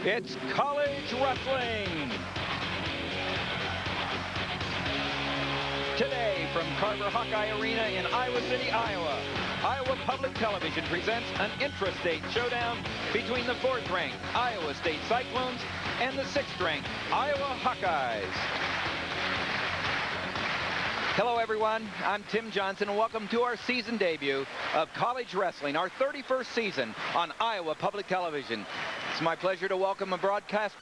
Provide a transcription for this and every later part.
It's college wrestling. Today from Carver-Hawkeye Arena in Iowa City, Iowa, Iowa Public Television presents an intrastate showdown between the 4th-ranked Iowa State Cyclones and the 6th-ranked Iowa Hawkeyes. Hello everyone, I'm Tim Johnson and welcome to our season debut of college wrestling, our 31st season on Iowa Public Television. It's my pleasure to welcome a broadcaster,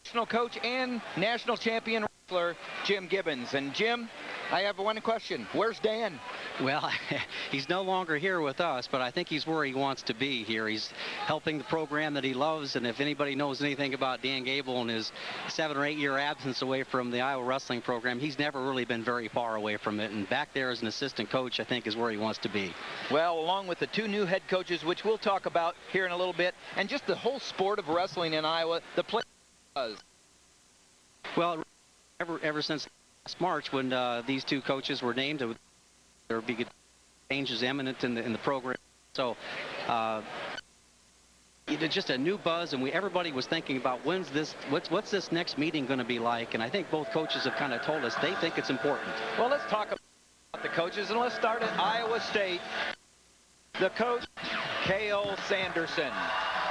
national coach and national champion wrestler, Jim Gibbons. And Jim, I have one question. Where's Dan? Well, he's no longer here with us, but I think he's where he wants to be here. He's helping the program that he loves, and if anybody knows anything about Dan Gable and his 7 or 8 year absence away from the Iowa wrestling program, he's never really been very far away from it, and back there as an assistant coach, I think, is where he wants to be. Well, along with the 2 new head coaches, which we'll talk about here in a little bit, and just the whole sport of wrestling in Iowa, the play was. Well, ever since last March, when these 2 coaches were named, there would be changes imminent in the program. So just a new buzz, and everybody was thinking about what's this next meeting going to be like, and I think both coaches have kind of told us they think it's important. Well, let's talk about the coaches, and let's start at Iowa State. The coach, Cael Sanderson,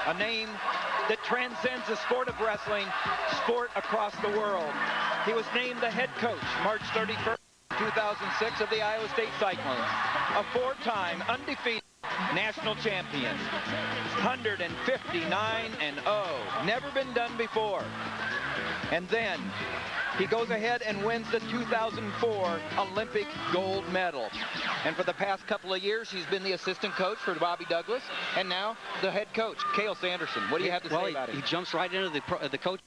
a name that transcends the sport of wrestling, sport across the world. He was named the head coach March 31st, 2006 of the Iowa State Cyclones, a 4-time undefeated national champion, 159-0, never been done before. And then he goes ahead and wins the 2004 Olympic gold medal. And for the past couple of years, he's been the assistant coach for Bobby Douglas, and now the head coach, Cael Sanderson. What do you have to say about it? He jumps right into the coach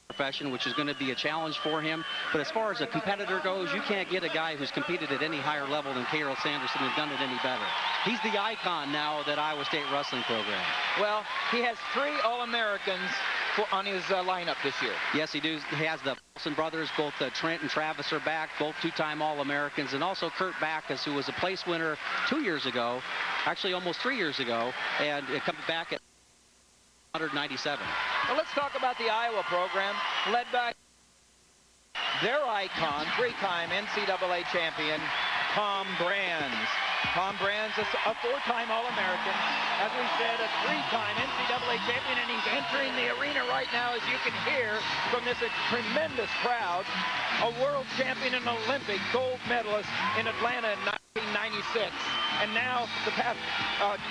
profession, which is going to be a challenge for him. But as far as a competitor goes, you can't get a guy who's competed at any higher level than Cael Sanderson and done it any better. He's the icon now of that Iowa State wrestling program. Well, he has 3 All-Americans on his lineup this year. Yes, he does. He has the Paulson brothers, both Trent and Travis are back, both 2-time All-Americans, and also Kurt Bacchus, who was a place winner 2 years ago, actually almost 3 years ago, and coming back at 197. Well, let's talk about the Iowa program, led by their icon, 3-time NCAA champion, Tom Brands. Tom Brands is a 4-time All-American, as we said, a 3-time NCAA champion, and he's entering the arena right now, as you can hear from this tremendous crowd, a world champion and Olympic gold medalist in Atlanta in 1996. And now the past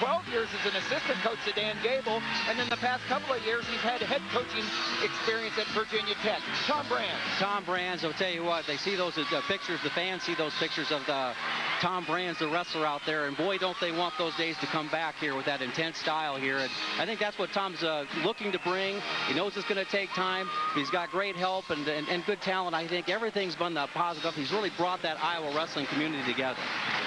12 years as an assistant coach to Dan Gable, and then the past couple of years he's had head coaching experience at Virginia Tech. Tom Brands. Tom Brands, I'll tell you what, they see those pictures, the fans see those pictures of Tom Brands, the wrestler out there, and boy, don't they want those days to come back here with that intense style here. And I think that's what Tom's looking to bring. He knows it's going to take time. He's got great help and good talent. I think everything's been positive. He's really brought that Iowa wrestling community together.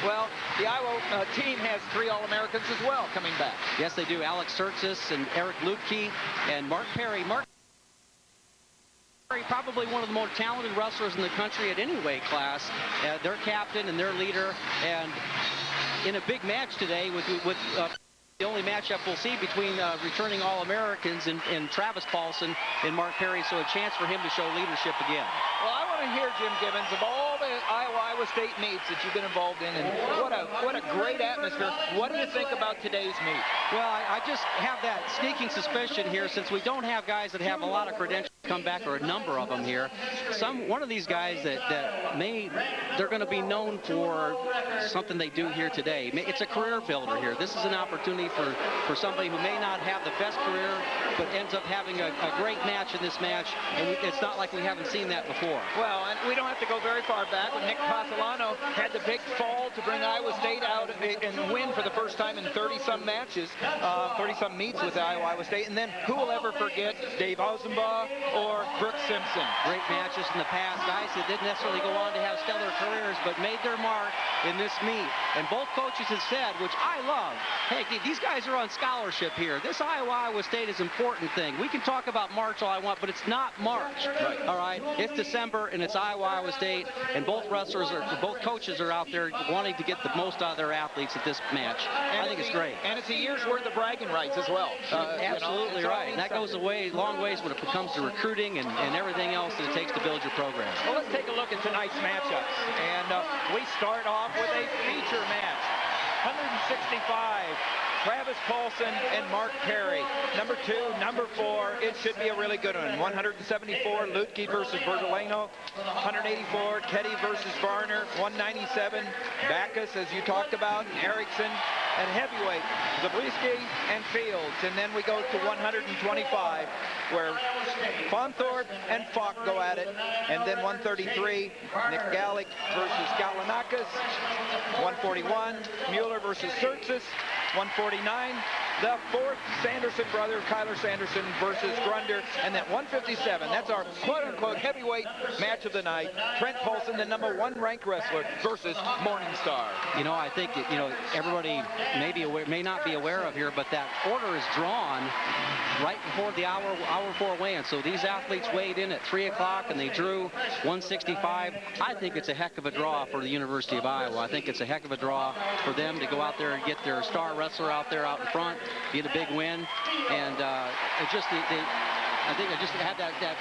Well, the Iowa team has 3 All-Americans as well coming back. Yes, they do. Sercis and Luedke and Mark Perry. Probably one of the more talented wrestlers in the country at any weight class. Their captain and their leader, and in a big match today with the only matchup we'll see between returning All-Americans and Travis Paulson and Mark Perry, so a chance for him to show leadership again. Well, I want to hear, Jim Gibbons, of all the Iowa State meets that you've been involved in, and what a great atmosphere. What do you think about today's meet? Well, I just have that sneaking suspicion here, since we don't have guys that have a lot of credentials come back, or a number of them here. One of these guys they're going to be known for something they do here today. It's a career builder here. This is an opportunity for somebody who may not have the best career, but ends up having a great match in this match, and it's not like we haven't seen that before. Well, and we don't have to go very far back when Nick Castellano had the big fall to bring Iowa State out and win for the first time in 30-some matches, 30-some meets with Iowa State. And then who will ever forget Dave Ausenbaugh or Brooks Simpson? Great matches in the past, guys that didn't necessarily go on to have stellar careers, but made their mark in this meet. And both coaches have said, which I love, hey, these guys are on scholarship here. This Iowa State is an important thing. We can talk about March all I want, but it's not March. Right. All right, it's December, and it's Iowa State, and both coaches are out there wanting to get the most out of their athletes at this match. I think it's great. And it's a year's worth of bragging rights as well. Absolutely right. And that goes a long ways when it comes to recruiting and everything else that it takes to build your program. Well, let's take a look at tonight's matchups. And we start off with a feature match. 165. Travis Paulson and Mark Perry. Number 2, number 4. It should be a really good one. 174, Luedke versus Bertolone. 184, Ketty versus Varner. 197, Bacchus, as you talked about, Erickson. And heavyweight, Zabriskie and Fields. And then we go to 125, where Fanthorp and Falk go at it. And then 133, Nick Gallick versus Galanakis. 141, Mueller versus Sercis. 149, the 4th Sanderson brother, Cael Sanderson versus Grunder. And then 157, that's our quote-unquote heavyweight match of the night. Trent Paulson, the number 1 ranked wrestler, versus Morningstar. You know, I think, everybody may not be aware of here, but that order is drawn right before the hour 4 weigh-in. So these athletes weighed in at 3 o'clock and they drew 165. I think it's a heck of a draw for the University of Iowa. I think it's a heck of a draw for them to go out there and get their star wrestler out there out in front, get a big win. And I think I just had that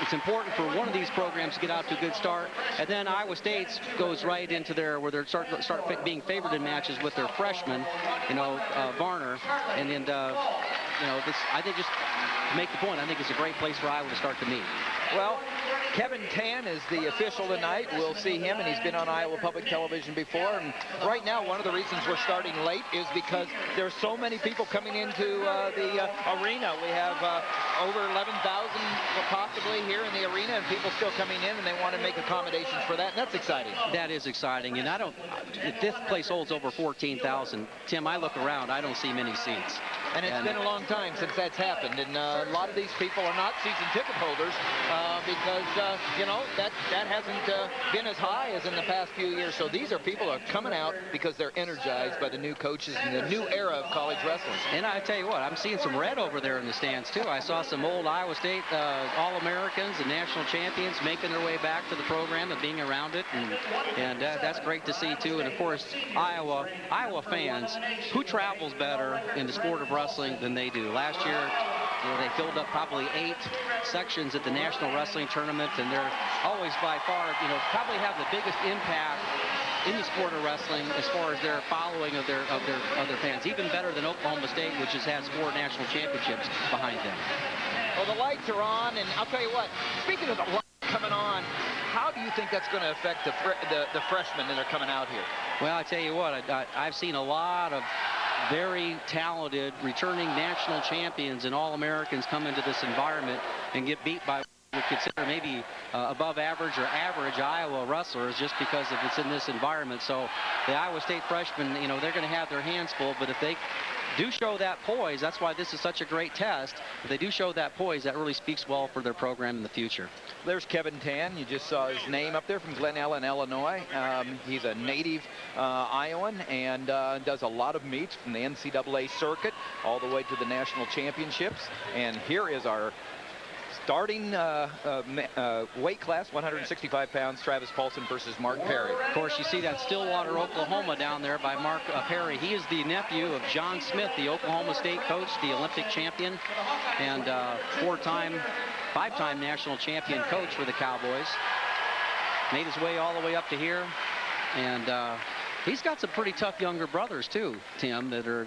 it's important for one of these programs to get out to a good start. And then Iowa State goes right into where they're start being favored in matches with their freshmen, Varner. And then, I think just to make the point, I think it's a great place for Iowa to start to meet. Well, Kevin Tan is the official tonight. We'll see him, and he's been on Iowa Public Television before. And right now, one of the reasons we're starting late is because there's so many people coming into the arena. We have over 11,000 possibly here in the arena, and people still coming in, and they want to make accommodations for that, and that's exciting. That is exciting, and if this place holds over 14,000, Tim, I look around, I don't see many seats. And it's been a long time since that's happened, and a lot of these people are not season ticket holders because, that hasn't been as high as in the past few years. So these are people who are coming out because they're energized by the new coaches and the new era of college wrestling. And I tell you what, I'm seeing some red over there in the stands, too. I saw some old Iowa State All-Americans and national champions making their way back to the program and being around it, and that's great to see, too. And, of course, Iowa fans, who travels better in the sport of wrestling than they do? Last year, they filled up probably 8 sections at the National Wrestling Tournament, and they're always by far, probably have the biggest impact in the sport of wrestling as far as their following of their fans. Even better than Oklahoma State, which has 4 national championships behind them. Well, the lights are on, and I'll tell you what, speaking of the lights coming on, how do you think that's going to affect the freshmen that are coming out here? Well, I tell you what, I've seen a lot of very talented returning national champions and All-Americans come into this environment and get beat by what we would consider maybe above average or average Iowa wrestlers just because if it's in this environment. So the Iowa State freshmen, they're going to have their hands full, but if they do show that poise, that's why this is such a great test. If they do show that poise, that really speaks well for their program in the future. There's Kevin Tan. You just saw his name up there from Glen Ellen, Illinois. He's a native Iowan and does a lot of meets from the NCAA circuit all the way to the national championships. And here is our starting weight class, 165 pounds, Travis Paulson versus Mark Perry. Of course, you see that Stillwater, Oklahoma down there by Mark Perry. He is the nephew of John Smith, the Oklahoma State coach, the Olympic champion, and 5-time national champion coach for the Cowboys. Made his way all the way up to here, and he's got some pretty tough younger brothers too, Tim, that are,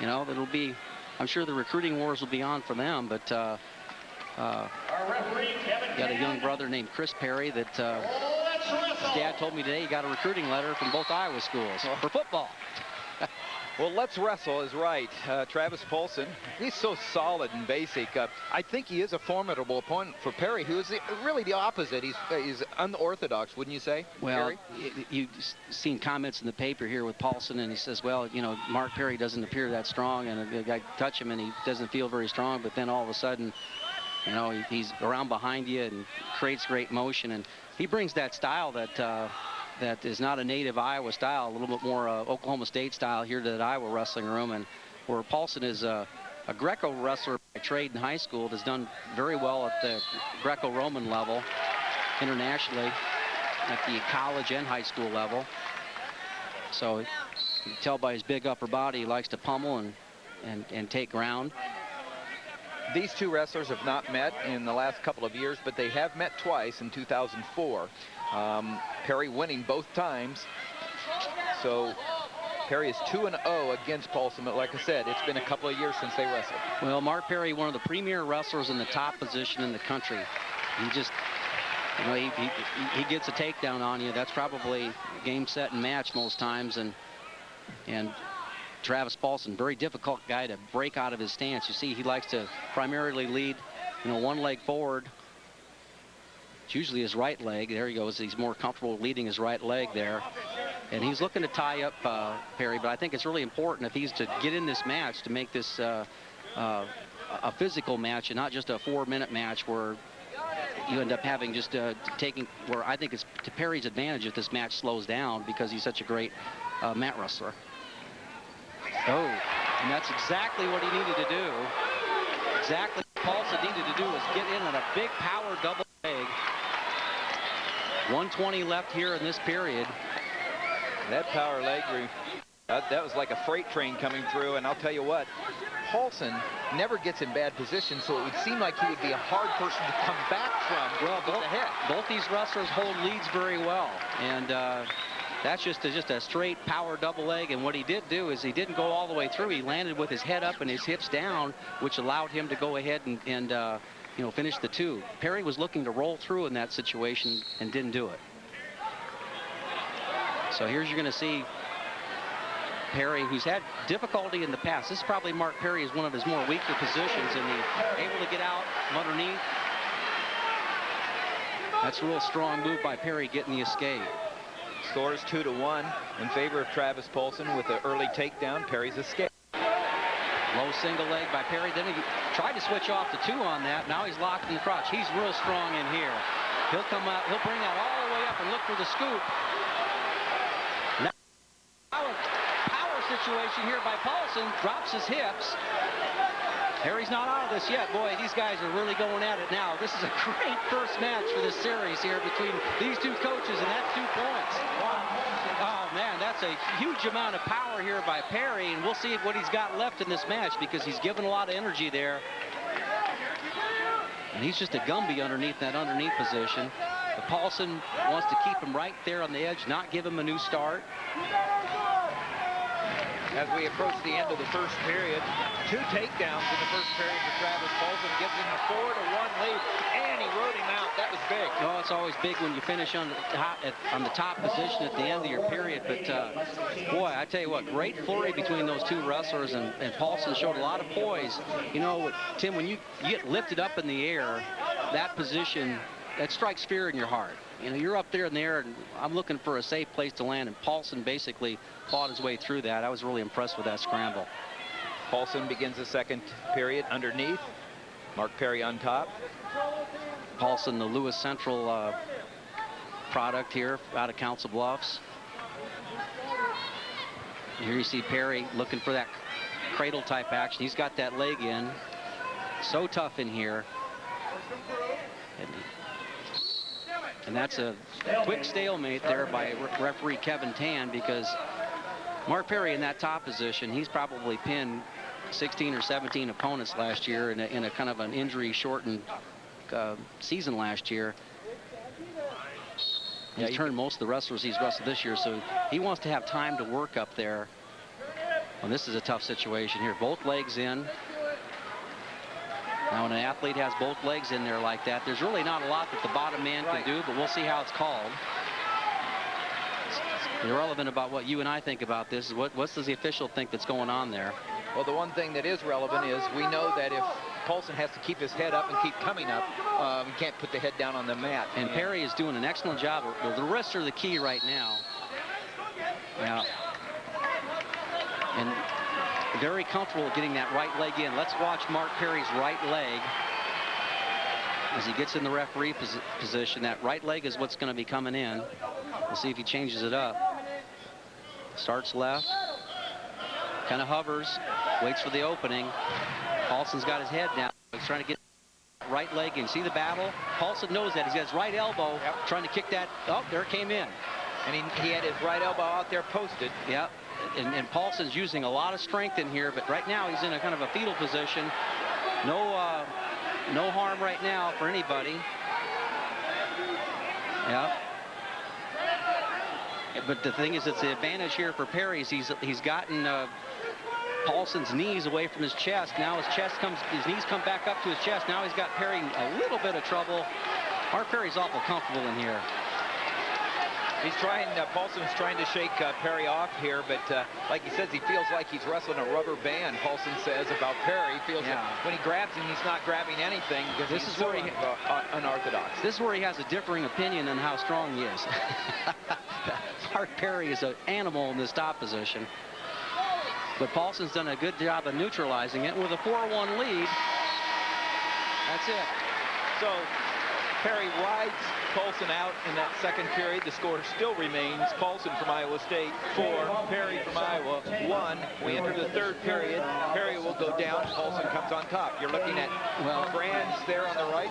that'll be, I'm sure the recruiting wars will be on for them, but got a young brother named Chris Perry that his dad told me today he got a recruiting letter from both Iowa schools for football. Well, let's wrestle is right. Travis Paulson, he's so solid and basic. I think he is a formidable opponent for Perry, who is really the opposite. He's unorthodox, wouldn't you say, well, Perry? You've seen comments in the paper here with Paulson, and he says, well, Mark Perry doesn't appear that strong, and a guy touch him, and he doesn't feel very strong, but then all of a sudden, he's around behind you and creates great motion, and he brings that style that is not a native Iowa style, a little bit more Oklahoma State style here to that Iowa wrestling room, and where Paulson is a Greco wrestler by trade in high school, has done very well at the Greco-Roman level internationally at the college and high school level. So you can tell by his big upper body, he likes to pummel, and and take ground. These two wrestlers have not met in the last couple of years, but they have met twice in 2004. Perry winning both times. So Perry is 2-0 against Paulson, but like I said, it's been a couple of years since they wrestled. Well, Mark Perry, one of the premier wrestlers in the top position in the country. He just, you know, he gets a takedown on you. That's probably game, set, and match most times. And Travis Paulson, very difficult guy to break out of his stance. You see, he likes to primarily lead, you know, one leg forward. It's usually his right leg. There he goes. He's more comfortable leading his right leg there. And he's looking to tie up Perry, but I think it's really important if he's to get in this match to make this a physical match and not just a 4-minute match where you end up having just taking, where I think it's to Perry's advantage if this match slows down because he's such a great mat wrestler. Oh, and that's exactly what he needed to do. Exactly what Paulson needed to do was get in on a big power double leg. 1:20 left here in this period. That power leg, that was like a freight train coming through, and I'll tell you what, Paulson never gets in bad position, so it would seem like he would be a hard person to come back from. Well, both these wrestlers hold leads very well, and that's just a straight power double leg. And what he did do is he didn't go all the way through. He landed with his head up and his hips down, which allowed him to go ahead and you know, finish the two. Perry was looking to roll through in that situation and didn't do it. So here's you're going to see Perry, who's had difficulty in the past. This is probably Mark Perry is one of his more weaker positions, and he's able to get out from underneath. That's a real strong move by Perry getting the escape. Score is 2-1 in favor of Travis Paulson with the early takedown. Perry's escape. Low single leg by Perry. Then he tried to switch off to 2 on that. Now he's locked in the crotch. He's real strong in here. He'll come out. He'll bring that all the way up and look for the scoop. Power situation here by Paulson. Drops his hips. Perry's not out of this yet. Boy, these guys are really going at it now. This is a great first match for this series here between these two coaches, and that's 2 points. Oh, man, that's a huge amount of power here by Perry, and we'll see what he's got left in this match because he's given a lot of energy there. And he's just a Gumby underneath that underneath position. But Paulson wants to keep him right there on the edge, not give him a new start. As we approach the end of the first period, 2 takedowns in the first period for Travis Paulson, gives him a 4-1 lead, and he rode him out. That was big. Oh, it's always big when you finish on the top position at the end of your period. But boy, I tell you what, great flurry between those two wrestlers, and Paulson showed a lot of poise. You know, Tim, when you get lifted up in the air, that position, that strikes fear in your heart. You know, you're up there in the air, and I'm looking for a safe place to land, and Paulson basically fought his way through that. I was really impressed with that scramble. Paulson begins the second period underneath. Mark Perry on top. Paulson, the Lewis Central product here out of Council Bluffs. Here you see Perry looking for that cradle type action. He's got that leg in. So tough in here. And that's a quick stalemate there by referee Kevin Tan, because Mark Perry in that top position, he's probably pinned 16 or 17 opponents last year in a kind of an injury-shortened season last year. He's turned most of the wrestlers he's wrestled this year, so he wants to have time to work up there. And this is a tough situation here. Both legs in. Now, when an athlete has both legs in there like that, there's really not a lot that the bottom man can do, but we'll see how it's called. It's irrelevant about what you and I think about this. What does the official think that's going on there? Well, the one thing that is relevant is we know that if Paulson has to keep his head up and keep coming up, he can't put the head down on the mat. And Perry is doing an excellent job. The wrists are the key right now. Yeah. And very comfortable getting that right leg in. Let's watch Mark Perry's right leg as he gets in the referee position. That right leg is what's going to be coming in. We'll see if he changes it up. Starts left, kind of hovers, waits for the opening. Paulson's got his head down. He's trying to get right leg in. See the battle? Paulson knows that. He's got his right elbow trying to kick that. Oh, there it came in. And he had his right elbow out there posted. Yep. and Paulson's using a lot of strength in here, but right now he's in a kind of a fetal position. No harm right now for anybody. Yeah. But the thing is, it's the advantage here for Perry. He's gotten Paulson's knees away from his chest. Now his knees come back up to his chest. Now he's got Perry a little bit of trouble. Mark Perry's awful comfortable in here. He's trying, Paulson's trying to shake Perry off here, but like he says, he feels like he's wrestling a rubber band. Paulson says about Perry. He feels like when he grabs him, he's not grabbing anything because this is where he unorthodox. This is where he has a differing opinion on how strong he is. Mark Perry is an animal in this top position, but Paulson's done a good job of neutralizing it with a 4-1 lead. That's it. So Perry rides Paulson out in that second period. The score still remains Paulson from Iowa State 4, Perry from Iowa 1. We enter the third period. Perry will go down. Paulson comes on top. You're looking at Brands there on the right.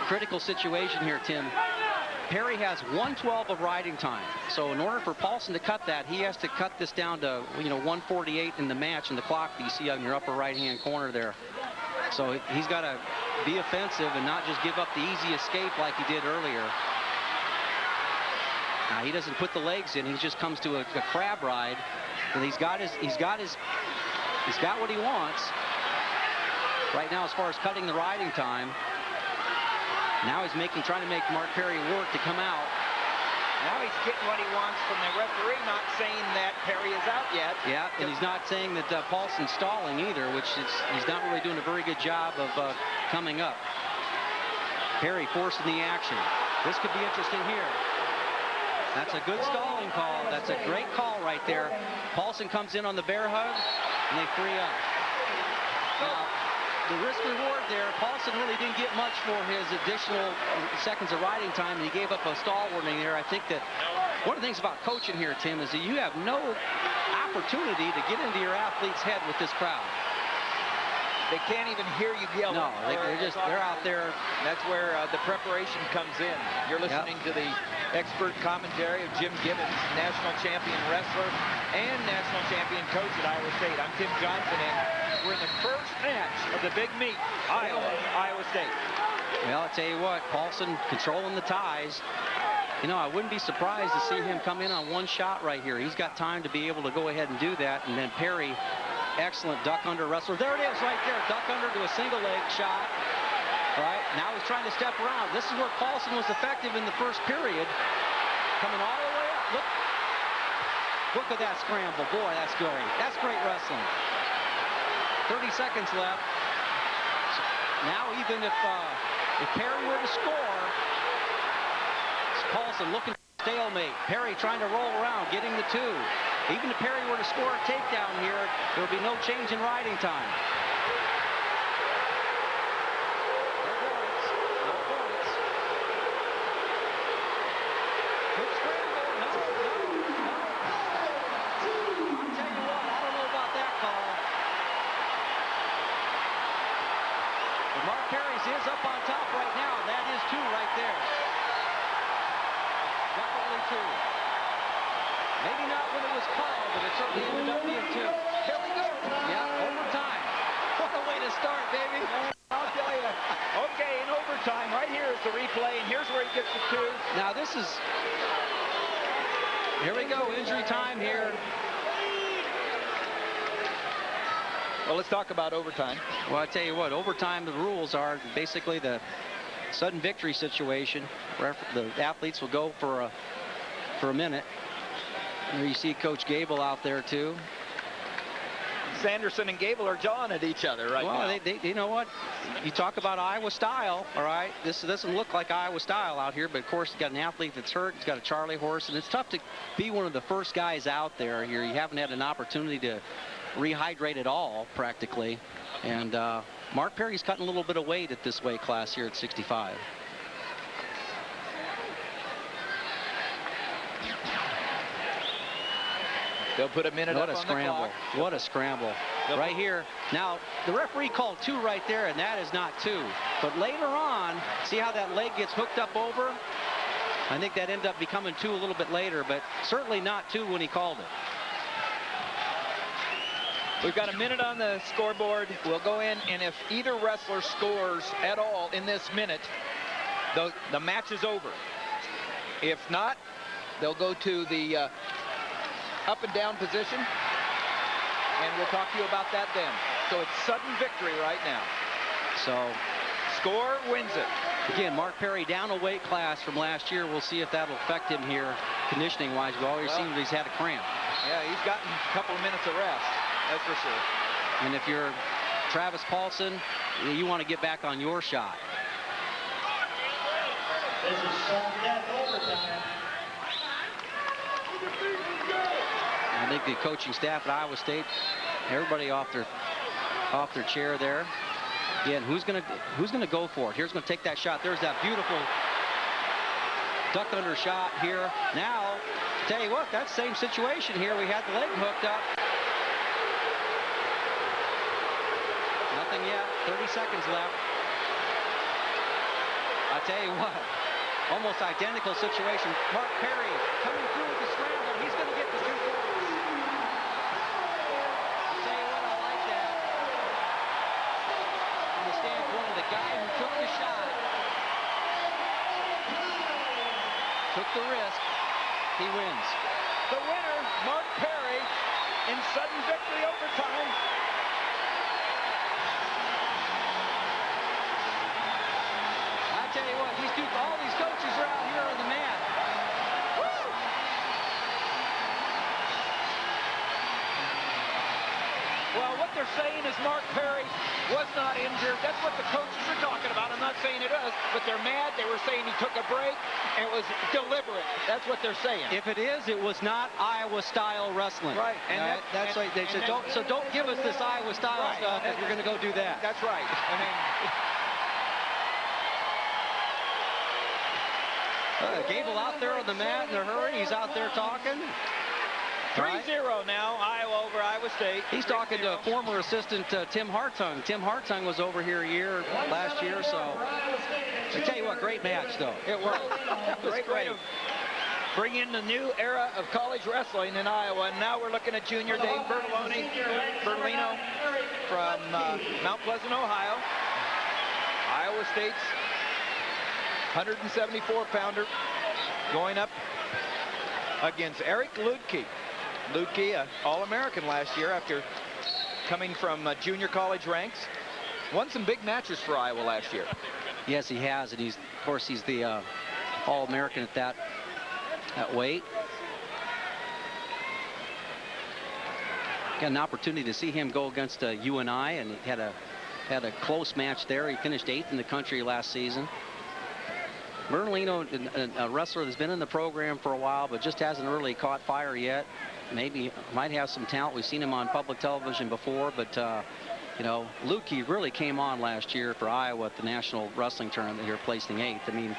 Critical situation here, Tim. Perry has 1:12 of riding time. So in order for Paulson to cut that, he has to cut this down to 1:48 in the match in the clock that you see on your upper right-hand corner there. So he's got to be offensive and not just give up the easy escape like he did earlier. Now he doesn't put the legs in. He just comes to a crab ride, and he's got what he wants right now as far as cutting the riding time. Now he's trying to make Mark Perry work to come out. Now he's getting what he wants from the referee, not saying that Perry is out yet. Yeah, and he's not saying that Paulson's stalling either, which he's not really doing a very good job of coming up. Perry forcing the action. This could be interesting here. That's a good stalling call. That's a great call right there. Paulson comes in on the bear hug, and they free up. Now, the risk reward there, Paulson really didn't get much for his additional seconds of riding time, and he gave up a stall warning there. I think that one of the things about coaching here, Tim, is that you have no opportunity to get into your athlete's head with this crowd. They can't even hear you yell. No, they're out there. That's where the preparation comes in. You're listening to the expert commentary of Jim Gibbons, national champion wrestler and national champion coach at Iowa State. I'm Tim Johnson, and we're in the first match of the big meet, Iowa State. Well, I tell you what, Paulson controlling the ties. I wouldn't be surprised to see him come in on one shot right here. He's got time to be able to go ahead and do that. And then Perry, excellent duck under wrestler. There it is right there, duck under to a single leg shot. All right, now he's trying to step around. This is where Paulson was effective in the first period. Coming all the way up. Look at that scramble. Boy, that's great. That's great wrestling. 30 seconds left. Now even if Perry were to score, Paulson looking for stalemate. Perry trying to roll around, getting the two. Even if Perry were to score a takedown here, there will be no change in riding time. No points. Good scramble. No. I'll tell you what, I don't know about that call. But Mark Perry's is up on top right now. That is two right there. Definitely two. Maybe not when it was called, but it certainly ended up being two. Here we go. Yeah, overtime. What a way to start, baby. I'll tell you. Okay, in overtime, right here is the replay, and here's where he gets the two. Now this is, here we go, injury time here. Well, let's talk about overtime. Well, I tell you what, overtime, the rules are basically the sudden victory situation where the athletes will go for a minute. There you see Coach Gable out there too. Sanderson and Gable are jawing at each other right now. Well, you know what? You talk about Iowa style, all right? This doesn't look like Iowa style out here, but of course, you got an athlete that's hurt. He's got a Charlie horse, and it's tough to be one of the first guys out there here. You haven't had an opportunity to rehydrate at all, practically. And Mark Perry's cutting a little bit of weight at this weight class here at 65. They'll put a minute up on the clock. What a scramble. Right here. Now, the referee called two right there, and that is not two. But later on, see how that leg gets hooked up over? I think that ended up becoming two a little bit later, but certainly not two when he called it. We've got a minute on the scoreboard. We'll go in, and if either wrestler scores at all in this minute, the match is over. If not, they'll go to the up and down position, and we'll talk to you about that then. So it's sudden victory right now. So score wins it. Again, Mark Perry down a weight class from last year. We'll see if that'll affect him here conditioning-wise. We've already seen he's had a cramp. Yeah, he's gotten a couple of minutes of rest. That's for sure. And if you're Travis Paulson, you want to get back on your shot. This is sudden death overtime. I think the coaching staff at Iowa State, everybody off their chair there. Again, who's gonna go for it? Here's gonna take that shot. There's that beautiful duck under shot here. Now, tell you what, that same situation here. We had the leg hooked up. Nothing yet. 30 seconds left. I tell you what, almost identical situation. Mark Perry coming through with the scramble. He's going to get the 2 points. I tell you what, I like that. From the standpoint of the guy who took the shot, took the risk, he wins. The winner, Mark Perry, in sudden victory overtime. I tell you what, all these coaches are out here on the mat. Woo! Well, what they're saying is Mark Perry was not injured. That's what the coaches are talking about. I'm not saying it is, but they're mad. They were saying he took a break, and it was deliberate. That's what they're saying. If it is, it was not Iowa-style wrestling. Right. And that's right. They said, don't give us this Iowa-style stuff if you're going to go do that. That's right. I mean, Gable out there on the mat in a hurry. He's out there talking. 3-0 now, Iowa over Iowa State. He's talking to former assistant Tim Hartung. Tim Hartung was over here last year, so I tell you what, great match though. It was great way to bring in the new era of college wrestling in Iowa. And now we're looking at junior Dave Bertolone from Mount Pleasant, Ohio. Iowa State's 174-pounder going up against Eric Luedke. Luedke, an All-American last year after coming from junior college ranks. Won some big matches for Iowa last year. Yes, he has, and of course he's the All-American at that weight. Got an opportunity to see him go against UNI, and he had a close match there. He finished 8th in the country last season. Bertolone, a wrestler that's been in the program for a while, but just hasn't really caught fire yet. Maybe might have some talent. We've seen him on public television before, but you know, Luedke really came on last year for Iowa at the National Wrestling Tournament here, placing 8th. I mean,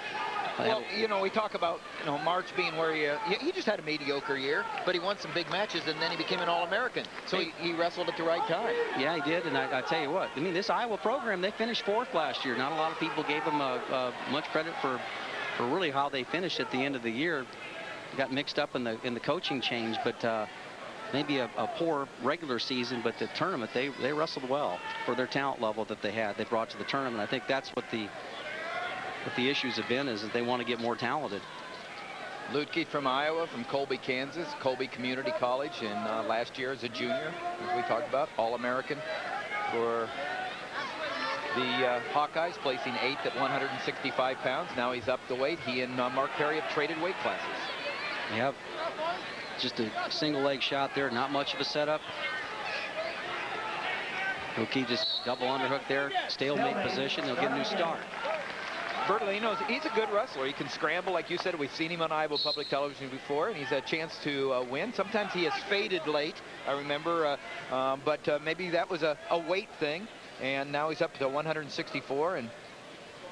well, you know, we talk about, you know, March being where he just had a mediocre year, but he won some big matches, and then he became an All-American. So he wrestled at the right time. Yeah, he did, and I tell you what, I mean, this Iowa program, they finished 4th last year. Not a lot of people gave them much credit for really how they finished at the end of the year. Got mixed up in the coaching change, but maybe a poor regular season, but the tournament, they wrestled well for their talent level that they brought to the tournament. I think that's what the issues have been, is that they want to get more talented. Luedke from Iowa, from Colby, Kansas, Colby Community College, and last year as a junior, as we talked about, All-American for the Hawkeyes, placing 8th at 165 pounds. Now he's up the weight. He and Mark Perry have traded weight classes. Yep. Just a single leg shot there, not much of a setup. Luedke just double underhook there, stalemate position. They'll get a new start. Bertolone, he's a good wrestler. He can scramble, like you said. We've seen him on Iowa public television before, and he's had a chance to win. Sometimes he has faded late, I remember, but maybe that was a weight thing, and now he's up to 164. And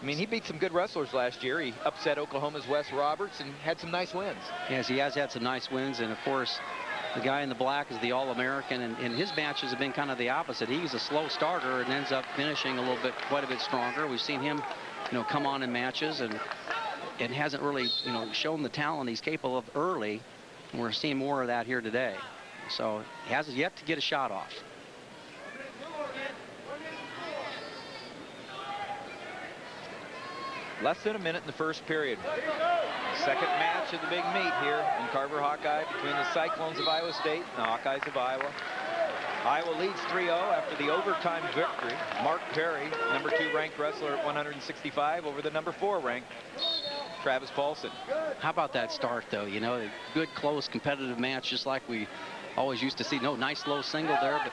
I mean, he beat some good wrestlers last year. He upset Oklahoma's Wes Roberts and had some nice wins. Yes, he has had some nice wins, and of course, the guy in the black is the All-American, and his matches have been kind of the opposite. He's a slow starter and ends up finishing quite a bit stronger. We've seen him, you know, come on in matches and hasn't really, you know, shown the talent he's capable of early. And we're seeing more of that here today. So he has yet to get a shot off. Less than a minute in the first period. Second match of the big meet here in Carver-Hawkeye between the Cyclones of Iowa State and the Hawkeyes of Iowa. Iowa leads 3-0 after the overtime victory. Mark Perry, number 2 ranked wrestler at 165 over the number 4 ranked Travis Paulson. How about that start, though? You know, a good, close, competitive match, just like we always used to see. No, nice low single there, but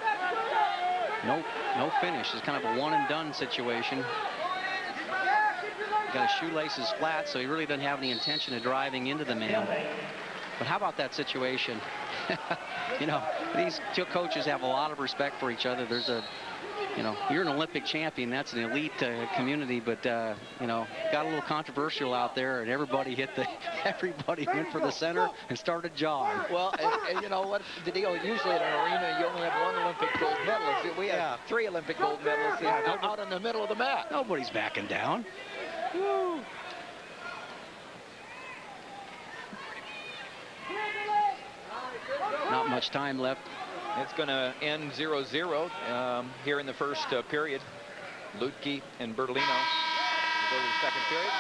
no finish. It's kind of a one-and-done situation. Got his shoelaces flat, so he really doesn't have any intention of driving into the man. But how about that situation? You know, these two coaches have a lot of respect for each other. There's a, you know, you're an Olympic champion. That's an elite community, but you know, got a little controversial out there, and everybody went for the center and started jawing. Well, and you know what the deal? Usually at an arena, you only have 1 Olympic gold medalist. We have 3 Olympic gold medalists out in the middle of the mat. Nobody's backing down. Woo. Not much time left. It's going to end 0-0 here in the first period. Luedke and Bertolone go to the second period.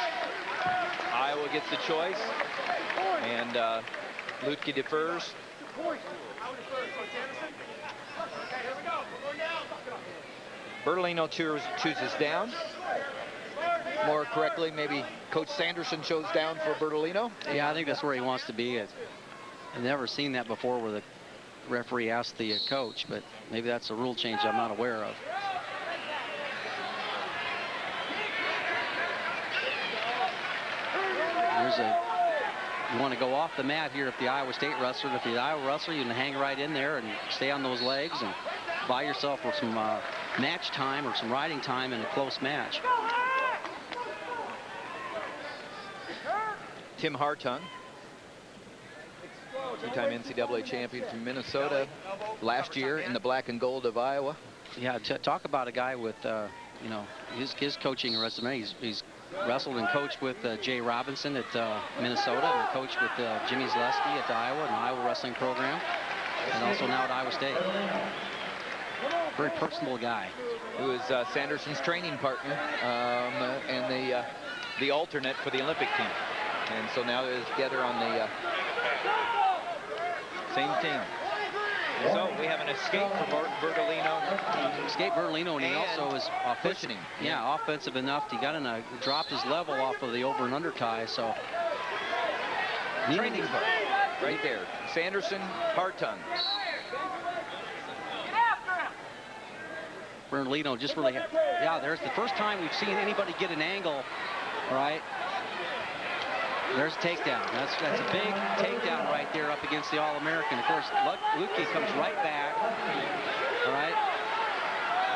Iowa gets the choice, and Luedke defers. Bertolone chooses down. More correctly, maybe Coach Sanderson chose down for Bertolone. Yeah, I think that's where he wants to be. I've never seen that before where the referee asked the coach, but maybe that's a rule change I'm not aware of. You want to go off the mat here if the Iowa State wrestler. If the Iowa wrestler, you can hang right in there and stay on those legs and buy yourself with some match time or some riding time in a close match. Tim Hartung, 2-time NCAA champion from Minnesota, last year in the black and gold of Iowa. Yeah, talk about a guy with, you know, his coaching resume. He's wrestled and coached with Jay Robinson at Minnesota, and coached with Jimmy Zaleski at Iowa, an Iowa wrestling program, and also now at Iowa State. Very personable guy. Who is Sanderson's training partner and the alternate for the Olympic team. And so now they're together on the same team. So we have an escape for Bertolone. Escape Bertolone, and he also is offensive. Yeah, offensive enough. He dropped his level off of the over and under tie. So training part right there. Sanderson, Hartung. Bertolone just really, yeah, there's the first time we've seen anybody get an angle. All right. There's a takedown. That's a big takedown right there up against the All-American. Of course, Luedke comes right back. All right.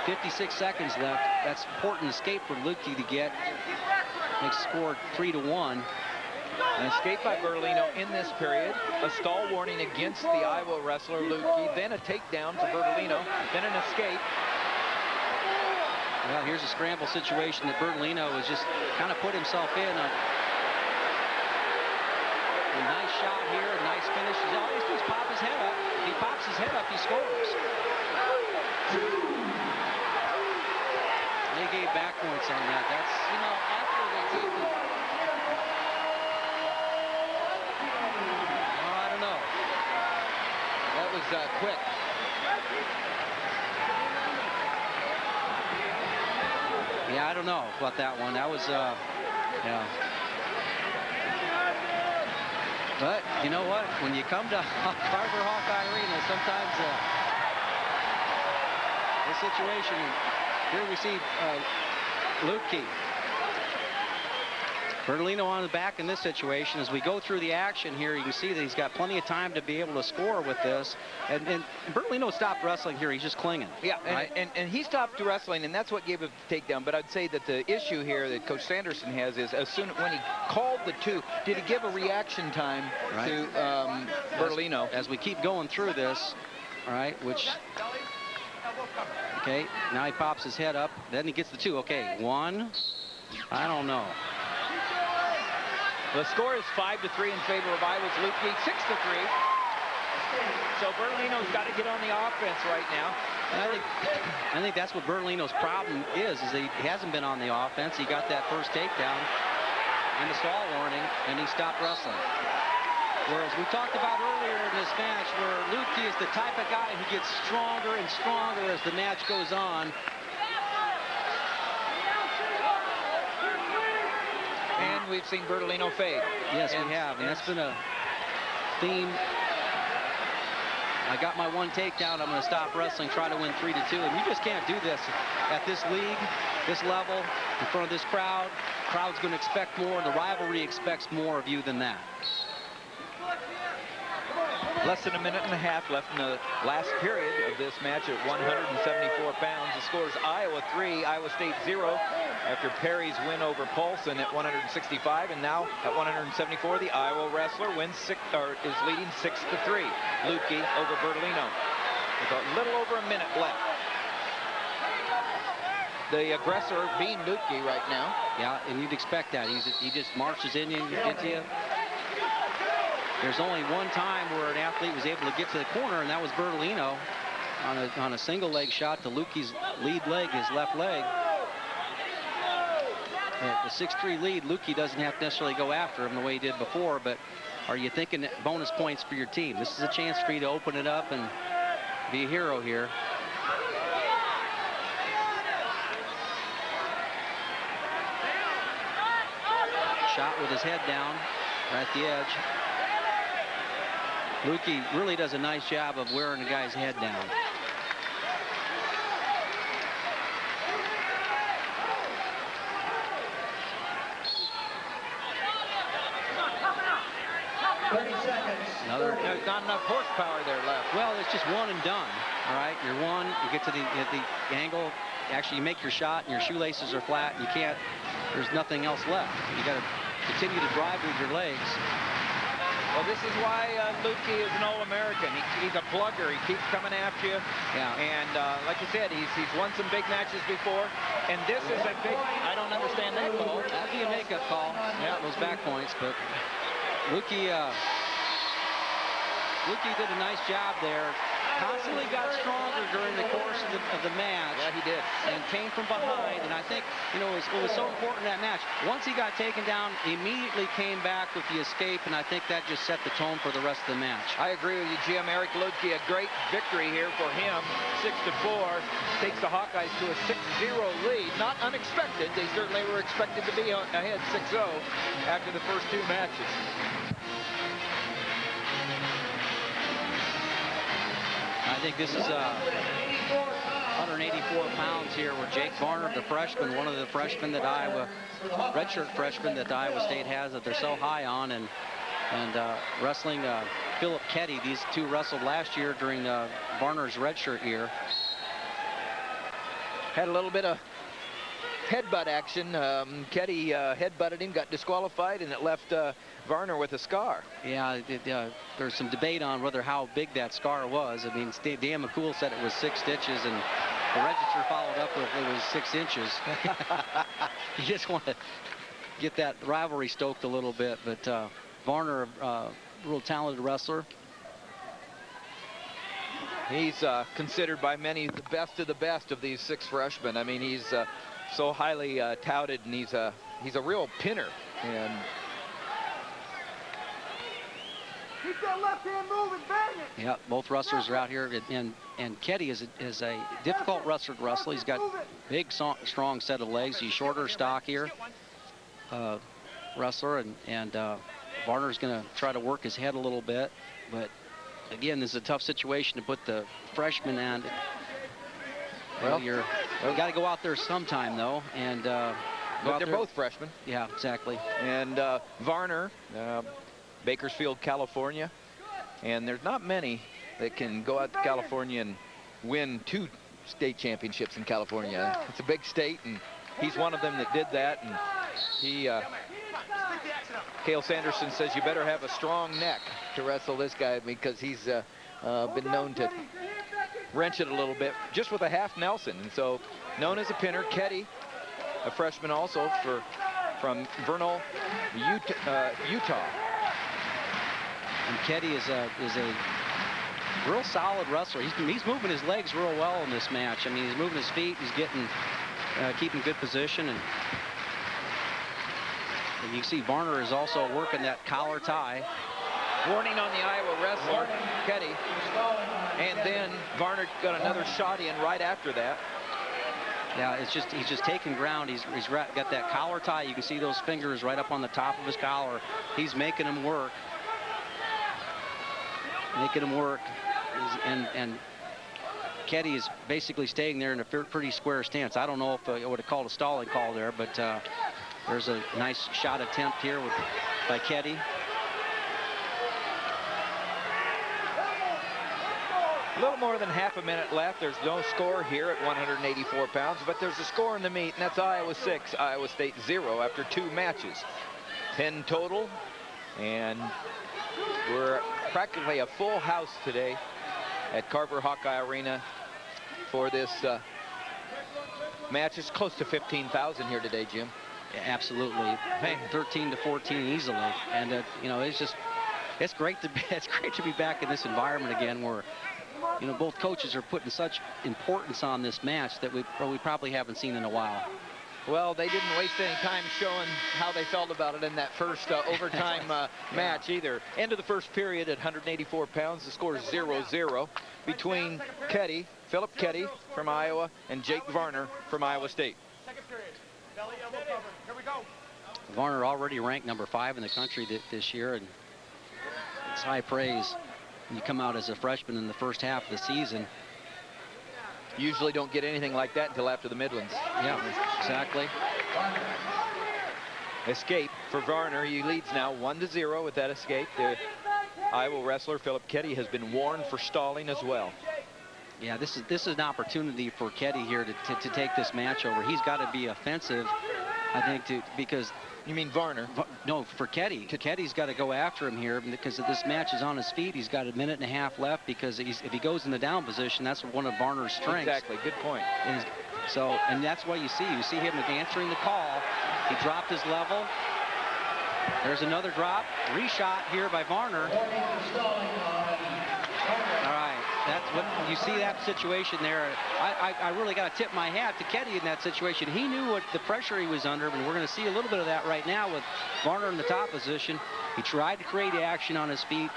56 seconds left. That's important escape for Luedke to get. Makes the score 3-1. An escape by Bertolone in this period. A stall warning against the Iowa wrestler Luedke. Then a takedown for Bertolone. Then an escape. Well, here's a scramble situation that Bertolone has just kind of put himself in. A nice shot here, a nice finish. All he has to do is pop his head up. If he pops his head up, he scores. They gave back points on that. That's, you know, after they gave the... Oh, I don't know. That was quick. Yeah, I don't know about that one. That was, yeah. But you know what? When you come to Carver-Hawkeye Arena, sometimes the situation, here we see Luedke. Bertolone on the back in this situation. As we go through the action here, you can see that he's got plenty of time to be able to score with this. And Bertolone stopped wrestling here. He's just clinging. Yeah, right? and he stopped wrestling, and that's what gave him the takedown. But I'd say that the issue here that Coach Sanderson has is when he called the 2, did he give a reaction time to Bertolone? As we keep going through this, all right, okay, now he pops his head up. Then he gets the 2. Okay, 1, I don't know. The score is 5-3 in favor of Iowa's Luedke, 6-3. So Bertolone's got to get on the offense right now. And I think that's what Bertolone's problem is he hasn't been on the offense. He got that first takedown. and a stall warning, and he stopped wrestling. Whereas we talked about earlier in this match where Luedke is the type of guy who gets stronger and stronger as the match goes on. And we've seen Bertolone fade. Yes, we have, and that's been a theme. I got my one takedown. I'm going to stop wrestling, try to win 3-2, and you just can't do this at this league, this level, in front of this crowd. Crowd's going to expect more. The rivalry expects more of you than that. Less than a minute and a half left in the last period of this match at 174 pounds. The score is Iowa 3, Iowa State 0 after Perry's win over Paulson at 165, and now at 174 the Iowa wrestler is leading 6-3. Luedke over Bertolone with a little over a minute left. The aggressor being Luedke right now. Yeah, and you'd expect that. He just marches into you. There's only one time where an athlete was able to get to the corner, and that was Bertolone on a single leg shot to Luedke's lead leg, his left leg. The 6-3 lead, Luedke doesn't have to necessarily go after him the way he did before, but are you thinking bonus points for your team? This is a chance for you to open it up and be a hero here. Shot with his head down, right at the edge. Luedke really does a nice job of wearing the guy's head down. There's not enough horsepower there left. Well, it's just one and done. All right, you're one. You get to the angle. Actually, you make your shot, and your shoelaces are flat. And you can't. There's nothing else left. You got to continue to drive with your legs. Well, this is why Luedke is an All-American. He's a plugger. He keeps coming after you. Yeah. And like you said, he's won some big matches before. And this is a big. I don't understand that call. That'd be a makeup call. Yeah, those back points, but Luedke did a nice job there. Constantly got stronger during the course of the match. Yeah, he did. And came from behind. And I think, you know, it was so important in that match. Once he got taken down, immediately came back with the escape, and I think that just set the tone for the rest of the match. I agree with you, Jim. Eric Luedke, a great victory here for him. 6-4 takes the Hawkeyes to a 6-0 lead. Not unexpected. They certainly were expected to be ahead 6-0 after the first two matches. I think this is 184 pounds here where Jake Varner, the freshman, one of the freshmen that redshirt freshman that Iowa State has that they're so high on, and wrestling Philip Ketty. These two wrestled last year during Varner's redshirt year. Had a little bit of headbutt action. Ketty headbutted him, got disqualified, and it left Varner with a scar. Yeah, there's some debate on how big that scar was. I mean, Dan McCool said it was 6 stitches, and the register followed up with it was 6 inches. You just want to get that rivalry stoked a little bit, but Varner, real talented wrestler. He's considered by many the best of these 6 freshmen. I mean, he's so highly touted, and he's a real pinner. And keep that left hand moving, bang it. Yeah, both wrestlers are out here, and Ketty is a difficult wrestler to wrestle. He's got big, strong set of legs. He's shorter, stockier wrestler, and Varner's going to try to work his head a little bit, but again, this is a tough situation to put the freshman in. Well, you got to go out there sometime, though, and they're both freshmen. Yeah, exactly. And Varner, Bakersfield, California, and there's not many that can go out to California and win 2 state championships in California. It's a big state, and he's one of them that did that. And he, Cael Sanderson says you better have a strong neck to wrestle this guy, because he's been known to wrench it a little bit just with a half Nelson. And so known as a pinner. Ketty, a freshman also from Vernal, Utah. And Ketty is a real solid wrestler. He's moving his legs real well in this match. I mean, he's moving his feet. He's keeping good position. And And you see Varner is also working that collar tie. Warning on the Iowa wrestler, Ketty. And then Varner got another shot in right after that. Yeah, he's just taking ground. He's got that collar tie. You can see those fingers right up on the top of his collar. He's making him work. And Ketty is basically staying there in a pretty square stance. I don't know if I would have called a stalling call there, but there's a nice shot attempt here by Ketty. A little more than half a minute left. There's no score here at 184 pounds, but there's a score in the meet, and that's Iowa 6, Iowa State 0 after 2 matches. 10 total, and we're practically a full house today at Carver-Hawkeye Arena for this match. It's close to 15,000 here today, Jim. Yeah, absolutely. 13 to 14 easily, and you know, it's great to be back in this environment again, where you know, both coaches are putting such importance on this match that we probably haven't seen in a while. Well, they didn't waste any time showing how they felt about it in that first overtime match either. End of the first period at 184 pounds. The score is 0-0 between Ketty, Philip Ketty from Iowa, and Jake Varner from Iowa State. Second period. Belly elbow cover. Here we go. Varner already ranked number 5 in the country this year, and it's high praise. You come out as a freshman in the first half of the season. Usually don't get anything like that until after the Midlands. Yeah, exactly. Escape for Varner. He leads now 1-0 with that escape. The Iowa wrestler Philip Ketty has been warned for stalling as well. Yeah, this is an opportunity for Ketty here to take this match over. He's got to be offensive, I think, because... You mean Varner? No, for Ketty. Ketty's got to go after him here because this match is on his feet. He's got a minute and a half left because if he goes in the down position, that's one of Varner's strengths. Exactly, good point. And that's what you see him answering the call. He dropped his level. There's another drop. Reshot here by Varner. All right, that's what you see, that situation there. I really got to tip my hat to Ketty in that situation. He knew what the pressure he was under, and we're going to see a little bit of that right now with Varner in the top position. He tried to create action on his feet.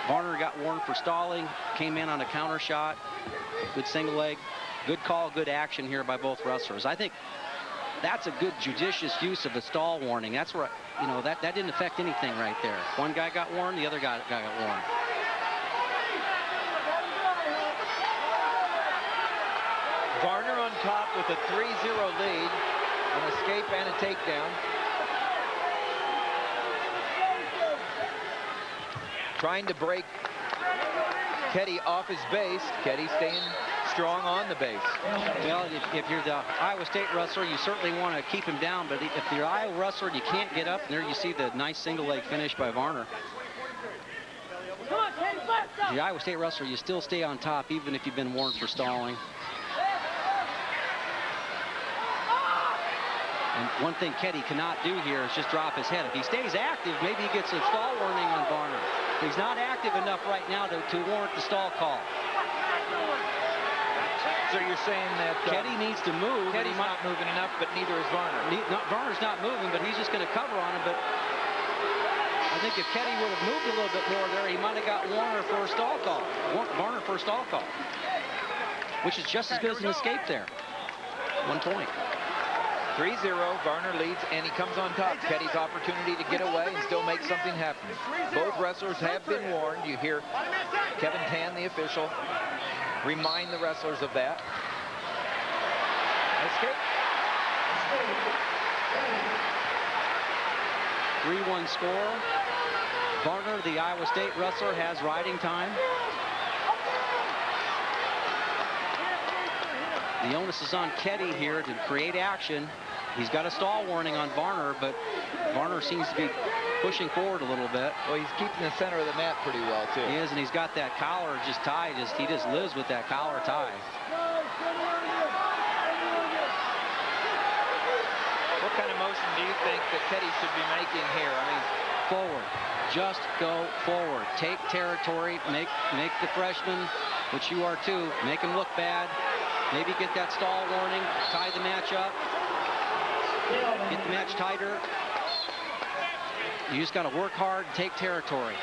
Varner got warned for stalling, came in on a counter shot. Good single leg. Good call, good action here by both wrestlers. I think that's a good judicious use of a stall warning. That's where, you know, that didn't affect anything right there. One guy got warned, the other guy got warned. Varner on top with a 3-0 lead, an escape and a takedown. Trying to break Ketty off his base. Ketty staying strong on the base. Well, if you're the Iowa State wrestler, you certainly want to keep him down, but if you're Iowa wrestler and you can't get up, and there you see the nice single leg finish by Varner. The Iowa State wrestler, you still stay on top even if you've been warned for stalling. And one thing Ketty cannot do here is just drop his head. If he stays active, maybe he gets a stall warning on Varner. He's not active enough right now to warrant the stall call. So you're saying that Ketty needs to move. Ketty's not moving enough, but neither is Varner. Varner's not moving, but he's just going to cover on him. But I think if Ketty would have moved a little bit more there, he might have got Varner for a stall call. Varner for a stall call, which is just as good as an escape there. 1 point. 3-0, Varner leads, and he comes on top. Ketty's opportunity to get away and still make something happen. Both wrestlers have been warned. You hear Kevin Tan, the official, remind the wrestlers of that. Escape. 3-1 score. Varner, the Iowa State wrestler, has riding time. The onus is on Ketty here to create action. He's got a stall warning on Varner, but Varner seems to be pushing forward a little bit. Well, he's keeping the center of the mat pretty well, too. He is, and he's got that collar just tied. He just lives with that collar tie. What kind of motion do you think that Ketty should be making here? I mean, forward. Just go forward. Take territory. Make the freshman, which you are too, make him look bad. Maybe get that stall warning, tie the match up, get the match tighter. You just got to work hard and take territory.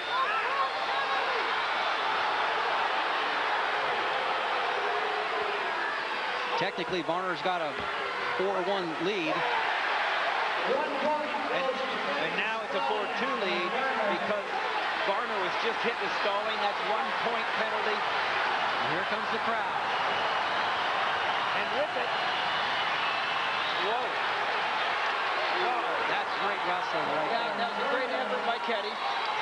Technically, Varner's got a 4-1 lead. And now it's a 4-2 lead because Varner was just hit with stalling. That's 1 point penalty. And here comes the crowd. And with it, whoa. That's great wrestling right there. That was a great effort by Ketty.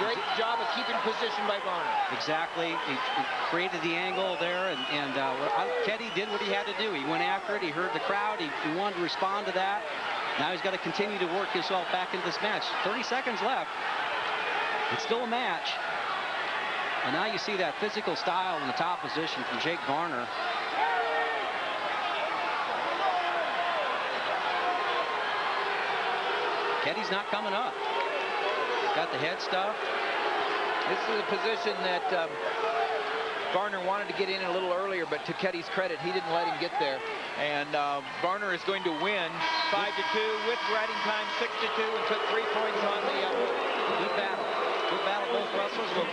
Great job of keeping position by Varner. Exactly. He created the angle there, and Ketty did what he had to do. He went after it. He heard the crowd. He wanted to respond to that. Now he's got to continue to work himself back into this match. 30 seconds left. It's still a match. And now you see that physical style in the top position from Jake Varner. Ketty's not coming up. Got the head stuff. This is a position that Varner wanted to get in a little earlier, but to Ketty's credit, he didn't let him get there. And Varner is going to win 5-2 with riding time 6-2 and took 3 points on the Good battle. Good battle, both wrestlers. It'll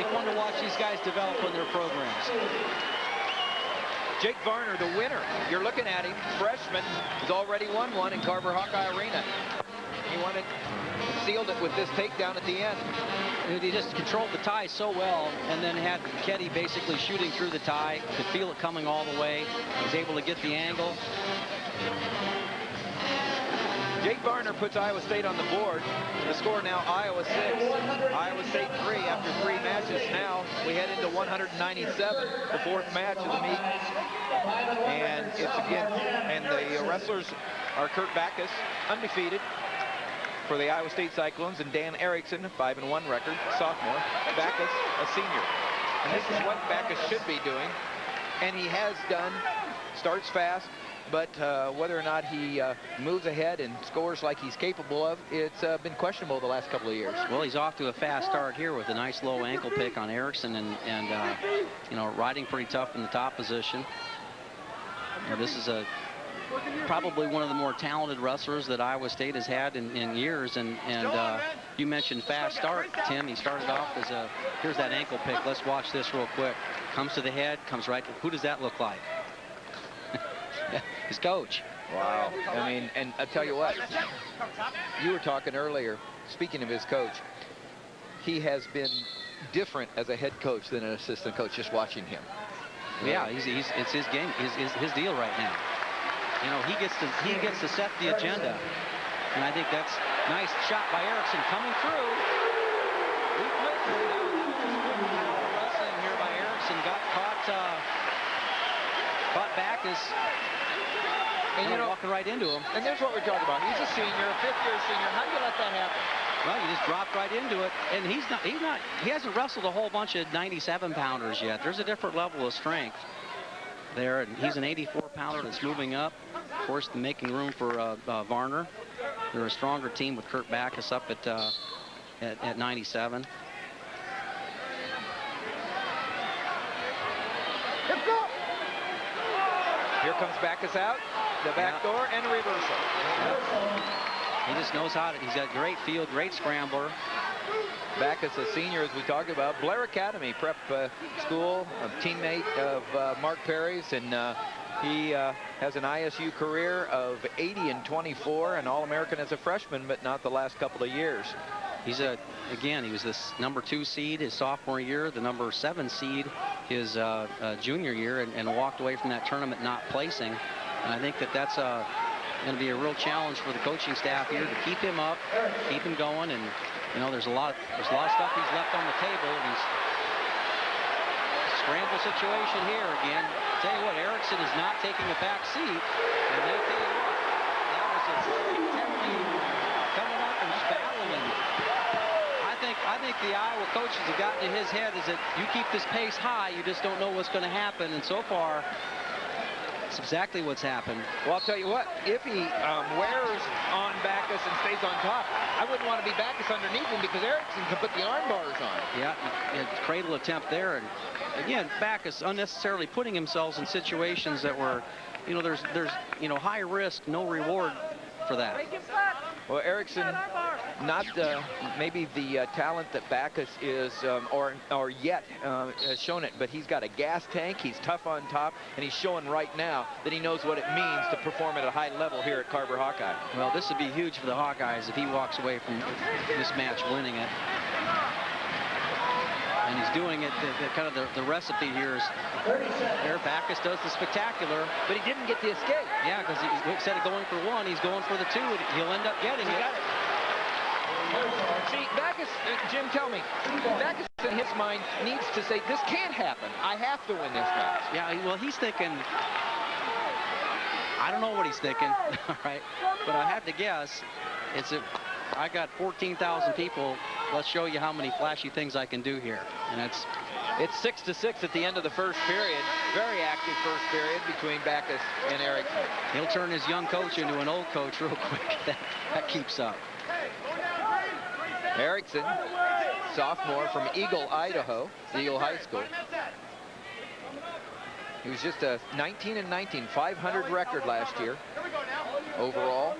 be fun to watch these guys develop in their programs. Jake Varner, the winner. You're looking at him, freshman, has already won one in Carver-Hawkeye Arena. He won it, sealed it with this takedown at the end. He just controlled the tie so well, and then had Ketty basically shooting through the tie, could feel it coming all the way, was able to get the angle. Jake Varner puts Iowa State on the board. The score now Iowa 6, Iowa State 3 after 3 matches. Now we head into 197, the 4th match of the meet. And it's again, and the wrestlers are Kurt Bacchus, undefeated for the Iowa State Cyclones, and Dan Erickson, 5-1 record, sophomore. Bacchus, a senior. And this is what Bacchus should be doing, and he has done. Starts fast, but whether or not he moves ahead and scores like he's capable of, it's been questionable the last couple of years. Well, he's off to a fast start here with a nice low ankle pick on Erickson, and you know, riding pretty tough in the top position. You know, this is probably one of the more talented wrestlers that Iowa State has had in years, and you mentioned fast start, Tim. He started off as a, here's that ankle pick. Let's watch this real quick. Comes to the head, comes right to, who does that look like? His coach. Wow. I mean, and I tell you what, you were talking earlier, speaking of his coach, he has been different as a head coach than an assistant coach, just watching him. Yeah, it's his game, his deal right now. You know, he gets to set the agenda, and I think that's nice shot by Erickson coming through. Wrestling here by Erickson, got caught Bacchus, and you know, walking right into him. And there's what we're talking about. He's a senior, a 5th-year senior. How do you let that happen? Well, you just dropped right into it, and he hasn't wrestled a whole bunch of 97-pounders yet. There's a different level of strength there, and he's an 84-pounder that's moving up. Of course, making room for Varner. They're a stronger team with Kurt Bacchus up at 97. Here comes Bacchus out, the back door, and a reversal. He just knows how to, he's got great field, great scrambler. Bacchus, a senior, as we talked about, Blair Academy prep school, a teammate of Mark Perry's, and he has an ISU career of 80-24, an All-American as a freshman, but not the last couple of years. He's again, he was this #2 seed his sophomore year, the #7 seed his junior year, and walked away from that tournament not placing. And I think that's going to be a real challenge for the coaching staff here to keep him up, keep him going, and you know, there's a lot of stuff he's left on the table. And he's scramble situation here again. Tell you what, Erickson is not taking a back seat, and they tell you what, that was a coming up and just battling him. I think the Iowa coaches have gotten in his head is that you keep this pace high, you just don't know what's going to happen, and so far, it's exactly what's happened. Well, I'll tell you what, if he wears on Bacchus and stays on top, I wouldn't want to be Bacchus underneath him because Erickson can put the arm bars on. Yeah, cradle attempt there, and again, Bacchus unnecessarily putting himself in situations that were, you know, there's you know, high risk, no reward for that. Well, Erickson not maybe the talent that Bacchus is or yet has shown it, but he's got a gas tank, he's tough on top, and he's showing right now that he knows what it means to perform at a high level here at Carver-Hawkeye. Well, this would be huge for the Hawkeyes if he walks away from this match winning it. And he's doing it, kind of the recipe here is there. Bacchus does the spectacular. But he didn't get the escape. Yeah, because instead of going for one, he's going for the two, and he'll end up getting it. Got it. See, Bacchus, Jim, tell me, Bacchus in his mind needs to say, this can't happen. I have to win this match. Yeah, well, he's thinking, I don't know what he's thinking, all right? But I have to guess, I got 14,000 people. Let's show you how many flashy things I can do here. And it's 6-6 at the end of the first period. Very active first period between Bacchus and Erickson. He'll turn his young coach into an old coach real quick. That keeps up. Erickson, sophomore from Eagle, Idaho, Eagle High School. He was just a 19-19, 500 record last year overall.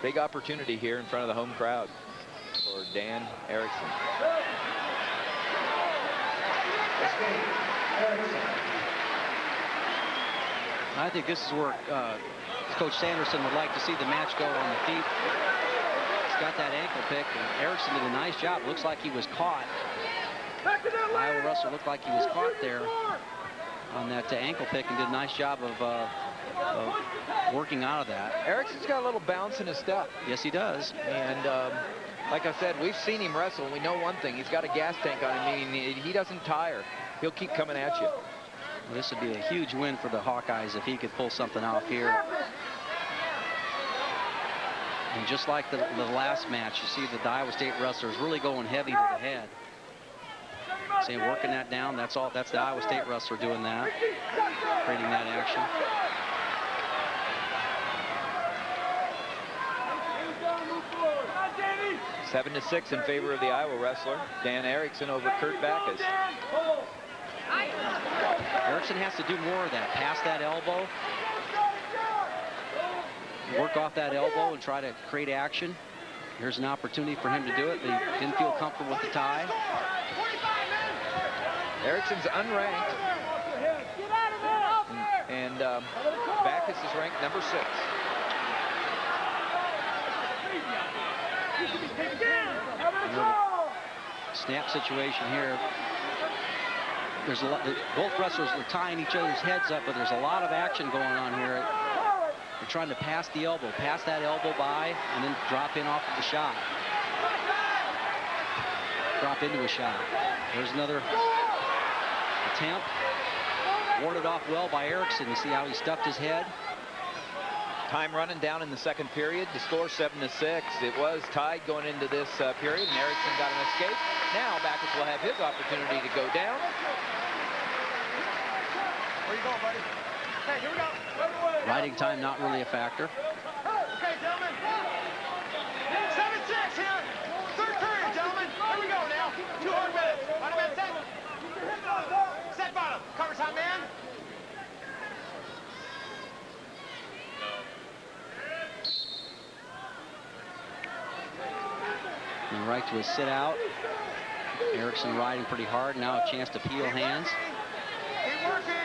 Big opportunity here in front of the home crowd for Dan Erickson. I think this is where Coach Sanderson would like to see the match go on the feet. He's got that ankle pick, and Erickson did a nice job. Looks like he was caught. Iowa wrestler looked like he was caught there on that ankle pick and did a nice job of working out of that. Erickson's got a little bounce in his step. Yes, he does. And like I said, we've seen him wrestle, and we know one thing. He's got a gas tank on him, meaning he doesn't tire. He'll keep coming at you. Well, this would be a huge win for the Hawkeyes if he could pull something off here. And just like the last match, you see the Iowa State wrestlers really going heavy to the head. See, working that down, that's the Iowa State wrestler doing that, creating that action. Seven to 6 in favor of the Iowa wrestler. Dan Erickson over Kurt Bacchus. Erickson has to do more of that. Pass that elbow. Work off that elbow and try to create action. Here's an opportunity for him to do it, but he didn't feel comfortable with the tie. Erickson's unranked. And Bacchus is ranked number 6. Snap situation here. There's a lot. Both wrestlers are tying each other's heads up, but there's a lot of action going on here. They're trying to pass the elbow, pass that elbow by, and then drop in off of the shot. Drop into a shot. There's another attempt. Warded off well by Erickson. You see how he stuffed his head. Time running down in the second period. The score 7 to 6. It was tied going into this period, and Erickson got an escape. Now Bacchus will have his opportunity to go down. Where you going, buddy? Hey, here we go. Riding time not really a factor. Okay, gentlemen. 7-6 here. Third period, gentlemen. Here we go now. 2 hard minutes. Bottom man set. Set bottom. Cover time, man. And right to a sit out. Erickson riding pretty hard. Now a chance to peel hands. Keep working.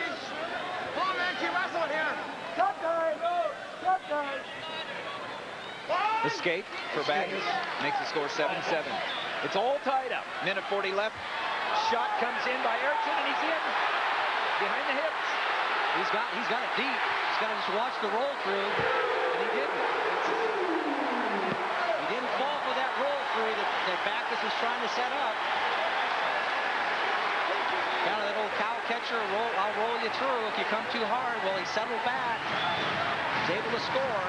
Come on, man. Keep wrestling here. Stop time. Stop time. Escape for Bacchus makes the score 7-7. It's all tied up. Minute 40 left. Shot comes in by Erickson, and he's in behind the hips. He's got it deep. He's got to just watch the roll through, and he didn't. He didn't fall for that roll through that Bacchus was trying to set up. Kind of that old cow catcher, I'll roll you through if you come too hard. Well, he settled back. He's able to score.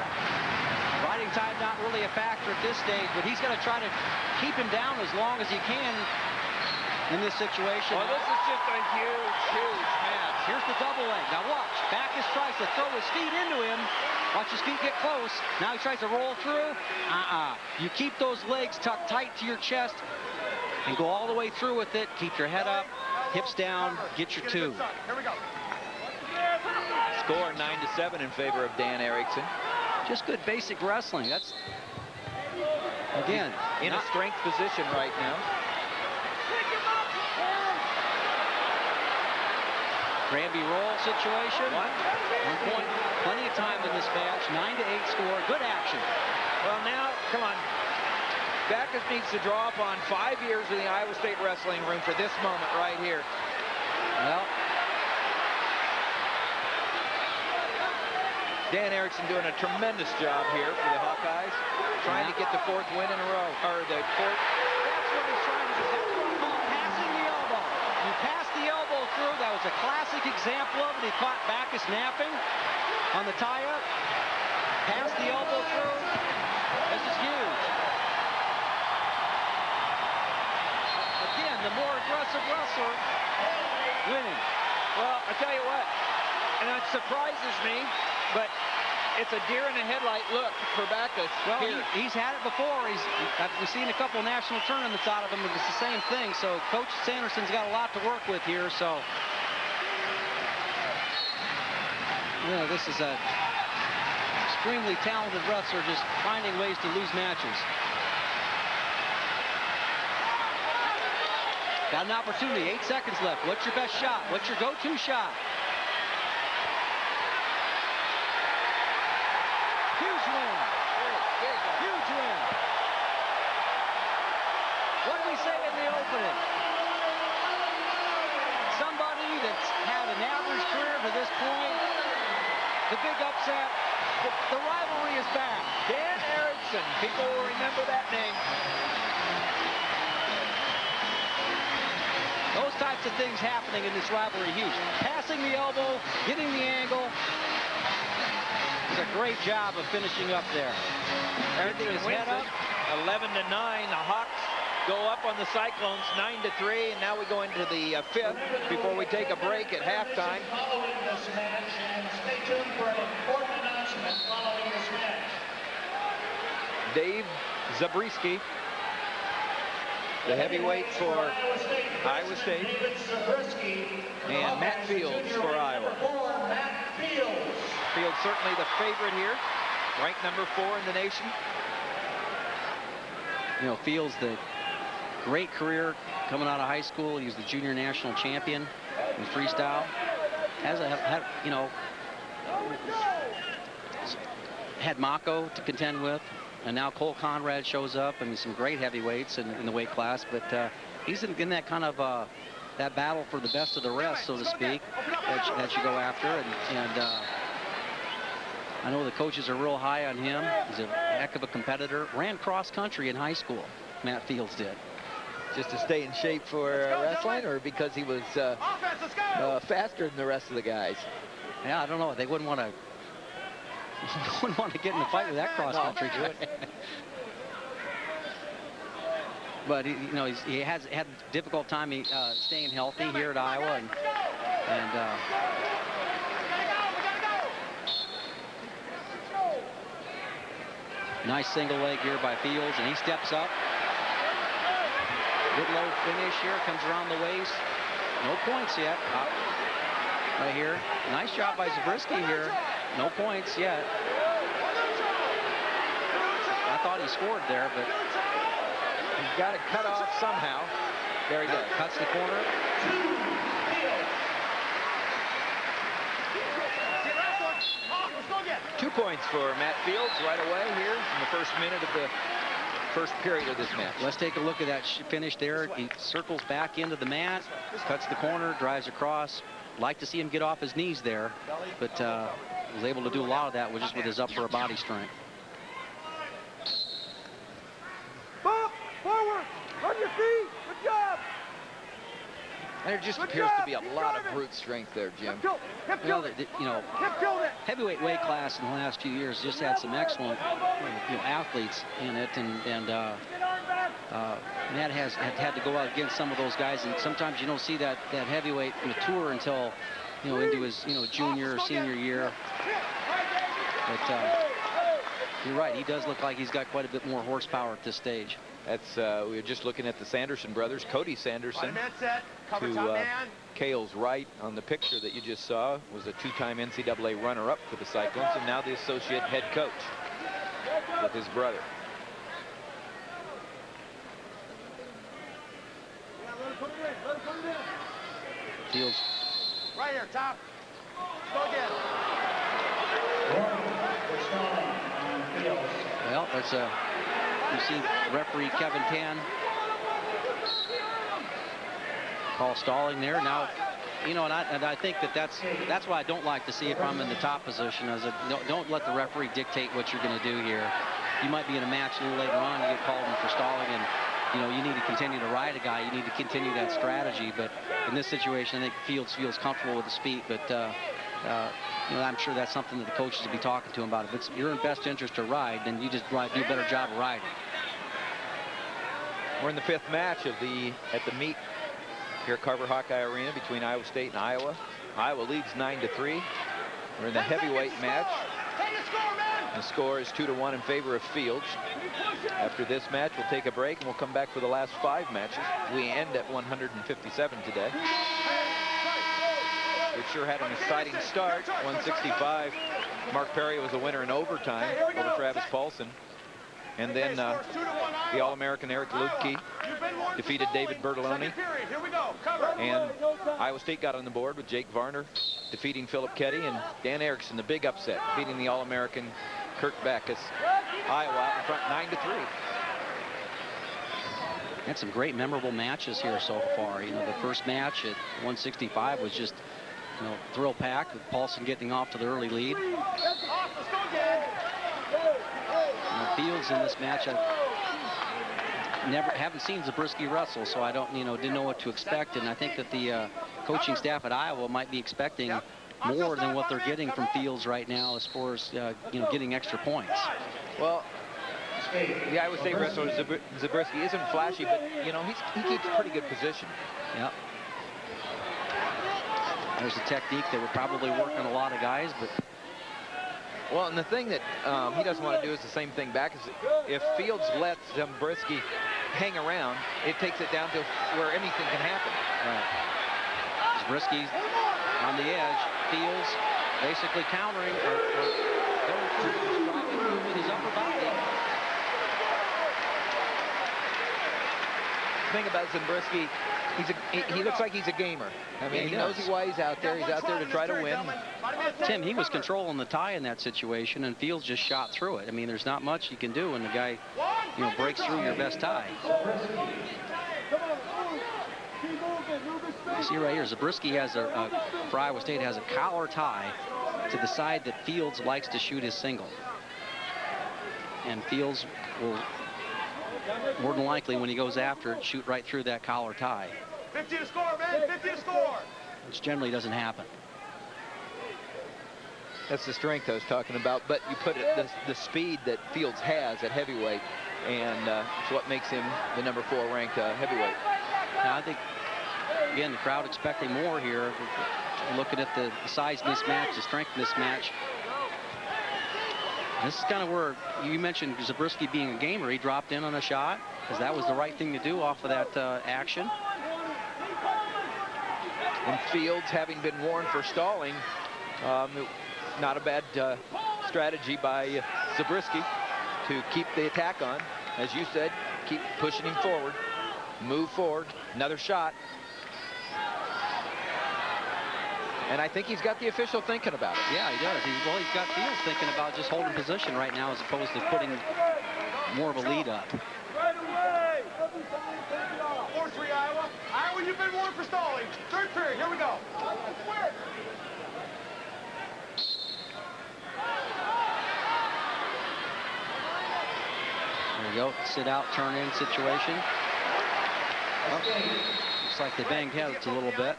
Riding time not really a factor at this stage, but he's going to try to keep him down as long as he can in this situation. Well, this is just a huge, huge match. Here's the double leg. Now watch. Bacchus tries to throw his feet into him. Watch his feet get close. Now he tries to roll through. You keep those legs tucked tight to your chest and go all the way through with it. Keep your head up, hips down, get your 2. Here we go. Score 9-7 in favor of Dan Erickson. Just good basic wrestling. That's, again, in a strength position right now. Granby roll situation. 1 point. Plenty of time in this match. 9-8 score. Good action. Well, now, come on. Bacchus needs to draw upon 5 years in the Iowa State wrestling room for this moment right here. Well, Dan Erickson doing a tremendous job here for the Hawkeyes, trying to get the 4th win in a row, or the 4th. that's what he's trying to do. That's what I call passing the elbow. You pass the elbow through. That was a classic example of it. He caught Bacchus napping on the tie-up. Pass the elbow through. This is huge. Again, the more aggressive wrestler winning. Well, I tell you what, and that surprises me, but it's a deer in the headlight look for Bacchus. Well, he's had it before. We've seen a couple national tournaments out of him, but it's the same thing. So Coach Sanderson's got a lot to work with here. So, you know, this is a extremely talented wrestler just finding ways to lose matches. Got an opportunity. 8 seconds left. What's your best shot? What's your go-to shot? Huge win. Huge win. What did we say in the opening? Somebody that's had an average career to this point. The big upset. The rivalry is back. Dan Erickson. People will remember that name. Those types of things happening in this rivalry, huge. Passing the elbow, getting the angle. It's a great job of finishing up there. Everything is head up. 11-9. The Hawks go up on the Cyclones 9-3, and now we go into the 5th before we take a break at halftime. Following this match, and stay tuned for an important announcement following this match. Dave Zabriskie, the heavyweight for Iowa State, and Matt Fields for Iowa. Fields certainly the favorite here, ranked number 4 in the nation. You know, Fields, the great career coming out of high school. He was the junior national champion in freestyle. Had Mako to contend with. And now Cole Conrad shows up. I mean, some great heavyweights in the weight class, but he's in that kind of that battle for the best of the rest, so to speak, that you go after. And I know the coaches are real high on him. He's a heck of a competitor. Ran cross country in high school. Matt Fields did. Just to stay in shape for wrestling, or because he was faster than the rest of the guys? Yeah, I don't know. They wouldn't want to. Wouldn't want to get in a fight with that cross-country. But he has had a difficult time staying healthy here at Iowa, and nice single leg here by Fields, and he steps up. Good low finish here, comes around the waist. No points yet. Right here. Nice job by Zabriskie here. No points yet. I thought he scored there, but he's got to cut off somehow. There he goes. Cuts the corner. 2 points for Matt Fields right away here in the first minute of the first period of this match. Let's take a look at that finish there. He circles back into the mat, cuts the corner, drives across. Like to see him get off his knees there, but was able to do a lot of that just with his upper body strength. Forward, on your feet, good job. There just appears to be a lot of brute strength there, Jim. Well, heavyweight weight class in the last few years just had some excellent athletes in it, and Matt has had to go out against some of those guys, and sometimes you don't see that heavyweight mature until into his junior or senior year. But you're right, he does look like he's got quite a bit more horsepower at this stage. That's we were just looking at the Sanderson brothers. Cody Sanderson to Cael's right on the picture that you just saw was a 2-time NCAA runner-up for the Cyclones, and now the associate head coach with his brother. Fields. Right here, top. Go again. Well, there's a, you see referee Kevin Tan call stalling there. Now, you know, and I think that's why I don't like to see if I'm in the top position. As a, don't let the referee dictate what you're going to do here. You might be in a match a little later on, you get called in for stalling, and you know, you need to continue to ride a guy. You need to continue that strategy. But in this situation, I think Fields feels comfortable with his feet. But you know, I'm sure that's something that the coaches will be talking to him about. If it's your best interest to ride, then you just do a better job of riding. We're in the 5th match of at the meet here at Carver-Hawkeye Arena between Iowa State and Iowa. Iowa leads 9-3. We're in the heavyweight match. The score is 2-1 in favor of Fields. After this match, we'll take a break and we'll come back for the last 5 matches. We end at 157 today. We sure had an exciting start. 165. Mark Perry was a winner in overtime over Travis Paulson. And then the All-American Eric Luedke defeated David Bertolone. And Iowa State got on the board with Jake Varner defeating Philip Ketty, and Dan Erickson, the big upset, beating the All-American Kurt Bacchus. Iowa out in front 9-3. Had some great memorable matches here so far. You know, the first match at 165 was just, you know, thrill-packed with Paulson getting off to the early lead. Fields in this match, I haven't seen Zabriskie wrestle, so I didn't know what to expect, and I think that the coaching staff at Iowa might be expecting more than what they're getting from Fields right now as far as you know, getting extra points. Well, the Iowa State wrestler Zabriskie isn't flashy, but you know, he keeps a pretty good position. Yep. There's a technique that would probably work on a lot of guys, but. Well, and the thing that he doesn't want to do is the same thing back. Is if Fields lets Zabriskie hang around, it takes it down to where anything can happen. Right. Zabriskie on the edge. Fields basically countering or going with his upper body. The thing about Zabriskie, he looks like he's a gamer. I mean, he knows why he's out there. He's out there to try to win. Tim, he was controlling the tie in that situation, and Fields just shot through it. I mean, there's not much you can do when the guy, you know, breaks through your best tie. You see right here, Zabriskie has for Iowa State has a collar tie to the side that Fields likes to shoot his single. And Fields will, more than likely, when he goes after it, shoot right through that collar tie. 50 to score, man, 50 to score. Which generally doesn't happen. That's the strength I was talking about, but you put it, the speed that Fields has at heavyweight, and it's what makes him the #4 ranked heavyweight. Now, I think, again, the crowd expecting more here. Looking at the size mismatch, the strength mismatch. This is kind of where you mentioned Zabriskie being a gamer. He dropped in on a shot because that was the right thing to do off of that action. And Fields, having been warned for stalling, not a bad strategy by Zabriskie to keep the attack on. As you said, keep pushing him forward. Move forward. Another shot. And I think he's got the official thinking about it. Yeah, he does. Well, he's got Fields thinking about just holding position right now as opposed to putting more of a lead up. 4-3 Iowa. Iowa, you've been warned for stalling. 3rd period, here we go. There we go. Sit out, turn in situation. Oh, looks like they banged heads a little bit.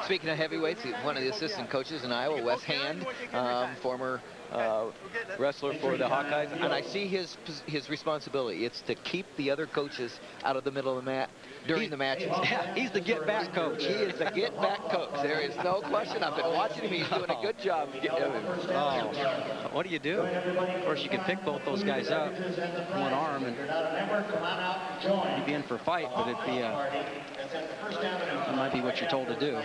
Speaking of heavyweights, one of the assistant coaches in Iowa, Wes Hand, former wrestler for the Hawkeyes, and I see his responsibility. It's to keep the other coaches out of the middle of the mat during the matches. Yeah, he's the get-back coach. He is the get-back coach. There is no question. I've been watching him. He's doing a good job. What do you do? Of course, you can pick both those guys up, one arm, and you'd be in for a fight, but it'd be that might be what you're told to do.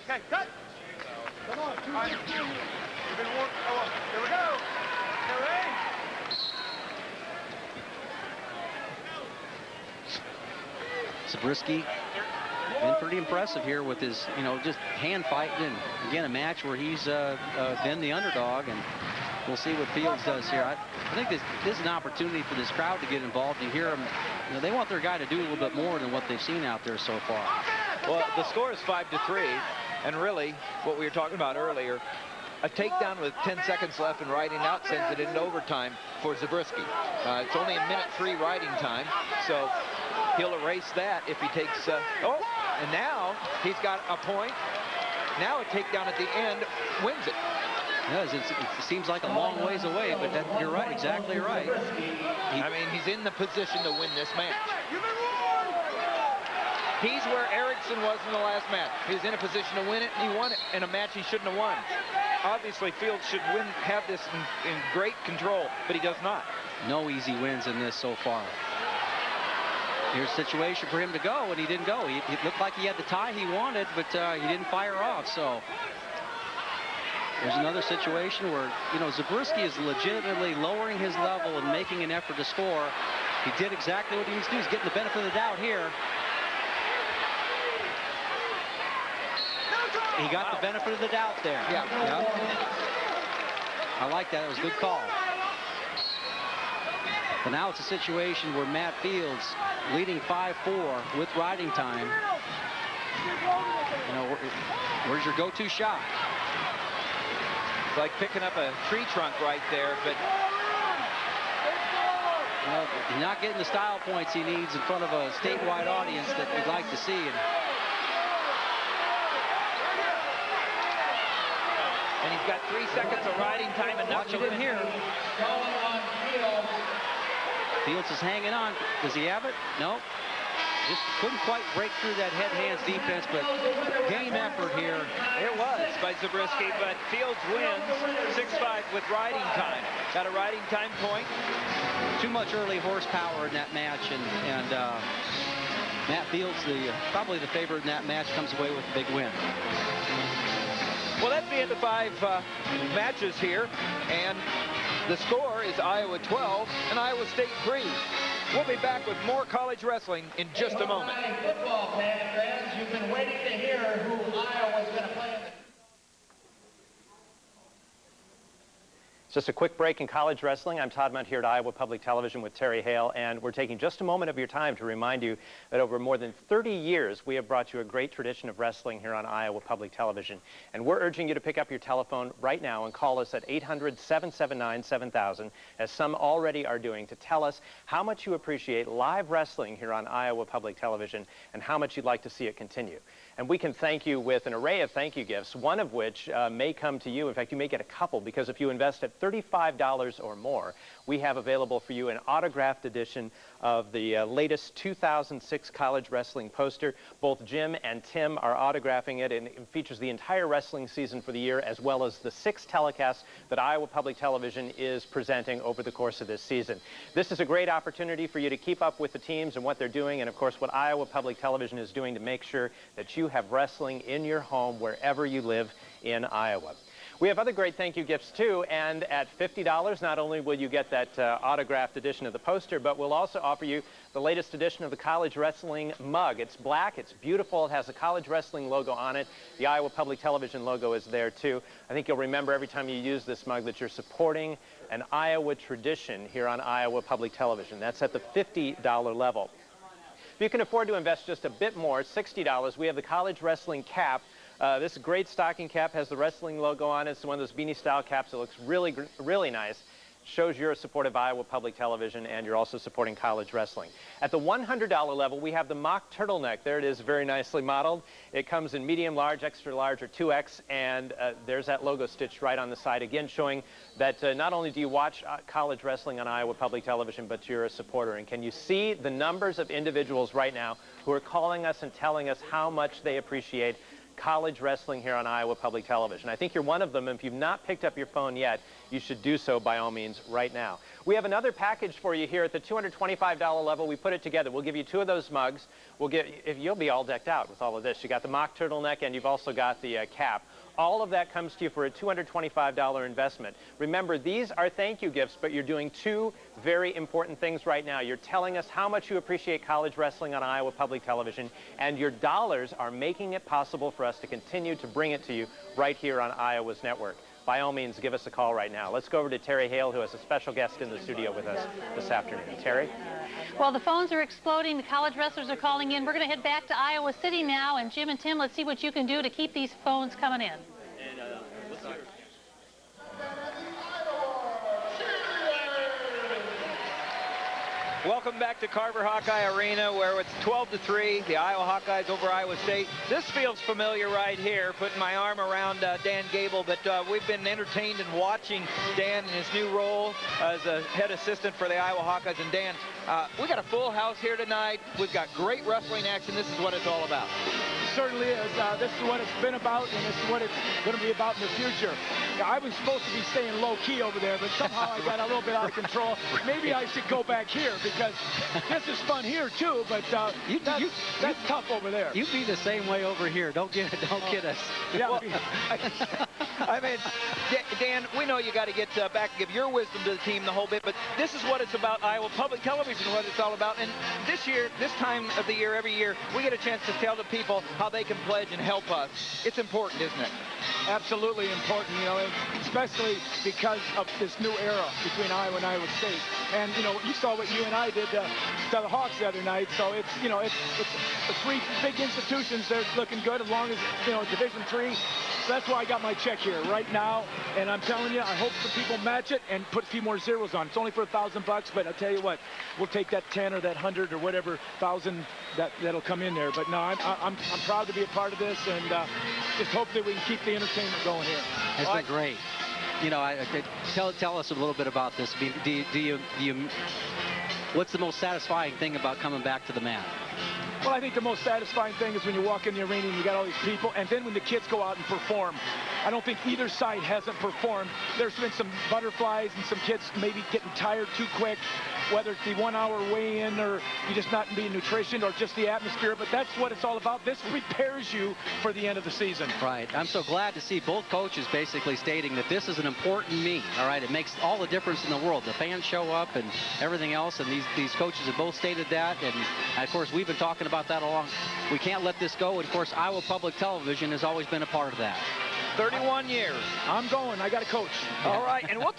Okay, cut. Come on. All right. You've been warned. Oh, here we go. Okay, ready? Zabriskie been pretty impressive here with his, just hand fighting. And again, a match where he's been the underdog, and we'll see what Fields does here. I think this is an opportunity for this crowd to get involved. You hear them, they want their guy to do a little bit more than what they've seen out there so far. Well, the score is 5-3, and really, what we were talking about earlier, a takedown with 10 seconds left and riding out sends it into overtime for Zabriskie. It's only a minute 3 riding time, so he'll erase that if he takes, and now he's got a point. Now a takedown at the end wins it. Yes, it seems like a long ways away, but you're right, exactly right. I mean, he's in the position to win this match. He's where Erickson was in the last match. He was in a position to win it, and he won it in a match he shouldn't have won. Obviously, Fields should have this in great control, but he does not. No easy wins in this so far. Here's a situation for him to go, and he didn't go. It looked like he had the tie he wanted, but he didn't fire off. So there's another situation where, Zabriskie is legitimately lowering his level and making an effort to score. He did exactly what he needs to do. He's getting the benefit of the doubt here. He got the benefit of the doubt there. Yeah. I like that. It was a good call. But now it's a situation where Matt Fields leading 5-4 with riding time. Where's your go-to shot? It's like picking up a tree trunk right there, but he's not getting the style points he needs in front of a statewide audience that we'd like to see. And he's got 3 seconds of riding time and watch it in here. Fields is hanging on. Does he have it? No. Just couldn't quite break through that head-hands defense, but game effort here. It was by Zabriskie, but Fields wins 6-5 with riding time. Got a riding time point. Too much early horsepower in that match, and Matt Fields, probably the favorite in that match, comes away with a big win. Well, that's the end of 5 matches here, and the score is Iowa 12 and Iowa State 3. We'll be back with more college wrestling in just a moment. Football fans, you've been waiting to hear who Iowa's going to play in the... Just a quick break in college wrestling. I'm Todd Munt here at Iowa Public Television with Terry Hale, and we're taking just a moment of your time to remind you that over more than 30 years, we have brought you a great tradition of wrestling here on Iowa Public Television. And we're urging you to pick up your telephone right now and call us at 800-779-7000, as some already are doing, to tell us how much you appreciate live wrestling here on Iowa Public Television and how much you'd like to see it continue. And we can thank you with an array of thank you gifts, one of which may come to you. In fact, you may get a couple, because if you invest at $35 or more, we have available for you an autographed edition of the latest 2006 college wrestling poster. Both Jim and Tim are autographing it, and it features the entire wrestling season for the year, as well as the 6 telecasts that Iowa Public Television is presenting over the course of this season. This is a great opportunity for you to keep up with the teams and what they're doing, and of course what Iowa Public Television is doing to make sure that you have wrestling in your home wherever you live in Iowa. We have other great thank you gifts too, and at $50, not only will you get that autographed edition of the poster, but we'll also offer you the latest edition of the college wrestling mug. It's black, it's beautiful, it has a college wrestling logo on it. The Iowa Public Television logo is there too. I think you'll remember every time you use this mug that you're supporting an Iowa tradition here on Iowa Public Television. That's at the $50 level. If you can afford to invest just a bit more, $60, we have the college wrestling cap. This great stocking cap has the wrestling logo on it. It's one of those beanie style caps that looks really, really nice. shows you're a supporter of Iowa Public Television and you're also supporting college wrestling. At the $100 level, we have the mock turtleneck. There it is, very nicely modeled. It comes in medium, large, extra large, or 2X, and there's that logo stitched right on the side, again showing that not only do you watch college wrestling on Iowa Public Television, but you're a supporter. And can you see the numbers of individuals right now who are calling us and telling us how much they appreciate college wrestling here on Iowa Public Television? I think you're one of them, and if you've not picked up your phone yet, you should do so by all means right now. We have another package for you here at the $225 level. We put it together. We'll give you 2 of those mugs. You'll be all decked out with all of this. You got the mock turtleneck, and you've also got the cap. All of that comes to you for a $225 investment. Remember, these are thank you gifts, but you're doing 2 very important things right now. You're telling us how much you appreciate college wrestling on Iowa Public Television, and your dollars are making it possible for us to continue to bring it to you right here on Iowa's network. By all means, give us a call right now. Let's go over to Terry Hale, who has a special guest in the studio with us this afternoon. Terry? Well, the phones are exploding. The college wrestlers are calling in. We're going to head back to Iowa City now. And Jim and Tim, let's see what you can do to keep these phones coming in. Welcome back to Carver-Hawkeye Arena, where it's 12-3, the Iowa Hawkeyes over Iowa State. This feels familiar right here, putting my arm around Dan Gable, but we've been entertained in watching Dan in his new role as a head assistant for the Iowa Hawkeyes. And Dan, we got a full house here tonight. We've got great wrestling action. This is what it's all about. It certainly is. This is what it's been about, and this is what it's going to be about in the future. Yeah, I was supposed to be staying low-key over there, but somehow I got a little bit out of control. Maybe I should go back here, because this is fun here too, but that's tough over there. You be the same way over here. Don't kid us. Yeah. Well, I mean, Dan, we know you got to get back and give your wisdom to the team the whole bit, but this is what it's about. Iowa Public Television, what it's all about. And this year, this time of the year, every year, we get a chance to tell the people how they can pledge and help us. It's important, isn't it? Absolutely important, you know, especially because of this new era between Iowa and Iowa State. And, you know, you saw what you and I did to the Hawks the other night. So it's, you know, it's 3 big institutions. They're looking good as long as, you know, Division III. So that's why I got my check here right now. And I'm telling you, I hope the people match it and put a few more zeros on. It's only for $1,000, but I'll tell you what, we'll take that 10 or that 100 or whatever thousand that'll come in there. But no, I'm proud to be a part of this, and just hope that we can keep the entertainment going here. It's been great. You know, tell us a little bit about this. Do you what's the most satisfying thing about coming back to the mat? Well, I think the most satisfying thing is when you walk in the arena and you got all these people, and then when the kids go out and perform. I don't think either side hasn't performed. There's been some butterflies and some kids maybe getting tired too quick, whether it's the 1 hour weigh-in or you just not being nutrition or just the atmosphere, but that's what it's all about. This prepares you for the end of the season. Right. I'm so glad to see both coaches basically stating that this is an important meet. All right. It makes all the difference in the world. The fans show up and everything else, and these coaches have both stated that, and of course we've been talking about that along. We can't let this go, and of course Iowa Public Television has always been a part of that. 31 years. I'm going. I got a coach. All right, and we'll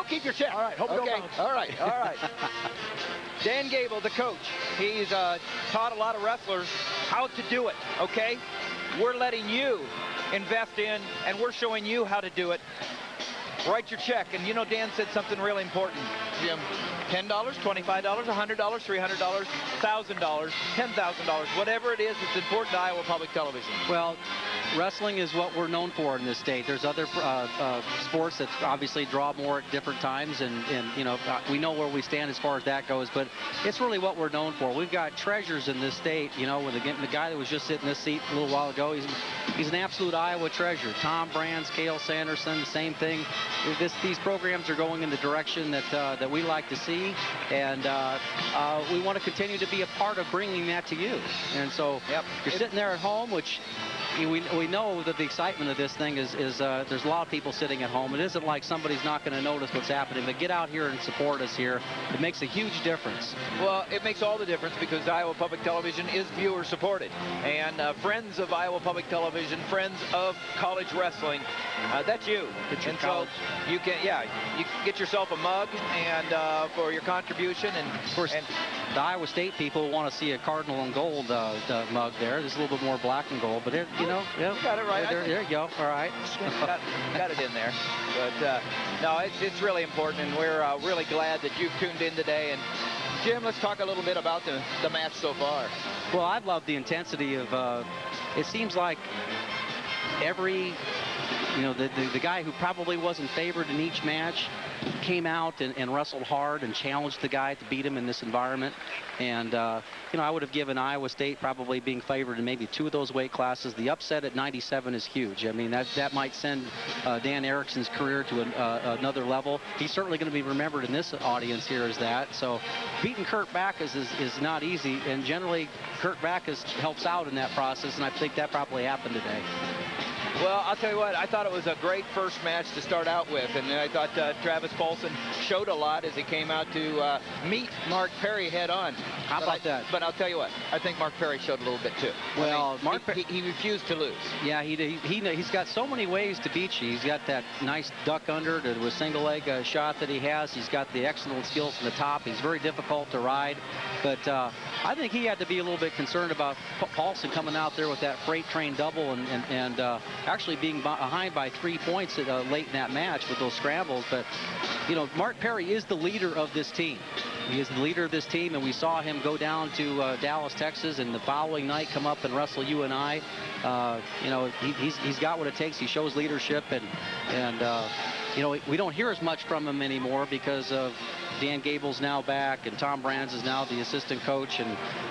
keep your check. All right. Hope it don't bounce. All right. Dan Gable, the coach. He's taught a lot of wrestlers how to do it. Okay, we're letting you invest in, and we're showing you how to do it. Write your check, and you know Dan said something really important, Jim. $10, $25, $100, $300, $1,000, $10,000, whatever it is, it's important to Iowa Public Television. Well, wrestling is what we're known for in this state. There's other sports that obviously draw more at different times, and you know, we know where we stand as far as that goes, but it's really what we're known for. We've got treasures in this state, you know, with the guy that was just sitting in this seat a little while ago, he's an absolute Iowa treasure. Tom Brands, Cael Sanderson, same thing. These programs are going in the direction that we like to see, and we want to continue to be a part of bringing that to you. And so you're sitting there at home, which we know that the excitement of this thing is there's a lot of people sitting at home. It isn't like somebody's not going to notice what's happening, but get out here and support us here. It makes a huge difference. Well, it makes all the difference because Iowa Public Television is viewer supported, and friends of Iowa Public Television, friends of college wrestling, that's you. And so you can, you can get yourself a mug and for your contribution, and of course. the Iowa State people want to see a cardinal and gold mug there. There's a little bit more black and gold, but you know, yeah, you got it right. There you go. All right. got it in there. But no, it's really important, and we're really glad that you've tuned in today. And Jim, let's talk a little bit about the match so far. Well, I've loved the intensity of. It seems like every, you know, the guy who probably wasn't favored in each match came out and wrestled hard and challenged the guy to beat him in this environment. And, you know, I would have given Iowa State probably being favored in maybe 2 of those weight classes. The upset at 97 is huge. I mean, that might send Dan Erickson's career to another level. He's certainly going to be remembered in this audience here as that. So beating Kurt Bacchus is not easy, and generally Kurt Bacchus helps out in that process, and I think that probably happened today. Well, I'll tell you what, I thought it was a great first match to start out with, and I thought Travis Paulson showed a lot as he came out to meet Mark Perry head on. How about that? But I'll tell you what, I think Mark Perry showed a little bit too. Well, he refused to lose. Yeah, he's got so many ways to beat you. He's got that nice duck under to a single leg shot that he has. He's got the excellent skills from the top. He's very difficult to ride, but I think he had to be a little bit concerned about Paulson coming out there with that freight train double and actually being behind by 3 points late in that match with those scrambles. But, you know, Mark Perry is the leader of this team. He is the leader of this team, and we saw him go down to Dallas, Texas, and the following night come up and wrestle you and I. You know, he's got what it takes. He shows leadership, and you know, we don't hear as much from him anymore because of Dan Gable's now back, and Tom Brands is now the assistant coach, or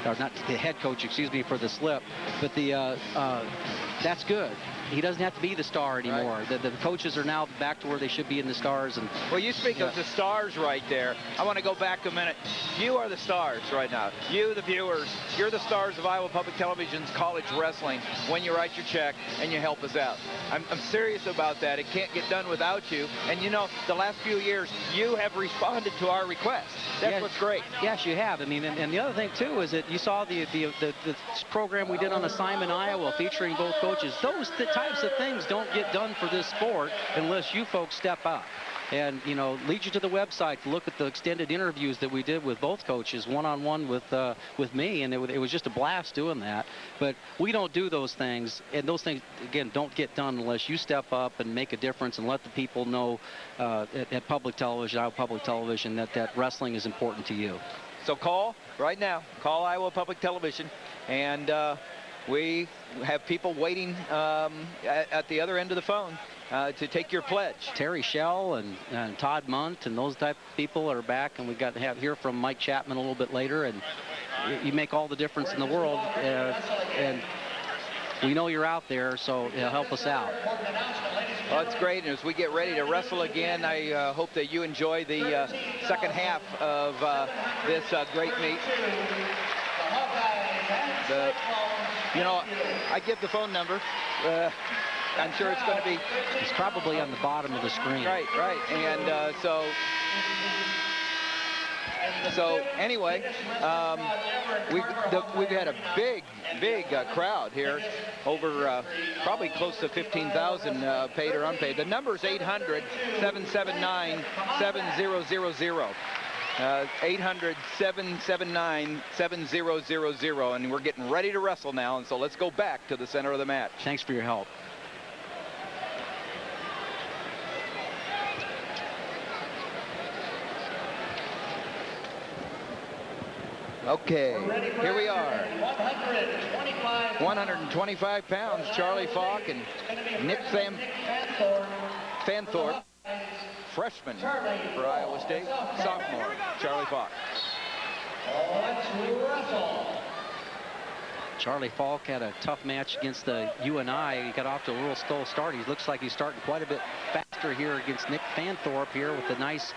not the head coach, excuse me, for the slip. But that's good. He doesn't have to be the star anymore. Right. The coaches are now back to where they should be in the stars. And well, you speak of the stars right there. I want to go back a minute. You are the stars right now. You, the viewers, you're the stars of Iowa Public Television's college wrestling when you write your check and you help us out. I'm serious about that. It can't get done without you. And, you know, the last few years, you have responded to our requests. That's what's great. Yes, you have. I mean, and the other thing, too, is that you saw the program we did on Assignment Iowa featuring both coaches. Those types of things don't get done for this sport unless you folks step up. And, you know, lead you to the website to look at the extended interviews that we did with both coaches, one-on-one with me, and it was just a blast doing that. But we don't do those things, and those things, again, don't get done unless you step up and make a difference and let the people know at public television, Iowa Public Television, that wrestling is important to you. So call right now. Call Iowa Public Television, and we have people waiting at the other end of the phone to take your pledge. Terry Schell and Todd Munt and those type of people are back, and we got to hear from Mike Chapman a little bit later. And you make all the difference in the world, and we know you're out there, so help us out. Well, it's great, and as we get ready to wrestle again, I hope that you enjoy the second half of this great meet. You know, I give the phone number. I'm sure it's going to be... It's probably on the bottom of the screen. Right. And so anyway, we've had a big crowd here, over probably close to 15,000 paid or unpaid. The number is 800-779-7000. 800-779-7000, and we're getting ready to wrestle now, and so let's go back to the center of the match. Thanks for your help. Okay, here we are. 125 pounds, Charlie Falk and Nick Fanthorp. Freshman for Iowa State, sophomore, Charlie Falk. Charlie Falk had a tough match against the UNI. He got off to a real slow start. He looks like he's starting quite a bit faster here against Nick Fanthorp here with a nice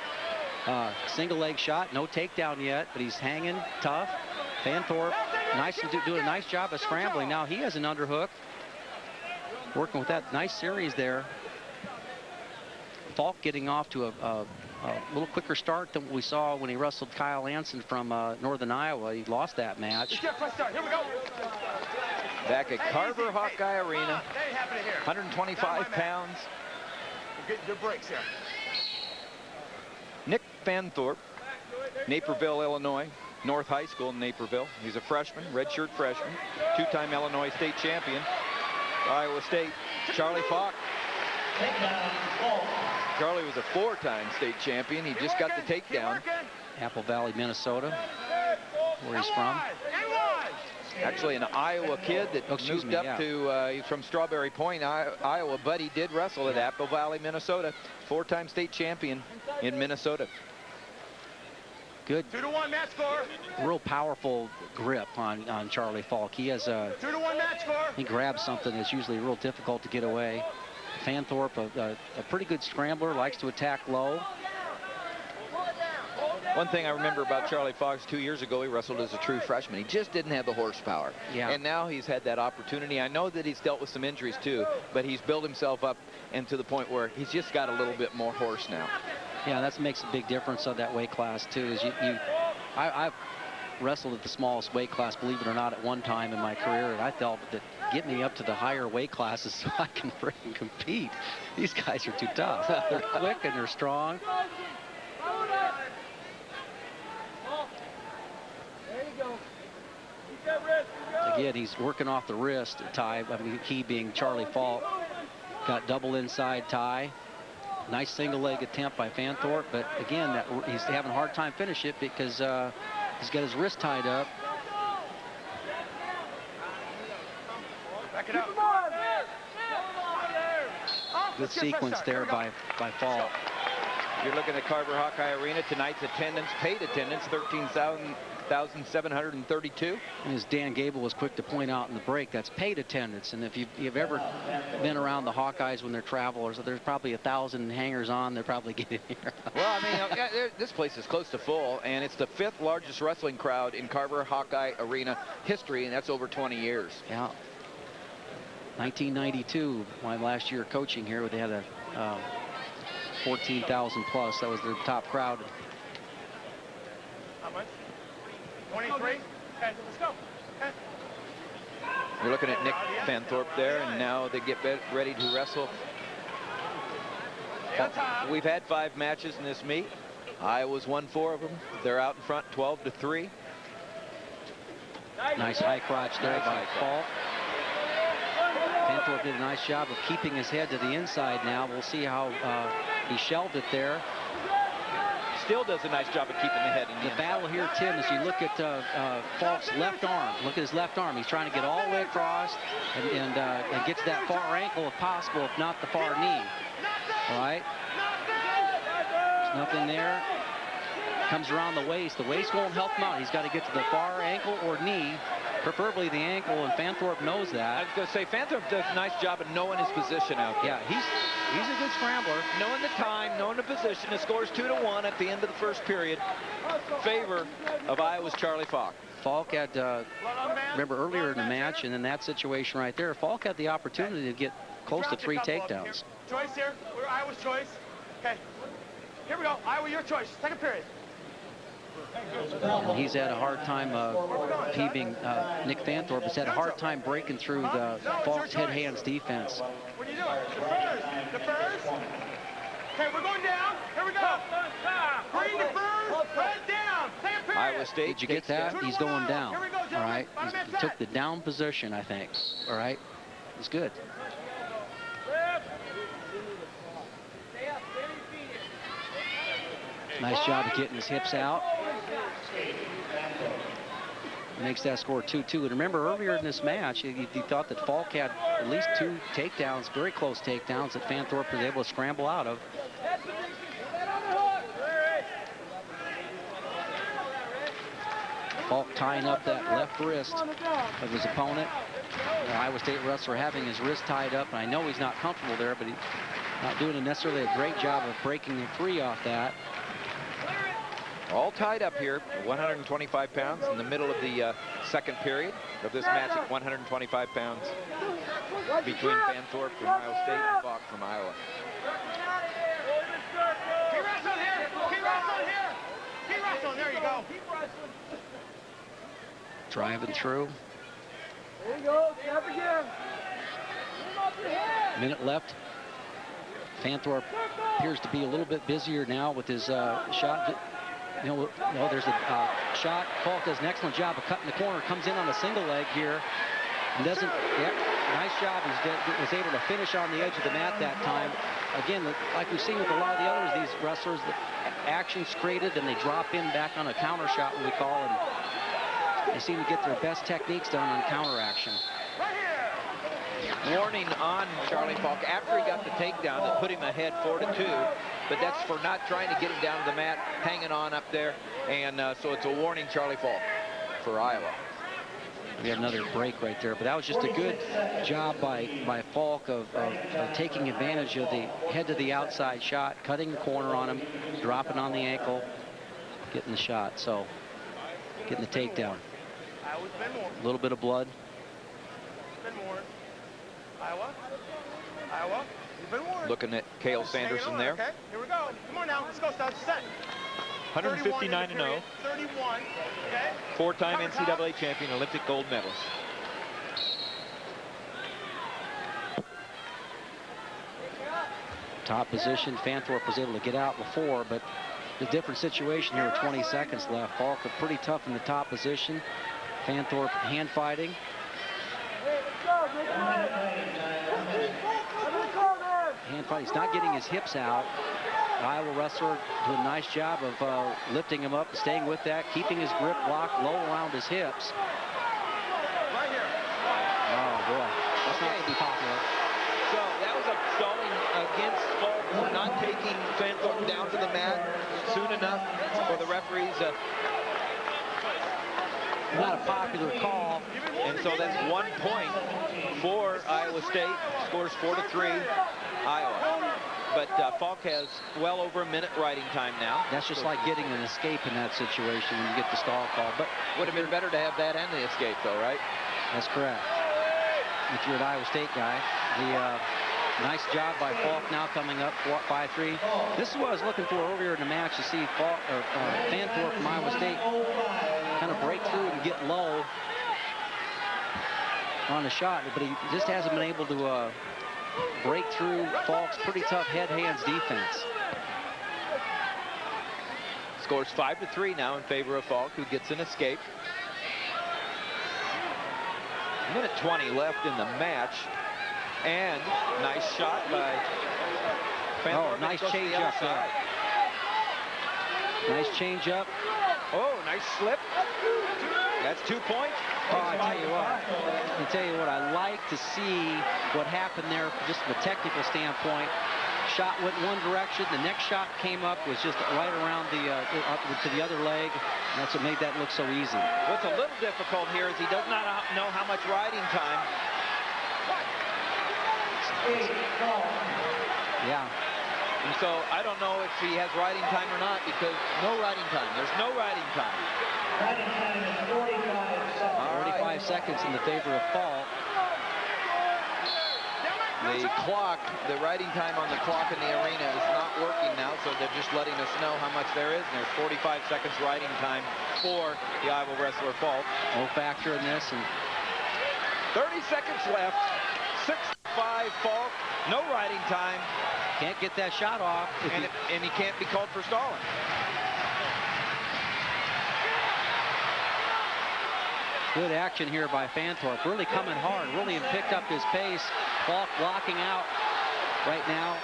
single leg shot. No takedown yet, but he's hanging tough. Fanthorp doing a nice job of scrambling. Now he has an underhook. Working with that nice series there. Falk getting off to a little quicker start than we saw when he wrestled Cael Sanderson from Northern Iowa. He lost that match. Back at Carver-Hawkeye Arena, 125 pounds. Good breaks here. Nick Fanthorp, Naperville, Illinois. North High School in Naperville. He's a freshman, redshirt freshman, two-time Illinois state champion. Iowa State, Charlie Falk. Charlie was a four-time state champion. He just got the takedown. Apple Valley, Minnesota, where he's from. Actually, an Iowa kid that moved up to, he's from Strawberry Point, Iowa, but he did wrestle at Apple Valley, Minnesota. Four-time state champion in Minnesota. Good. 2-1 match score. Real powerful grip on Charlie Falk. He has a 2-1 match score. He grabs something that's usually real difficult to get away. Fanthorp, a pretty good scrambler, likes to attack low. One thing I remember about Charlie Fox 2 years ago, he wrestled as a true freshman. He just didn't have the horsepower. Yeah. And now he's had that opportunity. I know that he's dealt with some injuries too, but he's built himself up and to the point where he's just got a little bit more horse now. Yeah, that makes a big difference on that weight class too. Is I've wrestled at the smallest weight class, believe it or not, at one time in my career, and I felt that get me up to the higher weight classes so I can freaking compete. These guys are too tough. They're quick and they're strong. Again, he's working off the wrist tie. I mean, he being Charlie Falk. Got double inside tie. Nice single leg attempt by Fanthorp, but again, he's having a hard time finish it because he's got his wrist tied up. Back it up. Good sequence there by Falk. You're looking at Carver-Hawkeye Arena. Tonight's attendance, paid attendance, 13,732. And as Dan Gable was quick to point out in the break, that's paid attendance. And if you've ever been around the Hawkeyes when they're travelers, there's probably 1,000 hangers on. They're probably getting here. Well, I mean, this place is close to full, and it's the 5th largest wrestling crowd in Carver-Hawkeye Arena history, and that's over 20 years. Yeah. 1992, my last year coaching here, they had a 14,000 plus. That was their top crowd. How much? 23? Okay, let's go. Okay. You're looking at Nick Fanthorp there, and now they get ready to wrestle. We've had 5 matches in this meet. Iowa's won 4 of them. They're out in front 12-3. Nice high crotch there by Falk. Fanthorp did a nice job of keeping his head to the inside now. We'll see how he shelved it there. Still does a nice job of keeping the head in the inside. Battle here, Tim, as you look at Falk's left arm. Look at his left arm. He's trying to get all the way across and get to that far ankle if possible, if not the far knee. All right. There's nothing there. Comes around the waist. The waist won't help him out. He's got to get to the far ankle or knee, preferably the ankle, and Fanthorp knows that. I was going to say, Fanthorp does a nice job of knowing his position out there. Yeah, he's a good scrambler. Knowing the time, knowing the position. The score's 2-1 at the end of the first period. Favor of Iowa's Charlie Falk. Falk had, remember earlier in the match, and in that situation right there, Falk had the opportunity to get close to 3 takedowns. Choice here. We're Iowa's choice. Okay. Here we go. Iowa, your choice. Second period. And he's had a hard time, he being Nick Fanthorp, has had a hard time breaking through the Falk's head-hands defense. What are you doing? Defers. Okay, we're going down. Here we go. Green defers. Red down. Second period. Iowa State. Did you get that? He's going down. Here we go, All right. gentlemen. He took the down position, I think. All right. He's good. Nice job of getting his hips out. Makes that score 2-2. And remember, earlier in this match, you thought that Falk had at least 2 takedowns, very close takedowns, that Fanthorp was able to scramble out of. Falk tying up that left wrist of his opponent. The Iowa State wrestler having his wrist tied up, and I know he's not comfortable there, but he's not doing necessarily a great job of breaking him free off that. All tied up here, 125 pounds in the middle of the second period of this match at 125 pounds between Fanthorp from Iowa State and Falk from Iowa. Keep wrestling here. Keep wrestling here. Keep wrestling. There you go. Driving through. There you go. Snap again. Minute left. Fanthorp appears to be a little bit busier now with his shot. there's a shot. Falk does an excellent job of cutting the corner. Comes in on a single leg here. And doesn't, nice job. He was able to finish on the edge of the mat that time. Again, like we've seen with a lot of the others, these wrestlers, the action's created and they drop in back on a counter shot, what we call, and they seem to get their best techniques done on counter action. Warning on Charlie Falk after he got the takedown that put him ahead 4-2, but that's for not trying to get him down to the mat, hanging on up there, and so it's a warning, Charlie Falk, for Iowa. We had another break right there, but that was just a good job by Falk of taking advantage of the head to the outside shot, cutting the corner on him, dropping on the ankle, getting the shot. So getting the takedown. A little bit of blood. Iowa, you've been warned. Looking at Cael Sanderson there. Okay, here we go. Come on now, let's go. Start set. 159-0. 31, okay? Four-time NCAA champion, Olympic gold medalist. Top position. Fanthorp was able to get out before, but a different situation here with 20 seconds left. Falk pretty tough in the top position. Fanthorp hand fighting. Hand fight. He's not getting his hips out. Iowa wrestler did a nice job of lifting him up, staying with that, keeping his grip locked low around his hips. Right here. Oh boy, that's not to be popular. So that was a stalling against Falk for not taking Fanthorp down to the mat soon enough for the referees. Not a popular call. And so that's 1 point for Iowa State. Scores 4-3, Iowa. But Falk has well over a minute riding time now. That's just like getting an escape in that situation when you get the stall call. But would have been better to have that and the escape, though, right? That's correct. If you're an Iowa State guy, the nice job by Falk now coming up 5-3. This is what I was looking for earlier in the match, to see Falk or Fanthorp from Iowa State kind of break through and get low on the shot, but he just hasn't been able to break through Falk's pretty tough head-hands defense. Scores 5-3 now in favor of Falk, who gets an escape. Minute 20 left in the match, and nice shot by Fanthorp. Oh, nice change up there. Nice change up. Oh, nice slip. That's 2 points. Oh, I tell you what, I like to see what happened there just from a technical standpoint. Shot went one direction, the next shot came up, was just right around the up to the other leg. And that's what made that look so easy. What's a little difficult here is he does not know how much riding time. Yeah. And so I don't know if he has riding time or not, because no riding time. There's no riding time. Riding time is 45 seconds. 45 seconds in the favor of Falk. The riding time on the clock in the arena is not working now, so they're just letting us know how much there is. And there's 45 seconds riding time for the Iowa wrestler Falk. No factor in this. And 30 seconds left. 6-5 Falk. No riding time. Can't get that shot off. And he can't be called for stalling. Good action here by Fanthorp. Really coming hard. Really picked up his pace. Falk blocking out right now.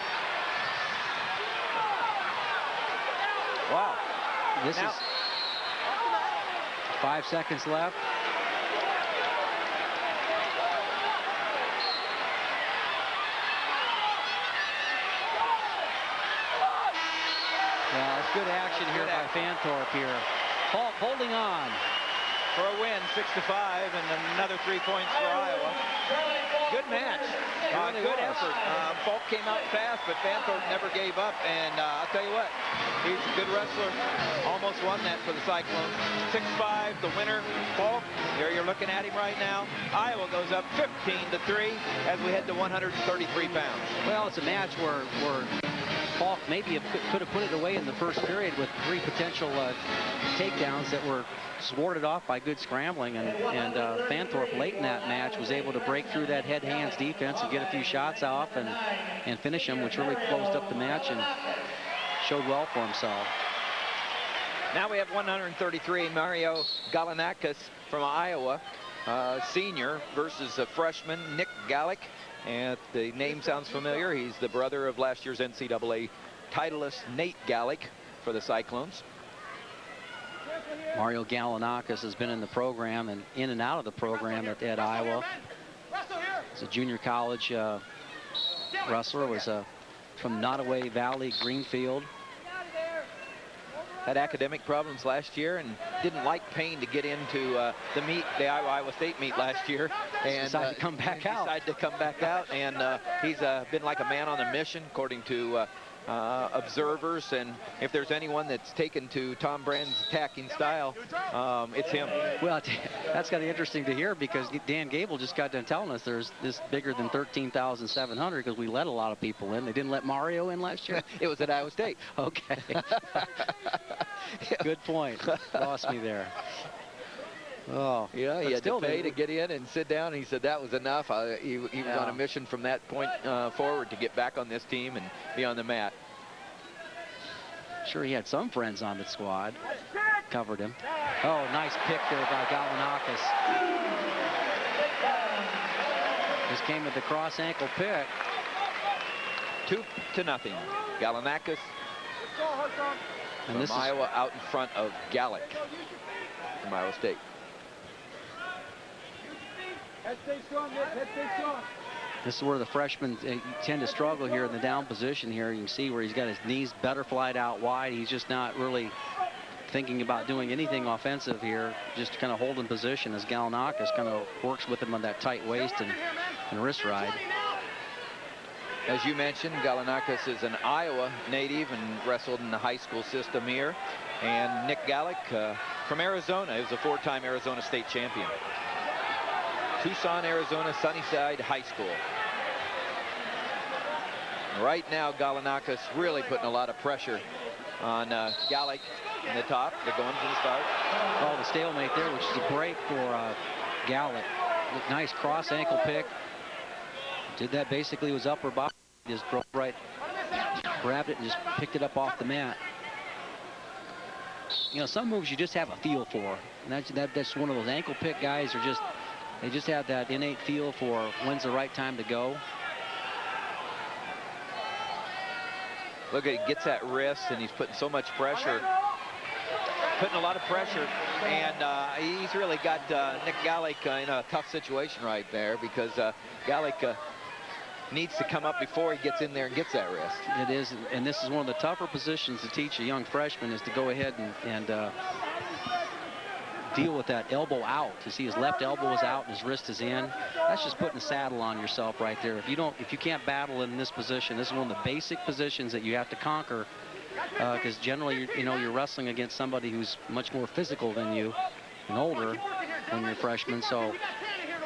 Wow. This is 5 seconds left. Well, it's good action here by Fanthorp here. Falk holding on. For a win, 6-5, and another 3 points for Iowa. Good match. Good effort. Falk came out fast, but Fanthorp never gave up. And I'll tell you what, he's a good wrestler. Almost won that for the Cyclones. 6-5, the winner, Falk. There you're looking at him right now. Iowa goes up 15-3 as we head to 133 pounds. Well, it's a match where Falk maybe could have put it away in the first period with 3 potential takedowns that were thwarted off by good scrambling, and Fanthorp late in that match was able to break through that head-hands defense and get a few shots off and finish them, which really closed up the match and showed well for himself. Now we have 133, Mario Galanakis from Iowa, senior, versus a freshman, Nick Gallick. And the name sounds familiar. He's the brother of last year's NCAA titleist Nate Gallick for the Cyclones. Mario Galanakis has been in the program and in and out of the program at Iowa. He's a junior college wrestler, was from Nottoway Valley, Greenfield. Had academic problems last year and didn't like Payne to get into the meet, the Iowa State meet last year, and decided to come back out. And he's been like a man on a mission, according to observers. And if there's anyone that's taken to Tom Brand's attacking style, it's him. Well, that's kind of interesting to hear, because Dan Gable just got done telling us there's this bigger than 13,700 because we let a lot of people in. They didn't let Mario in last year. It was at Iowa State. Okay. Good point. Lost me there. Oh, yeah, he had to pay to get in and sit down. And he said that was enough. He was on a mission from that point forward to get back on this team and be on the mat. Sure, he had some friends on the squad. Covered him. Oh, nice pick there by Galanakis. This came with the cross ankle pick. 2-0. Galanakis and from Iowa out in front of Gallick from Iowa State. This is where the freshmen tend to struggle here in the down position here. You can see where he's got his knees butterflied out wide. He's just not really thinking about doing anything offensive here, just kind of holding position as Galanakis kind of works with him on that tight waist and wrist ride. As you mentioned, Galanakis is an Iowa native and wrestled in the high school system here. And Nick Gallick from Arizona is a 4-time Arizona State champion. Tucson, Arizona, Sunnyside High School. Right now, Galanakis really putting a lot of pressure on Gallick in the top. They're going to the start. Oh, the stalemate there, which is a break for Gallick. Nice cross ankle pick. Did that basically was upper body. Just broke right, grabbed it and just picked it up off the mat. You know, some moves you just have a feel for. And that's one of those ankle pick guys are just, they just have that innate feel for when's the right time to go. Look at, he gets that wrist and he's putting so much pressure. Putting a lot of pressure, and he's really got Nick Gallick in a tough situation right there, because Gallick needs to come up before he gets in there and gets that wrist. It is, and this is one of the tougher positions to teach a young freshman, is to go ahead and deal with that elbow out. You see his left elbow is out and his wrist is in. That's just putting a saddle on yourself right there. If you can't battle in this position, this is one of the basic positions that you have to conquer, because generally you're wrestling against somebody who's much more physical than you and older when you're a freshman. So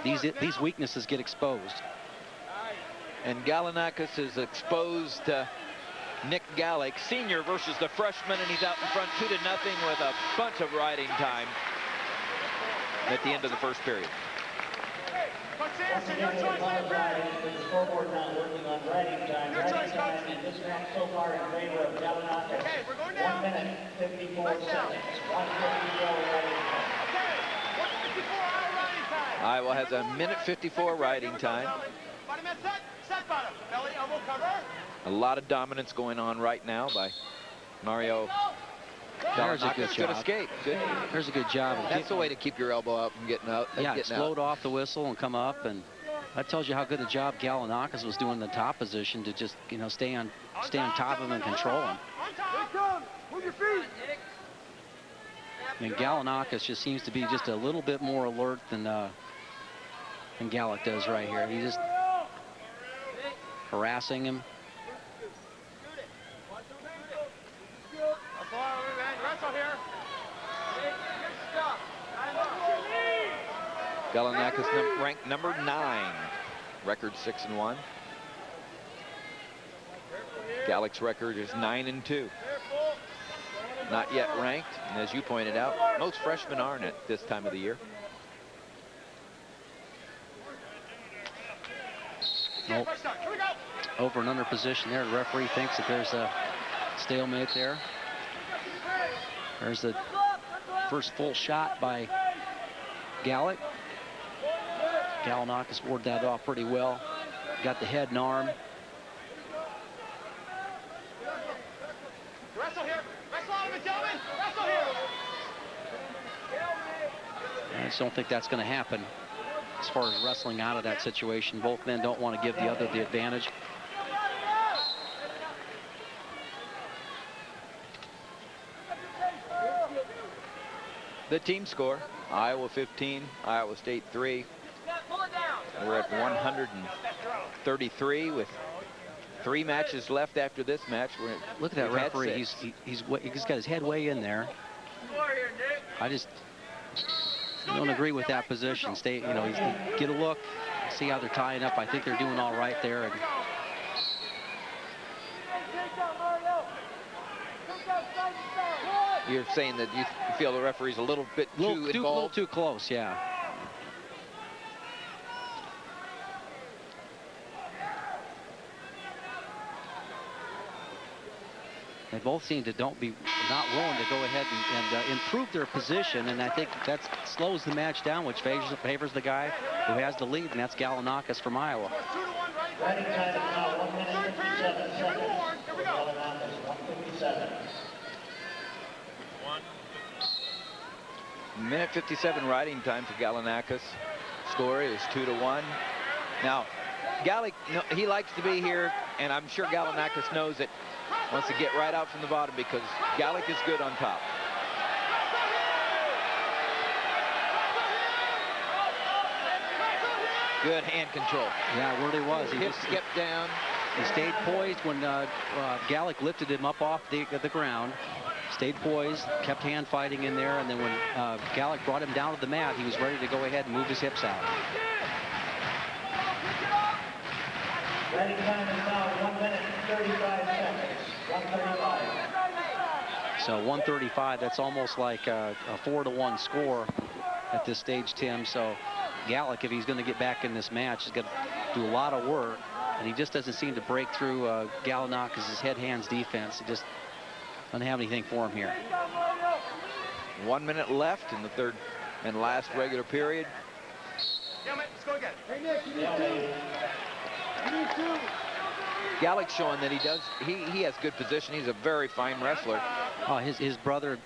these weaknesses get exposed. And Galanakis is exposed to Nick Gallick, senior versus the freshman, and he's out in front 2-0 with a bunch of riding time at the end of the first period. Coach Sanderson, your choice, the scoreboard now working on riding time. Riding time in this match so far in favor of Galanakis. Okay, we're going down. 1 minute, 54 seconds. 154 riding time. Okay, 154 hour riding time. Iowa has a minute 54 riding time. Bottom head set. Set bottom. Belly, elbow cover. A lot of dominance going on right now by Mario. There's a good job. Escape. Good. There's a good job. That's the way to keep your elbow up and getting out. Yeah, explode off the whistle and come up, and that tells you how good a job Galanakis was doing in the top position to just stay on top of him and control him. Move your feet. I mean, Galanakis just seems to be just a little bit more alert than Gallick does right here. He's just harassing him. Galanakis ranked number 9, record 6-1. Gallick's record is 9-2. Not yet ranked, and as you pointed out, most freshmen aren't at this time of the year. Nope. Over and under position there. The referee thinks that there's a stalemate there. There's the first full shot by Gallick. Gallick warded that off pretty well. Got the head and arm. Wrestle here. Wrestle out of it, gentlemen. Wrestle here. I just don't think that's going to happen as far as wrestling out of that situation. Both men don't want to give the other the advantage. The team score, Iowa 15, Iowa State 3. We're at 133 with 3 matches left after this match. Look at that referee. He's got his head way in there. I just don't agree with that position. Stay, you know, get a look, see how they're tying up. I think they're doing all right there. And you're saying that you feel the referee's a little bit too involved? A little too close, yeah. They both seem to not willing to go ahead and improve their position, and I think that slows the match down, which favors the guy who has the lead, and that's Gallick from Iowa. Riding time is now 1 minute 57 seconds. Here we go. Gallick 157. Minute 57 riding time for Galanakis. Score is 2-1. Now, Gallick, he likes to be here, and I'm sure Galanakis knows it. Wants to get right out from the bottom because Gallick is good on top. Good hand control. Yeah, where he was. Hip skip down. He stayed poised when Gallick lifted him up off the ground. Stayed poised, kept hand fighting in there, and then when Gallick brought him down to the mat, he was ready to go ahead and move his hips out. Riding time is now 1 minute 35 seconds. 135. So 135, that's almost like a 4-1 score at this stage, Tim. So Gallick, if he's going to get back in this match, is going to do a lot of work, and he just doesn't seem to break through Gallick' head-hands defense. He just doesn't have anything for him here. 1 minute left in the third and last regular period. Yeah, mate, let's go again. Gallick showing that he has good position. He's a very fine wrestler. Oh, his brother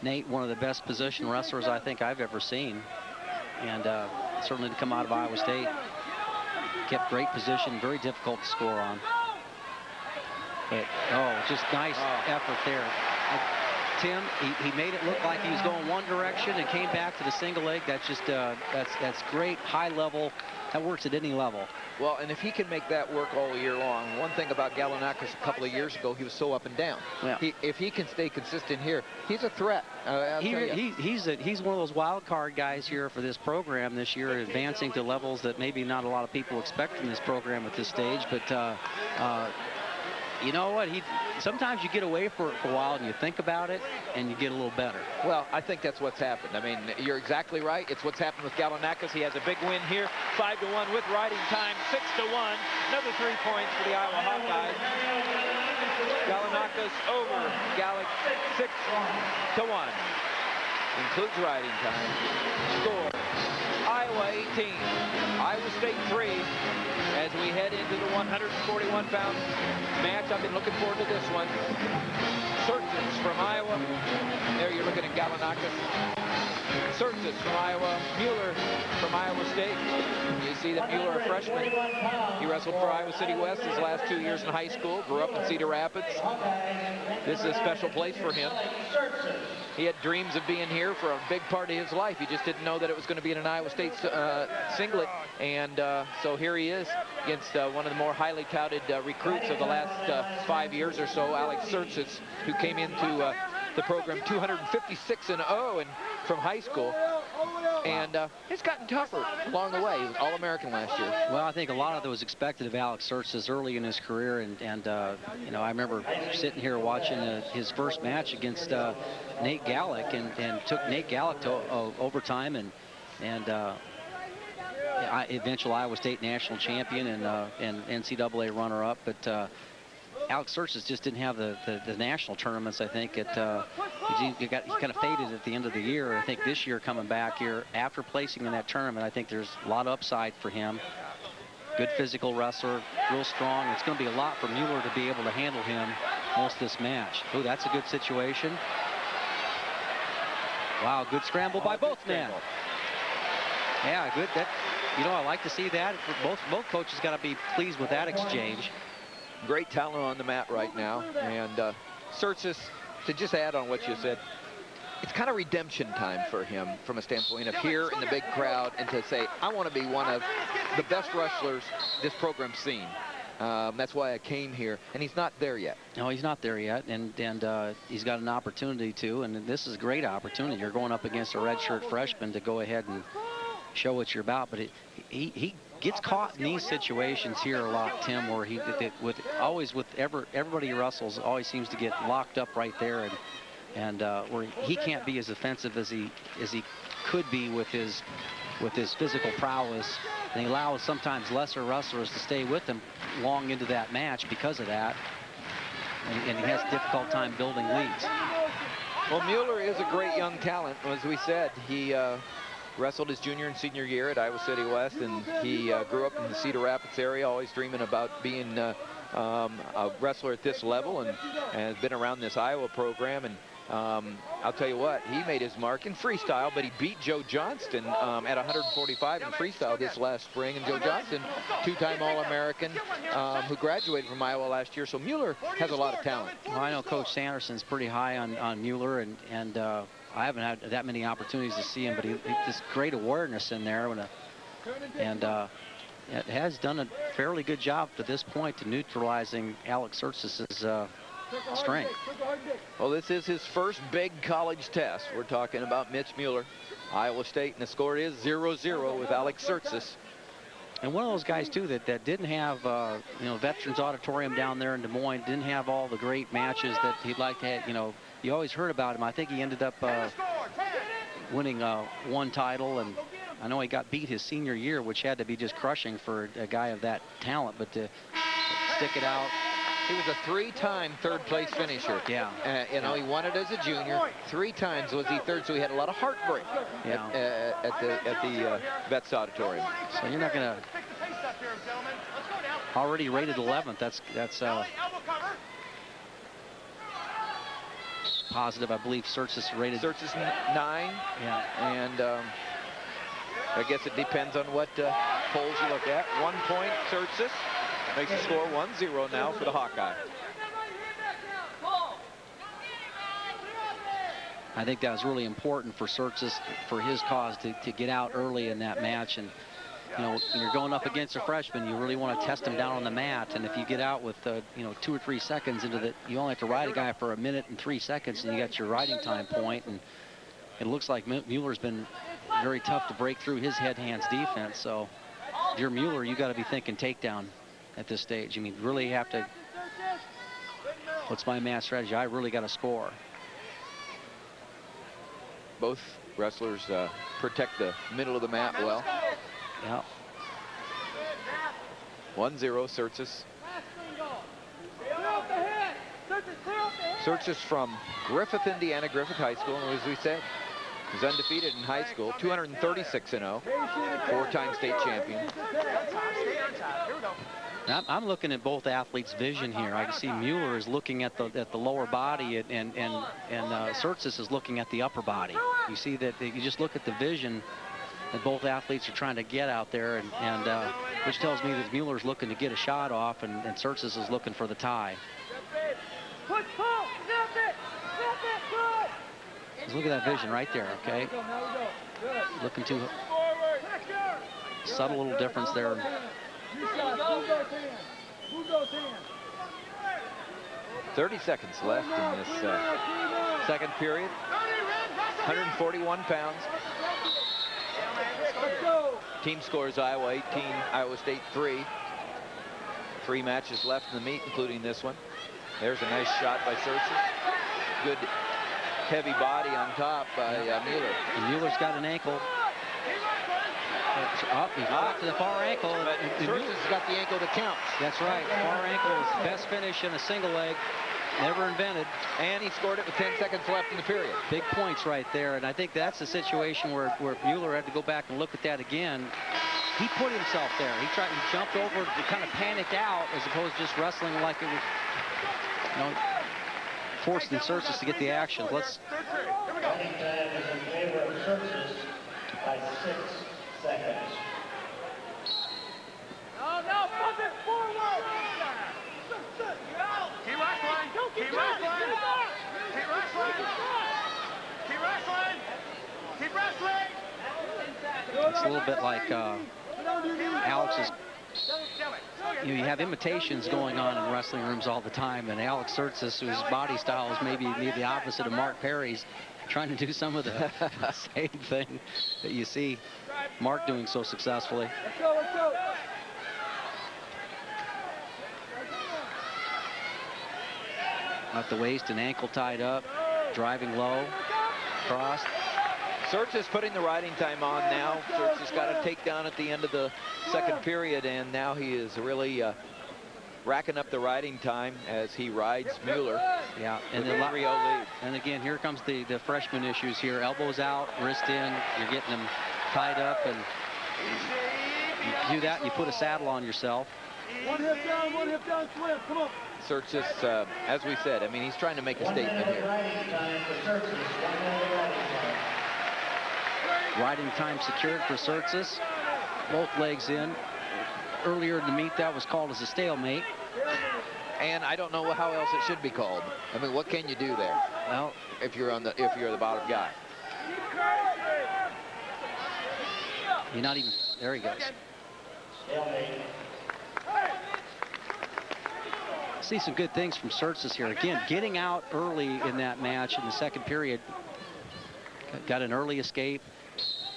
Nate, one of the best position wrestlers I think I've ever seen, and certainly to come out of Iowa State, kept great position, very difficult to score on. But just nice effort there. Tim, he made it look like he was going one direction and came back to the single leg. That's just that's great high level. That works at any level. Well, and if he can make that work all year long, one thing about Galanakis a couple of years ago, he was so up and down. Yeah. If he can stay consistent here, he's a threat. He's one of those wild card guys here for this program this year, advancing to levels that maybe not a lot of people expect from this program at this stage. But you know what? Sometimes you get away for a while and you think about it and you get a little better. Well, I think that's what's happened. I mean, you're exactly right. It's what's happened with Galanakis. He has a big win here, 5-1 with riding time, 6-1. Another 3 points for the Iowa Hawkeyes. Galanakis over Gallick, 6-1. Includes riding time. Score, Iowa 18, Iowa State 3. As we head into the 141-pound match, I've been looking forward to this one. Sercis from Iowa. There you're looking at Galanakis. Sercis from Iowa. Mueller from Iowa State. You see that Mueller, a freshman. He wrestled for Iowa City West his last 2 years in high school. Grew up in Cedar Rapids. This is a special place for him. He had dreams of being here for a big part of his life. He just didn't know that it was going to be in an Iowa State singlet. And so here he is against one of the more highly touted recruits of the last 5 years or so, Alex Sercis, who came into the program 256-0 and from high school. And it's gotten tougher along the way. He was All-American last year. Well, I think a lot of that was expected of Alex Sercis early in his career, and you know, I remember sitting here watching his first match against Nate Gallick, and took Nate Gallick to overtime, and eventual Iowa State national champion and NCAA runner-up. But Alex Sercis just didn't have the national tournaments, I think. He kind of faded at the end of the year. I think this year coming back here after placing in that tournament, I think there's a lot of upside for him. Good physical wrestler, real strong. It's going to be a lot for Mueller to be able to handle him most of this match. Oh, that's a good situation. Wow, good scramble by both men. Yeah, good. I like to see that. Both coaches got to be pleased with that exchange. Great talent on the mat right now. And Sercis, to just add on what you said, it's kind of redemption time for him from a standpoint of here in the big crowd and to say, I want to be one of the best wrestlers this program's seen. That's why I came here, and he's not there yet. No, he's not there yet, and he's got an opportunity to, and this is a great opportunity. You're going up against a redshirt freshman to go ahead and show what you're about, but he gets caught in these situations here a lot, Tim, where everybody he wrestles always seems to get locked up right there, and where he can't be as offensive as he could be with his physical prowess, and he allows sometimes lesser wrestlers to stay with him long into that match because of that, and he has a difficult time building leads. Well, Mueller is a great young talent. As we said, he wrestled his junior and senior year at Iowa City West, and he grew up in the Cedar Rapids area, always dreaming about being a wrestler at this level, and has been around this Iowa program. And I'll tell you what, he made his mark in freestyle, but he beat Joe Johnston at 145 in freestyle this last spring. And Joe Johnston, two-time All-American, who graduated from Iowa last year. So Mueller has a lot of talent. Well, I know Coach Sanderson's pretty high on Mueller, and I haven't had that many opportunities to see him, but he just great awareness in there, and has done a fairly good job to this point to neutralizing Alex Sercis' strength. Well, this is his first big college test. We're talking about Mitch Mueller, Iowa State, and the score is 0-0 with Alex Sercis. And one of those guys, too, that didn't have, Veterans Auditorium down there in Des Moines, didn't have all the great matches that he'd like to have. You always heard about him. I think he ended up winning one title, and I know he got beat his senior year, which had to be just crushing for a guy of that talent, but to stick it out. He was a three-time third-place finisher. Yeah. He won it as a junior. 3 times was he third, so he had a lot of heartbreak at the Vets Auditorium. So you're not going to already rated 11th. That's positive. I believe Sercis rated. Sercis 9. Yeah. And I guess it depends on what polls you look at. 1 point, Sercis. Makes the score 1-0 now for the Hawkeye. I think that was really important for Sercis, for his cause, to get out early in that match. And, when you're going up against a freshman, you really want to test him down on the mat. And if you get out with, 2 or 3 seconds into the, you only have to ride a guy for 1 minute and 3 seconds, and you got your riding time point. And it looks like Mueller's been very tough to break through his head-hands defense. So, if you're Mueller, you got to be thinking takedown at this stage. I mean, really have to, what's my match strategy? I really got to score. Both wrestlers protect the middle of the mat well. Yeah. 1-0, Sercis. Sercis from Griffith, Indiana, Griffith High School, and as we said, he's undefeated in high school, 236-0, 4-time state champion. I'm looking at both athletes' vision here. I can see Mueller is looking at the lower body, and Sercis is looking at the upper body. You see that you just look at the vision that both athletes are trying to get out there, and which tells me that Mueller's looking to get a shot off, and Sercis is looking for the tie. Just look at that vision right there, okay? Looking to subtle little difference there. 30 seconds left in this second period. 141 pounds. Team scores Iowa 18, Iowa State 3. 3 matches left in the meet, including this one. There's a nice shot by Sercis. Good heavy body on top by Mueller. And Mueller's got an ankle. Up, he's back to the far ankle. But Sercis has got the ankle that counts. That's right. Far ankle is the best finish in a single leg ever invented. And he scored it with 10 seconds left in the period. Big points right there. And I think that's the situation where Mueller had to go back and look at that again. He put himself there. He jumped over, kind of panicked out, as opposed to just wrestling like it was, you know, forcing Sercis to get the action. Let's. Running time is in favor of Sercis by 6 seconds. No, put it forward. Keep wrestling. Keep wrestling. Keep wrestling. Keep wrestling. Keep wrestling. It's a little bit like Alex's. You have imitations going on in wrestling rooms all the time, and Alex Sercis, whose body style is maybe the opposite of Mark Perry's, trying to do some of the same thing that you see Mark doing so successfully. Let's go, let's go. At the waist and ankle tied up, driving low, crossed. Sercis putting the riding time on now. Sercis got a takedown at the end of the second period, and now he is really racking up the riding time as he rides Mueller. Yeah, and the 3-0 lead. And again, here comes the freshman issues here. Elbows out, wrist in. You're getting them tied up, and you do that, you put a saddle on yourself. One hip down, swim. Come on. Sercis, as we said, I mean, he's trying to make a statement here. Riding time for Sercis. 1 minute riding time. Riding time secured for Sercis. Both legs in. Earlier in the meet, that was called as a stalemate. And I don't know how else it should be called. I mean, what can you do there? Well, if you're the bottom guy. You're not even. There he goes. Stalemate. See some good things from Sercis here. Again, getting out early in that match in the second period. Got an early escape.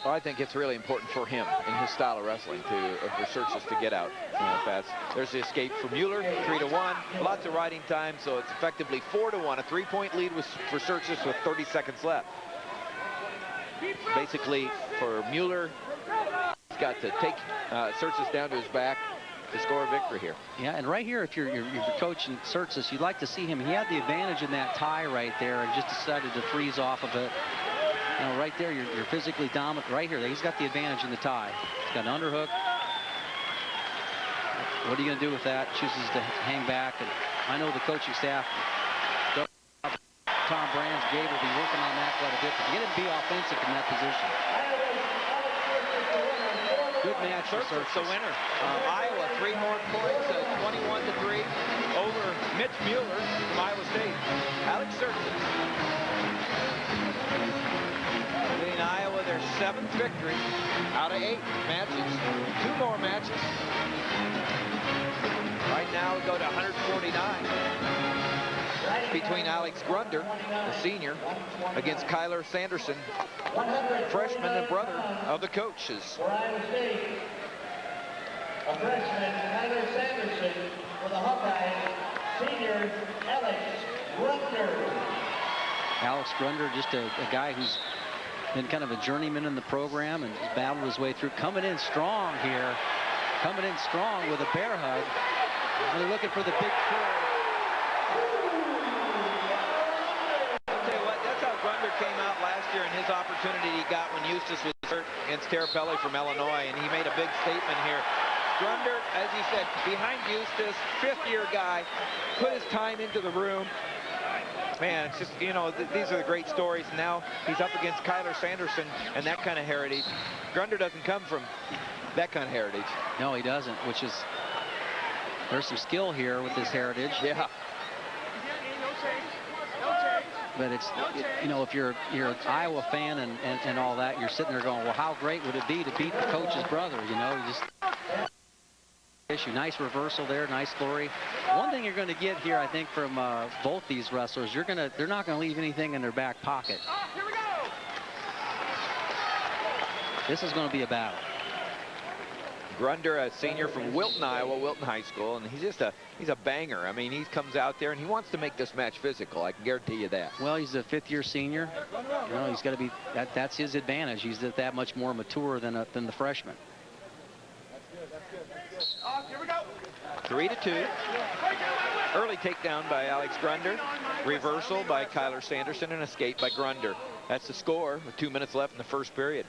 Well, I think it's really important for him in his style of wrestling for Sercis to get out fast. There's the escape for Mueller, 3-1. Lots of riding time, so it's effectively 4-1. A 3-point lead was for Sercis with 30 seconds left. Basically, for Mueller, he's got to take Sercis down to his back to score a victory here. Yeah, and right here, if you're coaching Sercis, you'd like to see him. He had the advantage in that tie right there and just decided to freeze off of it. You know, right there, you're physically dominant. Right here, he's got the advantage in the tie. He's got an underhook. What are you going to do with that? Chooses to hang back. And I know the coaching staff, Tom Brands, Gable, will be working on that quite a bit to get him to be offensive in that position. Good match for Sercis. The winner. Iowa, 3 more points, 21-3 over Mitch Mueller from Iowa State. Alex Sercis. Leading Iowa their 7th victory out of 8 matches. 2 more matches. Right now we go to 149 between Alex Grunder, the senior, against Cael Sanderson, freshman and brother of the coaches. For Iowa State, a freshman, Cael Sanderson, for the Hawkeyes, senior Alex Grunder. Alex Grunder, just a guy who's been kind of a journeyman in the program and has battled his way through. Coming in strong here. Coming in strong with a bear hug. And they're looking for the big pull. Grunder came out last year, and his opportunity he got when Eustace was hurt against Terrapelli from Illinois, and he made a big statement here. Grunder, as you said, behind Eustace, 5th-year guy, put his time into the room. Man, it's just, you know, these are the great stories. Now he's up against Cael Sanderson and that kind of heritage. Grunder doesn't come from that kind of heritage. No, he doesn't, which is, there's some skill here with this heritage. Yeah. But it's, you know, if you're an Iowa fan and all that, you're sitting there going, well, how great would it be to beat the coach's brother? You know, you just issue. Nice reversal there, nice flurry. One thing you're going to get here, I think, from both these wrestlers, they're not going to leave anything in their back pocket. Here we go. This is going to be a battle. Grunder, a senior from Wilton, Iowa, Wilton High School, and he's a banger. I mean, he comes out there and he wants to make this match physical. I can guarantee you that. Well, he's a 5th-year senior. You know, he's got to be. That's his advantage. He's that much more mature than the freshman. Here we go. 3-2. Early takedown by Alex Grunder. Reversal by Cael Sanderson and escape by Grunder. That's the score with 2 minutes left in the first period.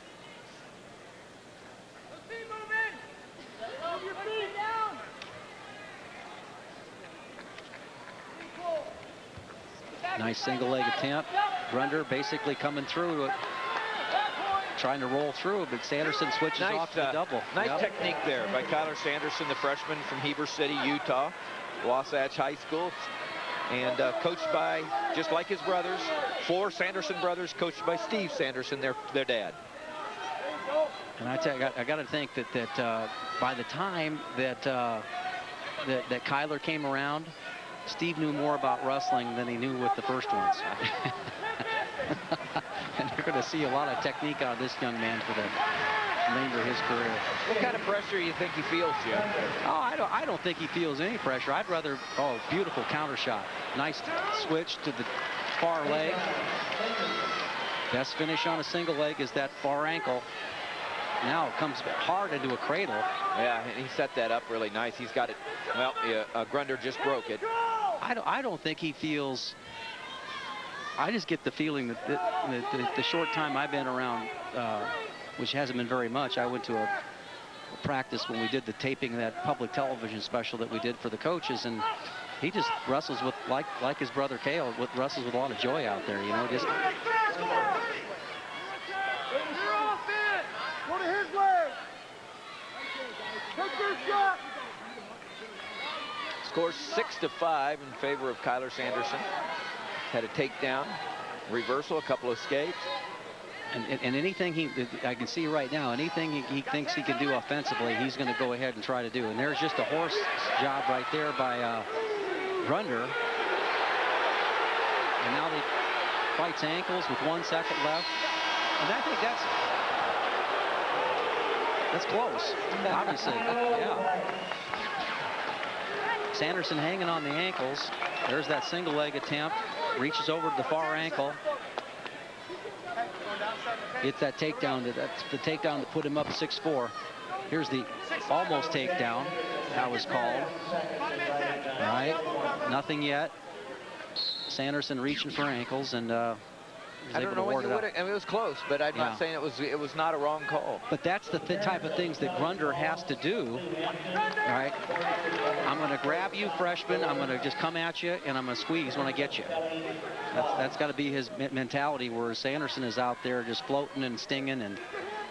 Nice single leg attempt. Grunder basically coming through it, trying to roll through, but Sanderson switches off to the double. Nice technique there by Cael Sanderson, the freshman from Heber City, Utah, Wasatch High School, and coached by, just like his brothers, 4 Sanderson brothers, coached by Steve Sanderson, their dad. And I tell you, I got to think that by the time that that Kyler came around, Steve knew more about wrestling than he knew with the first ones. And you're going to see a lot of technique out of this young man for the remainder of his career. What kind of pressure do you think he feels, Jim? Oh, I don't think he feels any pressure. I'd rather, beautiful counter shot. Nice switch to the far leg. Best finish on a single leg is that far ankle. Now it comes hard into a cradle. Yeah, and he set that up really nice. He's got it. Well, Grunder just broke it. I don't think he feels. I just get the feeling that the short time I've been around, which hasn't been very much. I went to a practice when we did the taping of that public television special that we did for the coaches, and he just wrestles with like his brother Cale, wrestles with a lot of joy out there. You know, just. Go to his leg. Take your shot. Scores 6-5 in favor of Cael Sanderson. Had a takedown, reversal, a couple of escapes. And anything I can see right now, anything he thinks he can do offensively, he's going to go ahead and try to do. And there's just a horse job right there by Grunder. And now he fights ankles with 1 second left. And I think that's close, obviously. Yeah. Sanderson hanging on the ankles. There's that single leg attempt. Reaches over to the far ankle. It's that takedown. That's the takedown that put him up 6-4. Here's the almost takedown. That was called. All right, nothing yet. Sanderson reaching for ankles, and I don't know what you would have. I mean, it was close, but I'm not saying it was not a wrong call. But that's the type of things that Grunder has to do. All right, I'm going to grab you, freshman. I'm going to just come at you, and I'm going to squeeze when I get you. That's got to be his mentality. Whereas Sanderson is out there just floating and stinging, and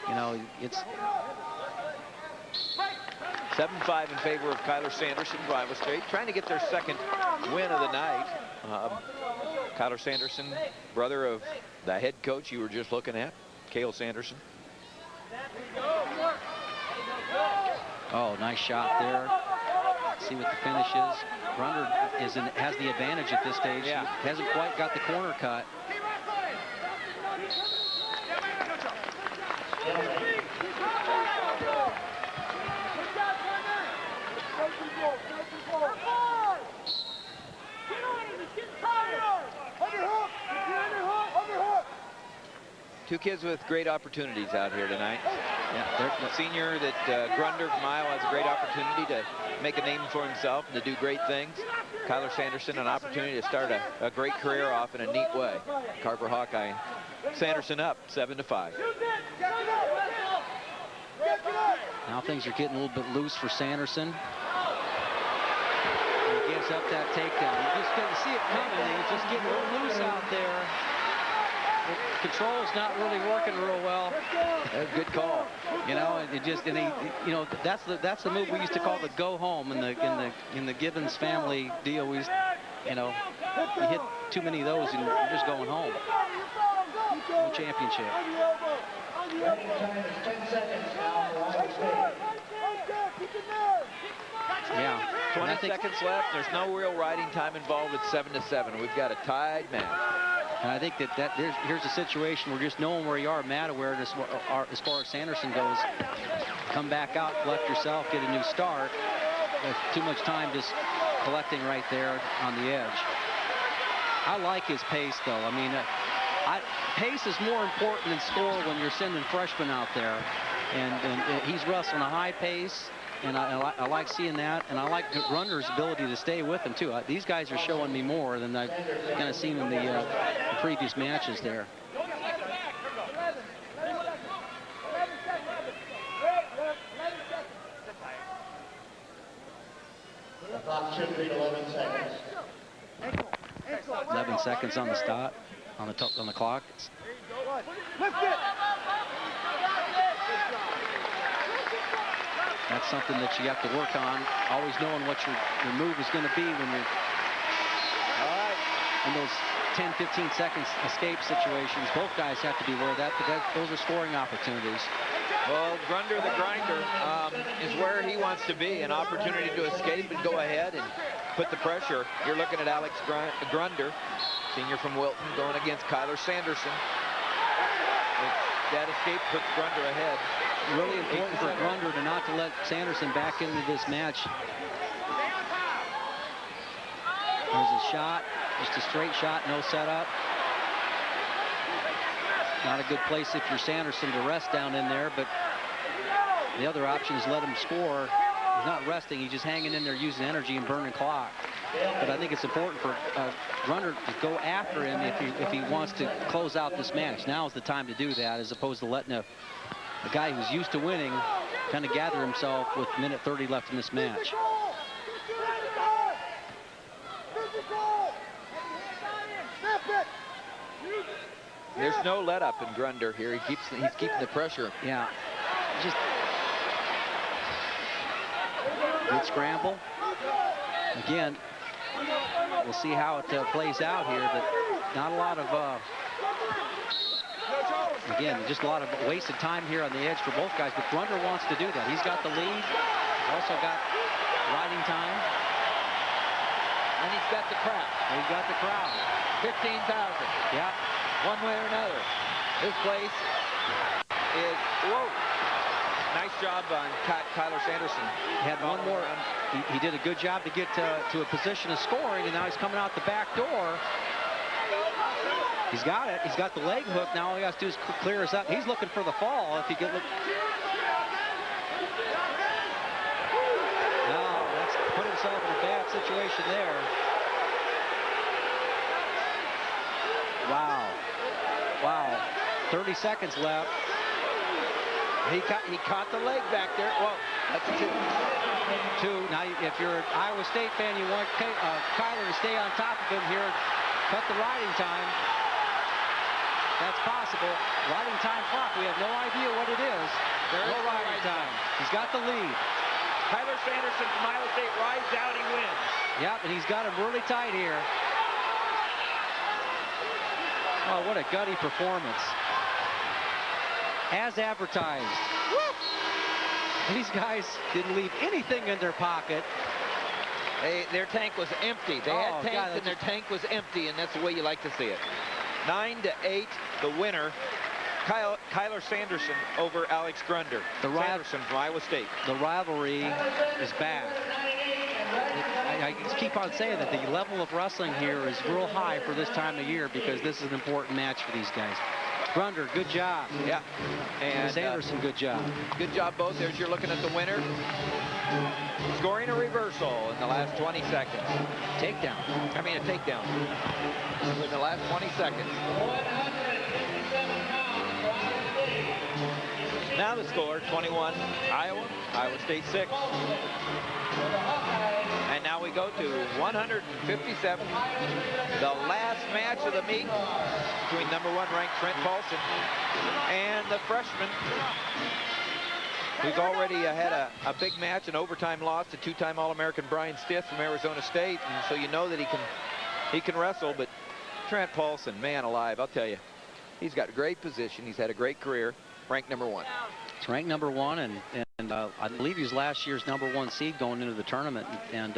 you know, it's 7-5 in favor of Cael Sanderson, Iowa State, trying to get their second win of the night. Cael Sanderson, brother of the head coach you were just looking at, Cael Sanderson. Oh, nice shot there. Let's see what the finish is. Grunder has the advantage at this stage. Yeah. He hasn't quite got the corner cut. Two kids with great opportunities out here tonight. Yeah, the senior that Grunder from Iowa has a great opportunity to make a name for himself and to do great things. Cael Sanderson, an opportunity to start a great career off in a neat way. Carver-Hawkeye. Sanderson up 7-5. Now things are getting a little bit loose for Sanderson. He gives up that takedown. You just got to see it coming. He's just getting a little loose out there. The control's not really working real well. That's a good call. You know, you know, that's the move we used to call the go home in the Gibbons family deal. We used, you know, you hit too many of those and you're just going home. No championship. Yeah. 20 seconds left. There's no real riding time involved. It's 7-7. We've got a tied match. And I think here's a situation where just knowing where you are, Matt, aware as far as Sanderson goes, come back out, collect yourself, get a new start. There's too much time just collecting right there on the edge. I like his pace, though. I mean, pace is more important than score when you're sending freshmen out there. And he's wrestling a high pace. And I like seeing that, and I like Grunder's ability to stay with him, too. These guys are showing me more than I've kind of seen in the previous matches there. The clock should read 11 seconds. 11 seconds on the stop, on the clock. That's something that you have to work on, always knowing what your move is going to be when you're in those 10, 15 seconds escape situations. Both guys have to be aware of that, but those are scoring opportunities. Well, Grunder the Grinder is where he wants to be, an opportunity to escape and go ahead and put the pressure. You're looking at Alex Grunder, senior from Wilton, going against Cael Sanderson. That escape puts Grunder ahead. Really important for Grunder to not to let Sanderson back into this match. There's a shot, just a straight shot, no setup. Not a good place if you're Sanderson to rest down in there, but the other option is let him score. He's not resting, he's just hanging in there using energy and burning clock. But I think it's important for Grunder to go after him if he wants to close out this match. Now is the time to do that, as opposed to letting a guy who's used to winning kind of gather himself with minute 30 left in this match. There's no let up in Grunder here. He's keeping the pressure. Yeah. Just good scramble. Again, we'll see how it plays out here, but not a lot of again, just a lot of wasted time here on the edge for both guys, but Grunder wants to do that. He's got the lead, also got riding time. And he's got the crowd. He's got the crowd. 15,000. Yeah. One way or another. This place is, whoa. Nice job on Cael Sanderson. Had one more. He did a good job to get to a position of scoring, and now he's coming out the back door. He's got it. He's got the leg hook. Now all he has to do is clear us up. He's looking for the fall. If he could look. No, that's put himself in a bad situation there. Wow. Wow. 30 seconds left. He caught the leg back there. Whoa, that's two. Now, if you're an Iowa State fan, you want Kyler to stay on top of him here. Cut the riding time. That's possible. Riding time clock. We have no idea what it is. There's no riding time. He's got the lead. Cael Sanderson from Iowa State rides out. He wins. Yep, and he's got him really tight here. Oh, what a gutty performance. As advertised. These guys didn't leave anything in their pocket. Their tank was empty. They had tanks, and their tank was empty, and that's the way you like to see it. 9-8, the winner, Cael Sanderson over Alex Grunder. Sanderson from Iowa State. The rivalry is back. I just keep on saying that the level of wrestling here is real high for this time of year, because this is an important match for these guys. Grunder, good job. Yeah. And Sanderson, good job. Good job both. There's you're looking at the winner. Scoring a reversal in the last 20 seconds. Takedown. I mean a takedown. In the last 20 seconds. Now the score, 21, Iowa State 6. And now we go to 157, the last match of the meet between #1 ranked Trent Paulson and the freshman who's already had a big match, an overtime loss to two-time All-American Brian Stith from Arizona State, and so you know that he can wrestle. But Trent Paulson, man alive, I'll tell you, he's got great position. He's had a great career, ranked #1. It's ranked #1, and I believe he's last year's #1 seed going into the tournament, and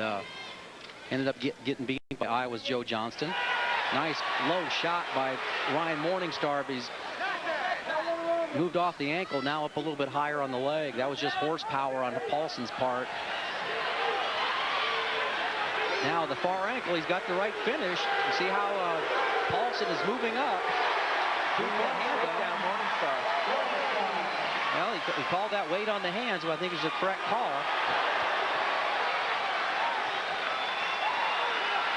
ended up getting beat by Iowa's Joe Johnston. Nice low shot by Ryan Morningstar, but he's moved off the ankle, now up a little bit higher on the leg. That was just horsepower on Paulson's part. Now the far ankle, he's got the right finish. You see how Paulson is moving up. Down Morningstar. Well, he called that weight on the hands, which I think is the correct call.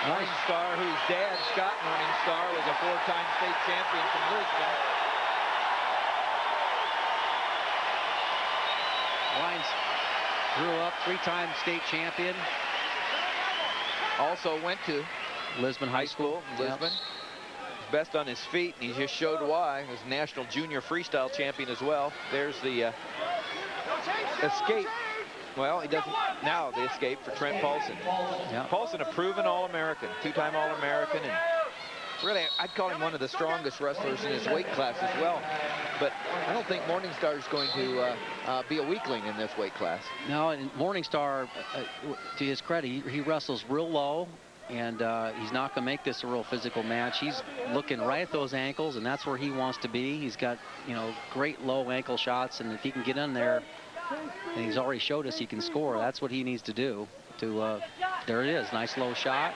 Morningstar, whose dad, Scott Morningstar, was a 4-time state champion from Luedke. Wines grew up 3-time state champion. Also went to Lisbon High School. Lisbon. Yep. He's best on his feet, and he just showed why. He was national junior freestyle champion as well. There's the escape. Well, he doesn't now, the escape for Trent Paulson. Yep. Paulson, a proven All-American, 2-time All-American, and really, I'd call him one of the strongest wrestlers in his weight class as well. But I don't think Morningstar is going to be a weakling in this weight class. No, and Morningstar, to his credit, he wrestles real low, and he's not going to make this a real physical match. He's looking right at those ankles, and that's where he wants to be. He's got, you know, great low ankle shots, and if he can get in there, and he's already showed us he can score, that's what he needs to do. There it is, nice low shot.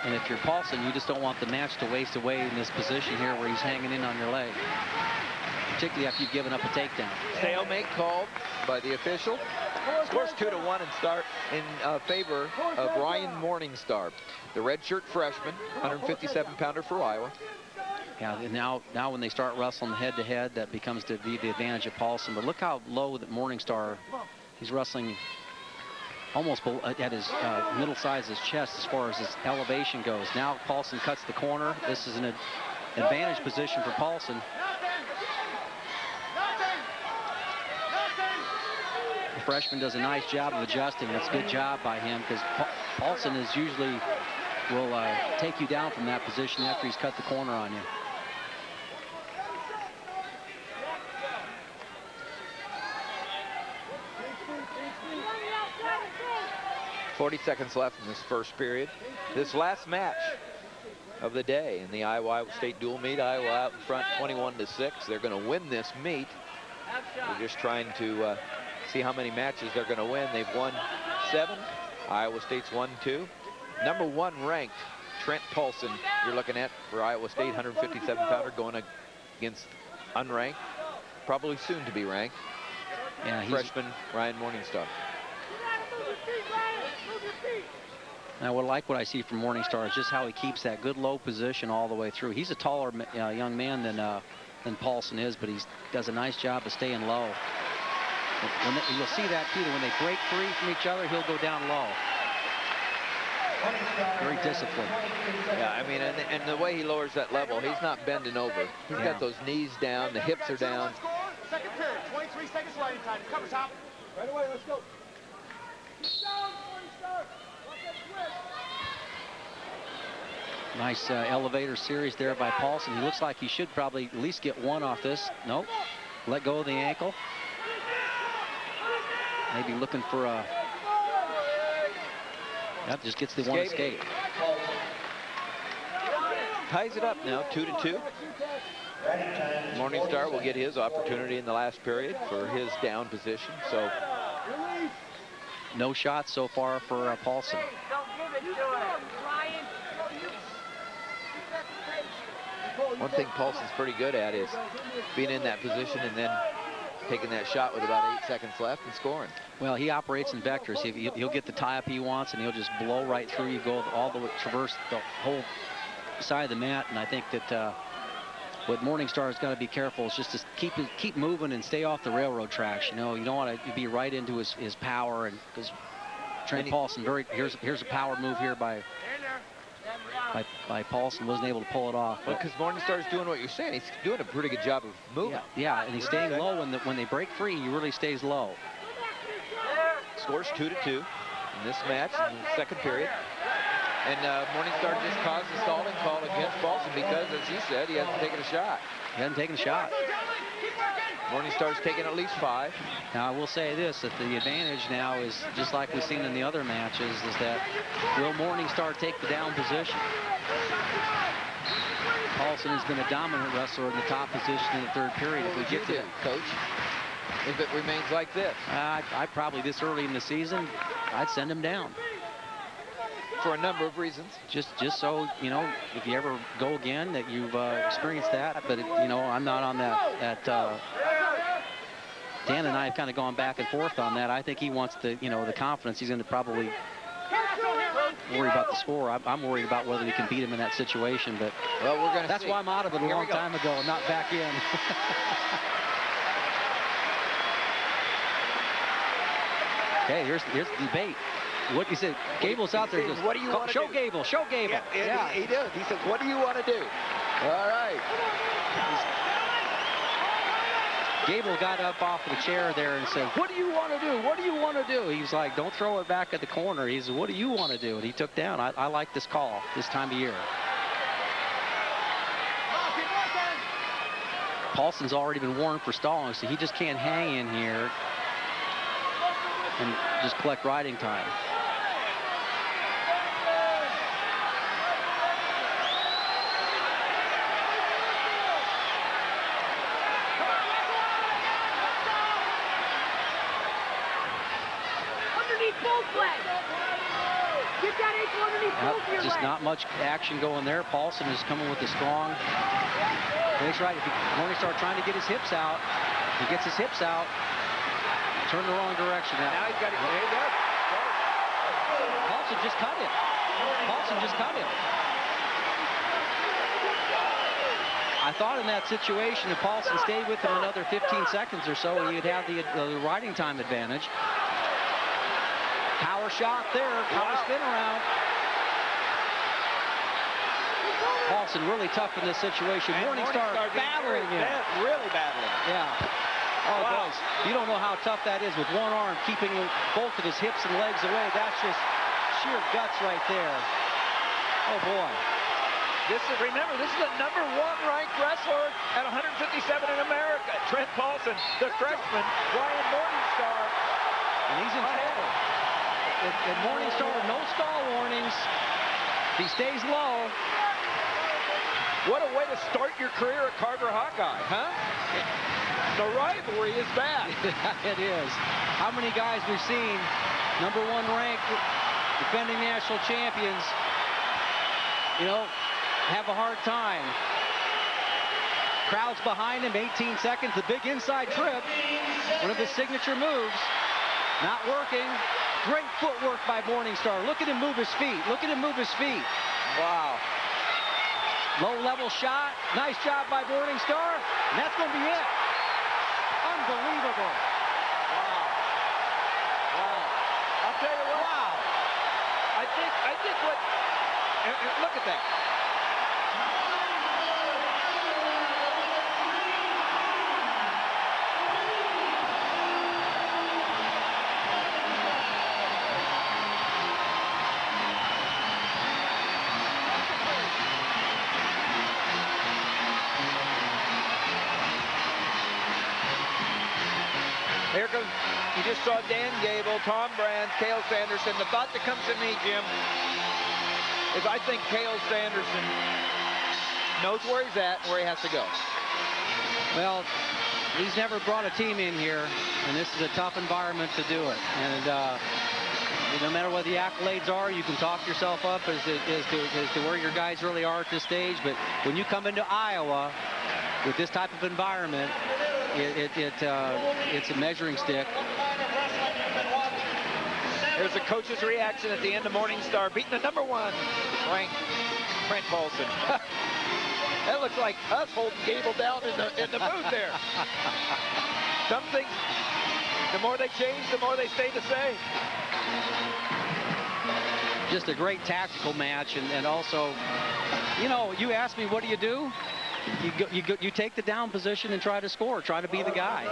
And if you're Paulson, you just don't want the match to waste away in this position here where he's hanging in on your leg, particularly after you've given up a takedown. Stalemate called by the official. Scores 2-1 and start in favor of Ryan Morningstar, the redshirt freshman, 157-pounder for Iowa. Yeah, and now when they start wrestling head-to-head, that becomes to be the advantage of Paulson. But look how low that Morningstar, he's wrestling almost at his middle size of his chest as far as his elevation goes. Now Paulson cuts the corner. This is an advantage position for Paulson. The freshman does a nice job of adjusting. That's a good job by him, because Paulson is usually will take you down from that position after he's cut the corner on you. 40 seconds left in this first period. This last match of the day in the Iowa State dual meet. Iowa out in front 21-6. They're going to win this meet. We're just trying to see how many matches they're going to win. They've won 7. Iowa State's won 2. Number 1 ranked Trent Paulson, you're looking at for Iowa State, 157-pounder, going against unranked, probably soon to be ranked, freshman Ryan Morningstar. I would like what I see from Morningstar is just how he keeps that good low position all the way through. He's a taller young man than Paulson is, but he does a nice job of staying low. You'll see that too, that when they break free from each other, he'll go down low. Very disciplined. Yeah, I mean, and the way he lowers that level, he's not bending over. He's got those knees down, the hips are down. Second period, 23 seconds riding time. Cover top. Right away, let's go. Nice elevator series there by Paulson. He looks like he should probably at least get 1 off this. Nope. Let go of the ankle. Maybe looking for a... Yep, just gets the one escape. Ties it up now, 2-2. Morningstar will get his opportunity in the last period for his down position. So no shots so far for Paulson. One thing Paulson's pretty good at is being in that position and then taking that shot with about 8 seconds left and scoring. Well, he operates in vectors. He'll get the tie-up he wants, and he'll just blow right through you, go all the way, traverse the whole side of the mat. And I think that what Morningstar has got to be careful is just to keep moving and stay off the railroad tracks. You know, you don't want to be right into his power, and because Trent Paulson, here's a power move here by Paulson, wasn't able to pull it off. Well, because Morningstar's doing what you're saying. He's doing a pretty good job of moving. Yeah, and he's staying low. When they break free, he really stays low. Scores 2-2 in this match in the second period. And Morningstar just caused the stalling call against Paulson because, as you said, he hasn't taken a shot. He hasn't taken a shot. Morningstar's taken at least 5. Now, I will say this, that the advantage now is, just like we've seen in the other matches, is that will Morningstar take the down position? Paulson has been a dominant wrestler in the top position in the third period. If we get to it, Coach, if it remains like this? I probably this early in the season, I'd send him down. for a number of reasons. Just so, you know, if you ever go again, that you've experienced that. But, you know, I'm not on that Dan and I have kind of gone back and forth on that. I think he wants the, you know, the confidence. He's going to probably worry about the score. I'm worried about whether he can beat him in that situation. But well, we're going to that's see. why I'm out of it a long time ago and not back in. Okay, here's the debate. What he said, Gable's out there. Just, what do you want to show do? Gable, show Gable. Yeah, he does. He says, what do you want to do? All right. Gable got up off of the chair there and said, what do you want to do? What do you want to do? He's like, don't throw it back at the corner. He said, what do you want to do? And he took down. I like this call this time of year. Paulson's already been warned for stalling, so he just can't hang in here and just collect riding time. Just not much action going there. Paulson is coming with a strong. That's right. If Morningstar trying to get his hips out, he gets his hips out. Turn the wrong direction now. Now he's got it. There you go. Paulson just cut him. Paulson just cut him. I thought in that situation, if Paulson stayed with him another 15 seconds or so, he'd have the riding time advantage. Power shot there. Power spin around. Paulson really tough in this situation. Morningstar battling him. Really battling. Yeah. Oh, boys, you don't know how tough that is with one arm keeping both of his hips and legs away. That's just sheer guts right there. Oh, boy. Remember, this is the #1 ranked wrestler at 157 in America. Trent Paulson, the freshman, Ryan Morningstar. And he's in trouble. And Morningstar, no stall warnings. He stays low. What a way to start your career at Carver-Hawkeye, huh? The rivalry is back. It is. How many guys we've seen, #1 ranked, defending national champions, you know, have a hard time. Crowds behind him, 18 seconds, the big inside trip. One of his signature moves. Not working. Great footwork by Morningstar. Look at him move his feet. Look at him move his feet. Wow. Low-level shot. Nice job by Morningstar. And that's going to be it. Unbelievable. Wow. Wow. I'll tell you what. Wow. I think what, and look at that. Here comes, you just saw Dan Gable, Tom Brands, Cael Sanderson. The thought that comes to me, Jim, is I think Cael Sanderson knows where he's at and where he has to go. Well, he's never brought a team in here, and this is a tough environment to do it. And no matter what the accolades are, you can talk yourself up as to where your guys really are at this stage. But when you come into Iowa with this type of environment, it's a measuring stick. Here's the coach's reaction at the end of Morningstar, beating the #1 ranked Trent Paulson. That looks like us holding Gable down in the booth there. Some things, the more they change, the more they stay the same. Just a great tactical match, and also, you know, you asked me, what do you do? You take the down position and try to score, try to be the guy.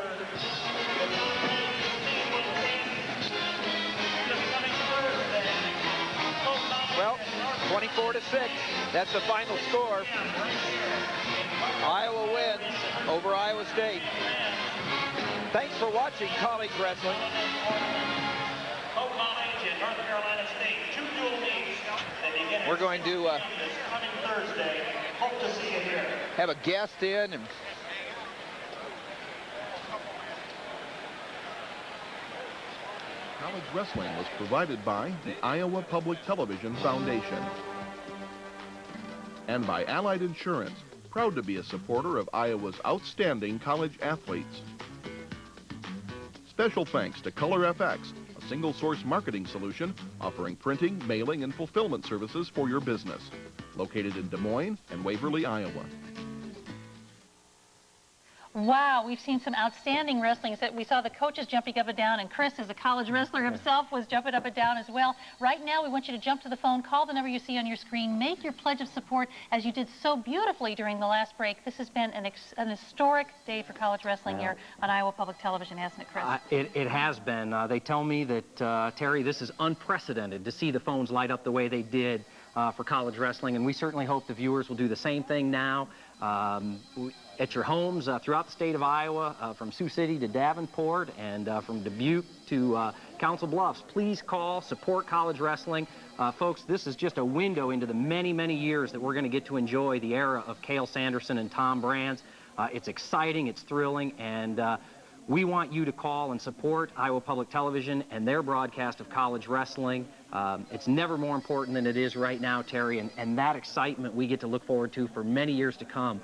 Well, 24-6, that's the final score. Iowa wins over Iowa State. Thanks for watching college wrestling. We're going to have a guest in, and College wrestling was provided by the Iowa Public Television Foundation and by Allied Insurance, proud to be a supporter of Iowa's outstanding college athletes. Special thanks to Color FX, a single-source marketing solution offering printing, mailing, and fulfillment services for your business. Located in Des Moines and Waverly, Iowa. Wow, we've seen some outstanding wrestling. We saw the coaches jumping up and down, and Chris, as a college wrestler himself, was jumping up and down as well. Right now, we want you to jump to the phone, call the number you see on your screen, make your pledge of support, as you did so beautifully during the last break. This has been an historic day for college wrestling here on Iowa Public Television, hasn't it, Chris? It has been. They tell me that, Terry, this is unprecedented to see the phones light up the way they did for college wrestling, and we certainly hope the viewers will do the same thing now. At your homes throughout the state of Iowa, from Sioux City to Davenport and from Dubuque to Council Bluffs. Please call, support college wrestling. Folks, this is just a window into the many, many years that we're going to get to enjoy the era of Cael Sanderson and Tom Brands. It's exciting, it's thrilling, and we want you to call and support Iowa Public Television and their broadcast of college wrestling. It's never more important than it is right now, Terry, and that excitement we get to look forward to for many years to come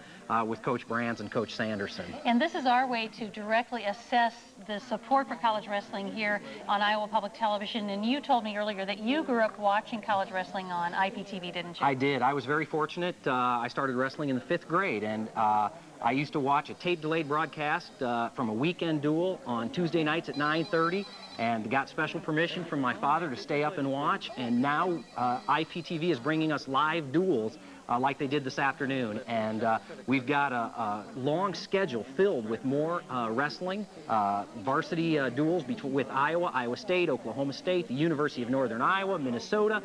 with Coach Brands and Coach Sanderson. And this is our way to directly assess the support for college wrestling here on Iowa Public Television. And you told me earlier that you grew up watching college wrestling on IPTV, didn't you? I did. I was very fortunate. I started wrestling in the 5th grade, and I used to watch a tape-delayed broadcast from a weekend duel on Tuesday nights at 9:30, and got special permission from my father to stay up and watch. And now IPTV is bringing us live duels like they did this afternoon. And we've got a long schedule filled with more wrestling, varsity duels with Iowa, Iowa State, Oklahoma State, the University of Northern Iowa, Minnesota.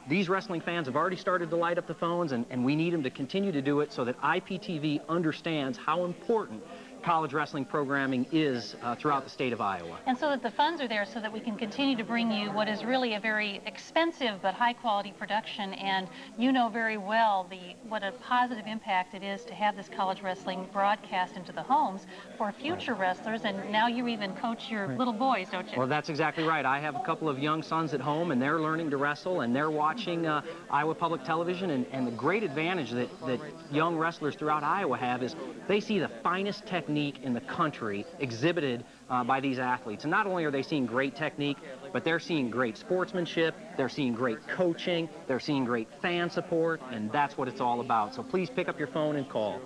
These wrestling fans have already started to light up the phones, and we need them to continue to do it so that IPTV understands how important college wrestling programming is throughout the state of Iowa. And so that the funds are there so that we can continue to bring you what is really a very expensive but high-quality production. And you know very well what a positive impact it is to have this college wrestling broadcast into the homes for future wrestlers. And now you even coach your little boys, don't you? Well, that's exactly right. I have a couple of young sons at home, and they're learning to wrestle, and they're watching Iowa Public Television. And the great advantage that young wrestlers throughout Iowa have is they see the finest technique in the country exhibited by these athletes. And not only are they seeing great technique, but they're seeing great sportsmanship, they're seeing great coaching, they're seeing great fan support, and that's what it's all about. So please pick up your phone and call.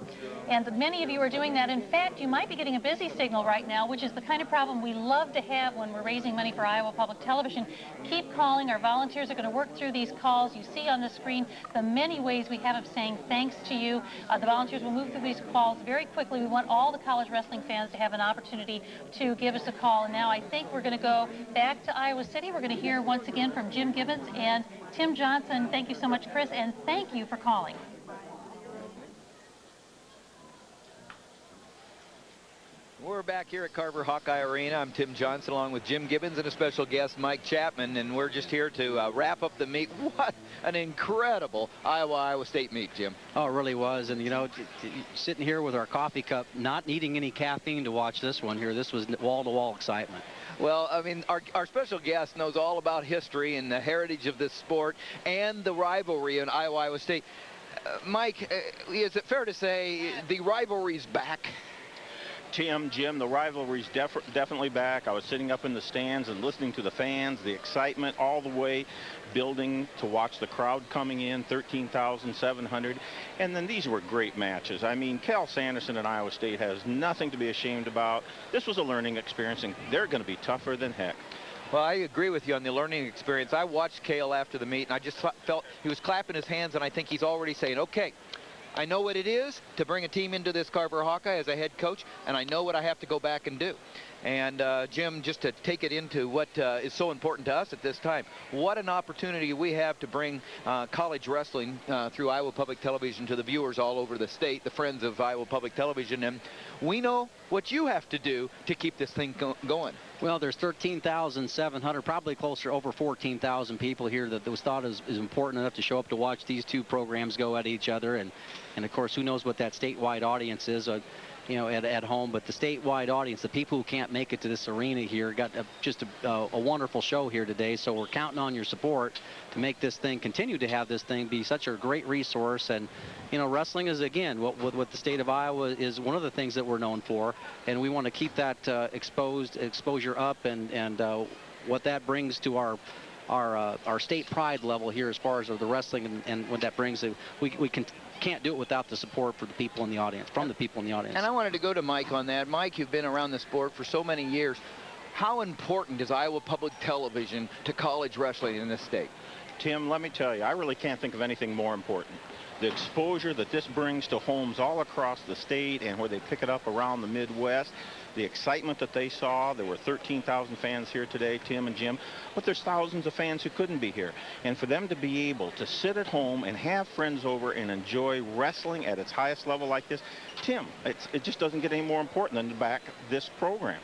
And many of you are doing that. In fact, you might be getting a busy signal right now, which is the kind of problem we love to have when we're raising money for Iowa Public Television. Keep calling. Our volunteers are going to work through these calls. You see on the screen the many ways we have of saying thanks to you. The volunteers will move through these calls very quickly. We want all the college wrestling fans to have an opportunity to give us a call. And now I think we're going to go back to Iowa City. We're going to hear once again from Jim Gibbons and Tim Johnson. Thank you so much, Chris, and thank you for calling. We're back here at Carver-Hawkeye Arena. I'm Tim Johnson along with Jim Gibbons and a special guest, Mike Chapman, and we're just here to wrap up the meet. What an incredible Iowa State meet, Jim. Oh, it really was. And, you know, sitting here with our coffee cup, not needing any caffeine to watch this one here, this was wall-to-wall excitement. Well, I mean, our special guest knows all about history and the heritage of this sport and the rivalry in Iowa State. Mike, is it fair to say the rivalry's back? Jim, the rivalry's definitely back. I was sitting up in the stands and listening to the fans, the excitement all the way building to watch the crowd coming in, 13,700. And then these were great matches. I mean, Cael Sanderson and Iowa State has nothing to be ashamed about. This was a learning experience, and they're going to be tougher than heck. Well, I agree with you on the learning experience. I watched Cale after the meet, and I just felt he was clapping his hands, and I think he's already saying, okay, I know what it is to bring a team into this Carver-Hawkeye as a head coach, and I know what I have to go back and do. And Jim, just to take it into what is so important to us at this time, what an opportunity we have to bring college wrestling through Iowa Public Television to the viewers all over the state, the friends of Iowa Public Television. And we know what you have to do to keep this thing going. Well, there's 13,700, probably closer over 14,000 people here that was thought is important enough to show up to watch these two programs go at each other. And of course, who knows what that statewide audience is. you know, at home, but the statewide audience, the people who can't make it to this arena here, got just a wonderful show here today. So we're counting on your support to make this thing, continue to have this thing be such a great resource. And, you know, wrestling is, again, what the state of Iowa is one of the things that we're known for, and we want to keep that exposure up, and what that brings to our state pride level here as far as the wrestling, and what that brings, we can't do it without the support for the people in the audience, from the people in the audience. And I wanted to go to Mike on that. Mike, you've been around the sport for so many years. How important is Iowa Public Television to college wrestling in this state? Tim, let me tell you, I really can't think of anything more important. The exposure that this brings to homes all across the state and where they pick it up around the Midwest, the excitement that they saw. There were 13,000 fans here today, Tim and Jim, but there's thousands of fans who couldn't be here. And for them to be able to sit at home and have friends over and enjoy wrestling at its highest level like this, Tim, it just doesn't get any more important than to back this program.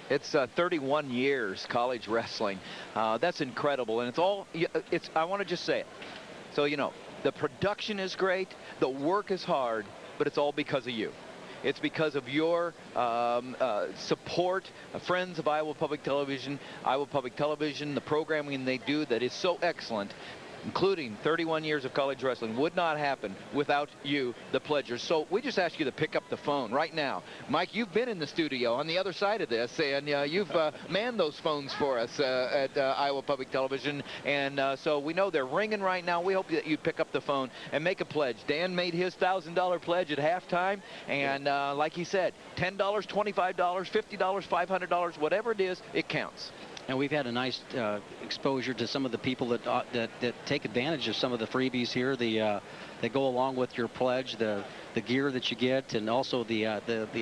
It's 31 years college wrestling. That's incredible, and I want to just say it. So, you know, the production is great, the work is hard, but it's all because of you. It's because of your support, friends of Iowa Public Television, the programming they do that is so excellent, including 31 years of college wrestling, would not happen without you, the pledgers. So we just ask you to pick up the phone right now. Mike, you've been in the studio on the other side of this, and you've manned those phones for us at Iowa Public Television, and so we know they're ringing right now. We hope that you pick up the phone and make a pledge. Dan made his $1,000 pledge at halftime, and like he said, $10, $25, $50, $500, whatever it is, it counts. And we've had a nice exposure to some of the people that take advantage of some of the freebies here, that go along with your pledge, the gear that you get, and also the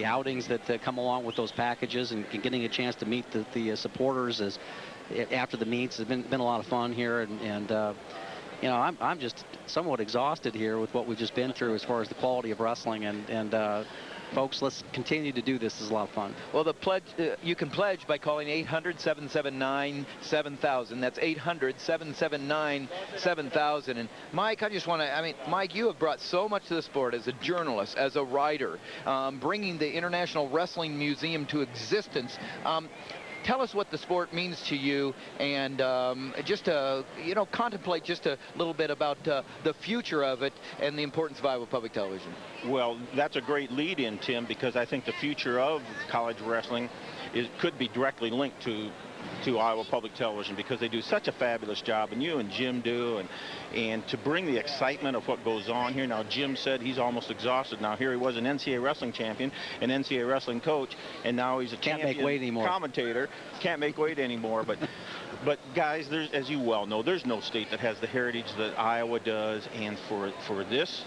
outings that come along with those packages, and getting a chance to meet the supporters after the meets. It's been a lot of fun here, and you know, I'm just somewhat exhausted here with what we've just been through as far as the quality of wrestling, and folks, let's continue to do this. It's a lot of fun. Well, the pledge, you can pledge by calling 800-779-7000. That's 800-779-7000. And Mike, I just want to, Mike, you have brought so much to the sport as a journalist, as a writer, bringing the International Wrestling Museum to existence. Tell us what the sport means to you, and just to, you know, contemplate just a little bit about the future of it and the importance of Iowa Public Television. Well, that's a great lead-in, Tim, because I think the future of college wrestling could be directly linked to Iowa Public Television, because they do such a fabulous job, and you and Jim do, and to bring the excitement of what goes on here. Now, Jim said he's almost exhausted. Now, here he was an NCAA wrestling champion, an NCAA wrestling coach, and now he's a champion commentator. Can't make weight anymore. But guys, as you well know, there's no state that has the heritage that Iowa does, and for this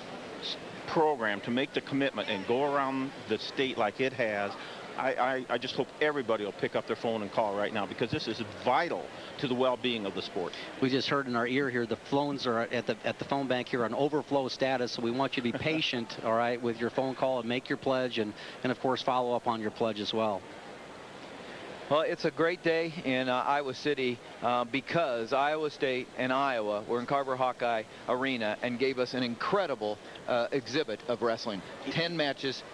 program to make the commitment and go around the state like it has, I just hope everybody will pick up their phone and call right now, because this is vital to the well-being of the sport. We just heard in our ear here, the phones are at the phone bank here on overflow status, so we want you to be patient, all right, with your phone call and make your pledge, and of course follow up on your pledge as well. Well, it's a great day in Iowa City because Iowa State and Iowa were in Carver-Hawkeye Arena and gave us an incredible exhibit of wrestling. 10 matches.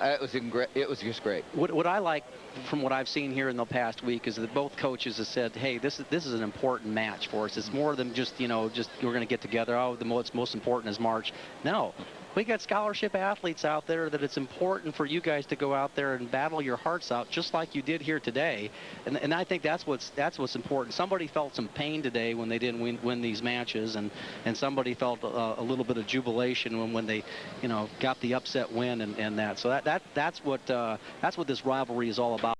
It was just great. What I like from what I've seen here in the past week is that both coaches have said, hey, this is an important match for us. It's more than just, you know, just we're going to get together. Oh, what's most important is March. No. We got scholarship athletes out there that it's important for you guys to go out there and battle your hearts out, just like you did here today. And I think that's what's important. Somebody felt some pain today when they didn't win these matches, and somebody felt a little bit of jubilation when they, you know, got the upset win and that. So that's what this rivalry is all about.